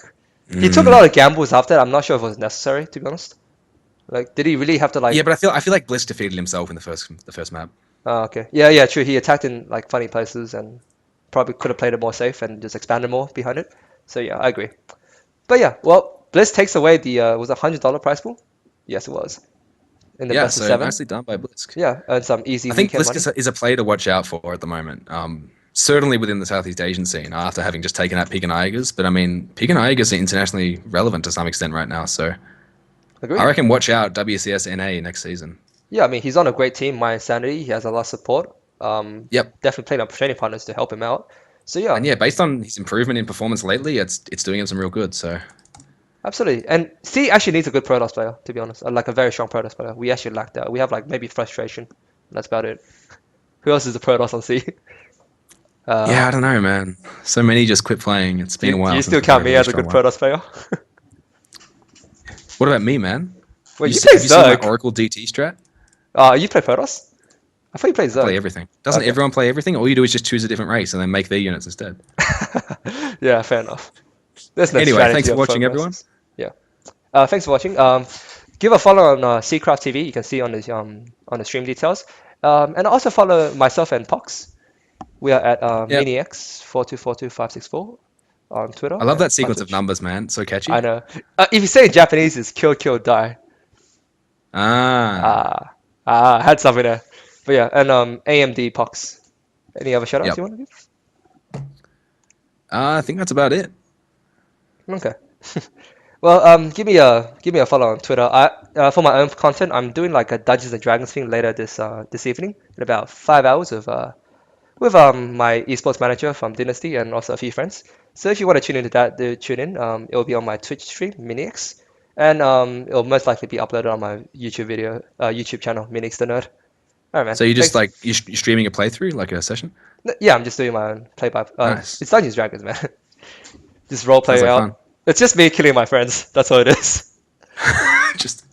Speaker 1: he took a lot of gambles after that. I'm not sure if it was necessary, to be honest. Like, did he really have to like?
Speaker 2: Yeah, but I feel like Blysk defeated himself in the first map.
Speaker 1: Oh, okay. Yeah, true. He attacked in like funny places and probably could have played it more safe and just expanded more behind it. So yeah, I agree. But yeah, well, Bliss takes away the was it $100 prize pool? Yes, it was. In the best of 7.
Speaker 2: Nicely done by Blysk.
Speaker 1: Yeah, and some easy.
Speaker 2: I think
Speaker 1: weekend
Speaker 2: Blysk
Speaker 1: money.
Speaker 2: is a player to watch out for at the moment. Certainly within the Southeast Asian scene, after having just taken out Pigan Igers. But I mean, Pigan Igers are internationally relevant to some extent right now. So
Speaker 1: Agreed.
Speaker 2: I reckon watch out WCS NA next season.
Speaker 1: Yeah, I mean he's on a great team, My Insanity. He has a lot of support.
Speaker 2: Yep.
Speaker 1: Definitely playing up training partners to help him out. So yeah.
Speaker 2: And yeah, based on his improvement in performance lately, it's doing him some real good. So
Speaker 1: Absolutely. And C actually needs a good Protoss player, to be honest. Like a very strong Protoss player. We actually lack that. We have like maybe Frustration. That's about it. Who else is a Protoss on C?
Speaker 2: yeah, I don't know, man. So many just quit playing. It's been a while.
Speaker 1: Do you
Speaker 2: since
Speaker 1: still
Speaker 2: we've
Speaker 1: count
Speaker 2: had
Speaker 1: me
Speaker 2: really
Speaker 1: as a good
Speaker 2: strong one.
Speaker 1: Protoss player?
Speaker 2: What about me, man?
Speaker 1: Wait, you
Speaker 2: Have
Speaker 1: play
Speaker 2: you seen my
Speaker 1: Zerg?
Speaker 2: Oracle DT strat?
Speaker 1: You play Protoss? I thought you played
Speaker 2: I play
Speaker 1: Zerg.
Speaker 2: everything. Doesn't
Speaker 1: Okay.
Speaker 2: everyone play everything? All you do is just choose a different race and then make their units instead.
Speaker 1: Yeah, fair enough. There's no
Speaker 2: Anyway,
Speaker 1: strategy
Speaker 2: thanks for
Speaker 1: of
Speaker 2: watching,
Speaker 1: focus.
Speaker 2: everyone.
Speaker 1: Yeah. Thanks for watching. Give a follow on Seacraft TV. You can see on the stream details. And also follow myself and Pox. We are at MiniX4242564 on Twitter.
Speaker 2: I love
Speaker 1: and
Speaker 2: that
Speaker 1: on
Speaker 2: sequence of
Speaker 1: Twitch.
Speaker 2: numbers, man. It's so catchy.
Speaker 1: I know. If you say in Japanese, it's kill, kill, die.
Speaker 2: Ah.
Speaker 1: I had something there. But yeah, and AMD Pox. Any other shoutouts
Speaker 2: Yep.
Speaker 1: you want to give?
Speaker 2: I think that's about it.
Speaker 1: Okay. Well, give me a follow on Twitter. For my own content, I'm doing like a Dungeons and Dragons thing later this evening in about 5 hours of with my esports manager from Dynasty and also a few friends. So if you want to tune into that, do tune in. It will be on my Twitch stream, MiniX, and it'll most likely be uploaded on my YouTube channel, MiniX the Nerd. All right, man.
Speaker 2: So you just
Speaker 1: Thanks.
Speaker 2: like you're streaming a playthrough, like a session.
Speaker 1: Yeah, I'm just doing my own play by.
Speaker 2: Nice.
Speaker 1: It's Dungeons and Dragons, man. Just role play
Speaker 2: Sounds like
Speaker 1: out.
Speaker 2: fun.
Speaker 1: It's just me killing my friends. That's all it is.
Speaker 2: Just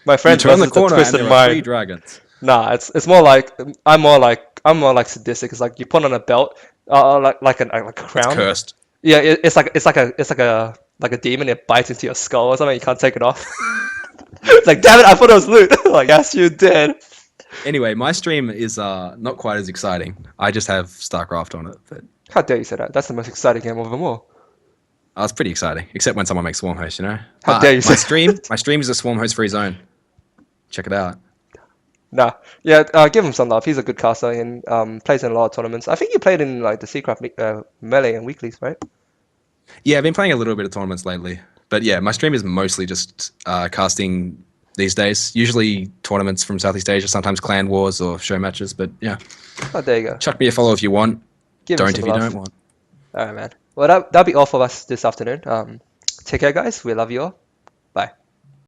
Speaker 1: My
Speaker 2: you
Speaker 1: friends
Speaker 2: turn the
Speaker 1: versus the
Speaker 2: corner and
Speaker 1: twisted
Speaker 2: there are 3
Speaker 1: mind.
Speaker 2: dragons.
Speaker 1: Nah, it's more like I'm more like sadistic. It's like you put on a belt, like a crown.
Speaker 2: Cursed.
Speaker 1: Yeah, it's like a demon. It bites into your skull or something. You can't take it off. It's like, damn it! I thought it was loot. Like, yes, you did.
Speaker 2: Anyway, my stream is not quite as exciting. I just have StarCraft on it, but
Speaker 1: How dare you say that? That's the most exciting game of them all.
Speaker 2: it's pretty exciting. Except when someone makes Swarm Host, you know.
Speaker 1: How dare you
Speaker 2: But my
Speaker 1: say
Speaker 2: stream,
Speaker 1: that?
Speaker 2: my stream is a Swarm Host free zone. Check it out.
Speaker 1: Nah. Yeah, give him some love. He's a good caster and plays in a lot of tournaments. I think you played in like the Seacraft Melee and Weeklies, right?
Speaker 2: Yeah, I've been playing a little bit of tournaments lately, but yeah, my stream is mostly just casting these days. Usually tournaments from Southeast Asia, sometimes clan wars or show matches. But yeah,
Speaker 1: Oh, there you go.
Speaker 2: chuck me a follow if you want.
Speaker 1: Give him
Speaker 2: Don't
Speaker 1: some
Speaker 2: if you
Speaker 1: love.
Speaker 2: don't want.
Speaker 1: All right, man. Well, that'll be all for us this afternoon. Take care, guys. We love you all.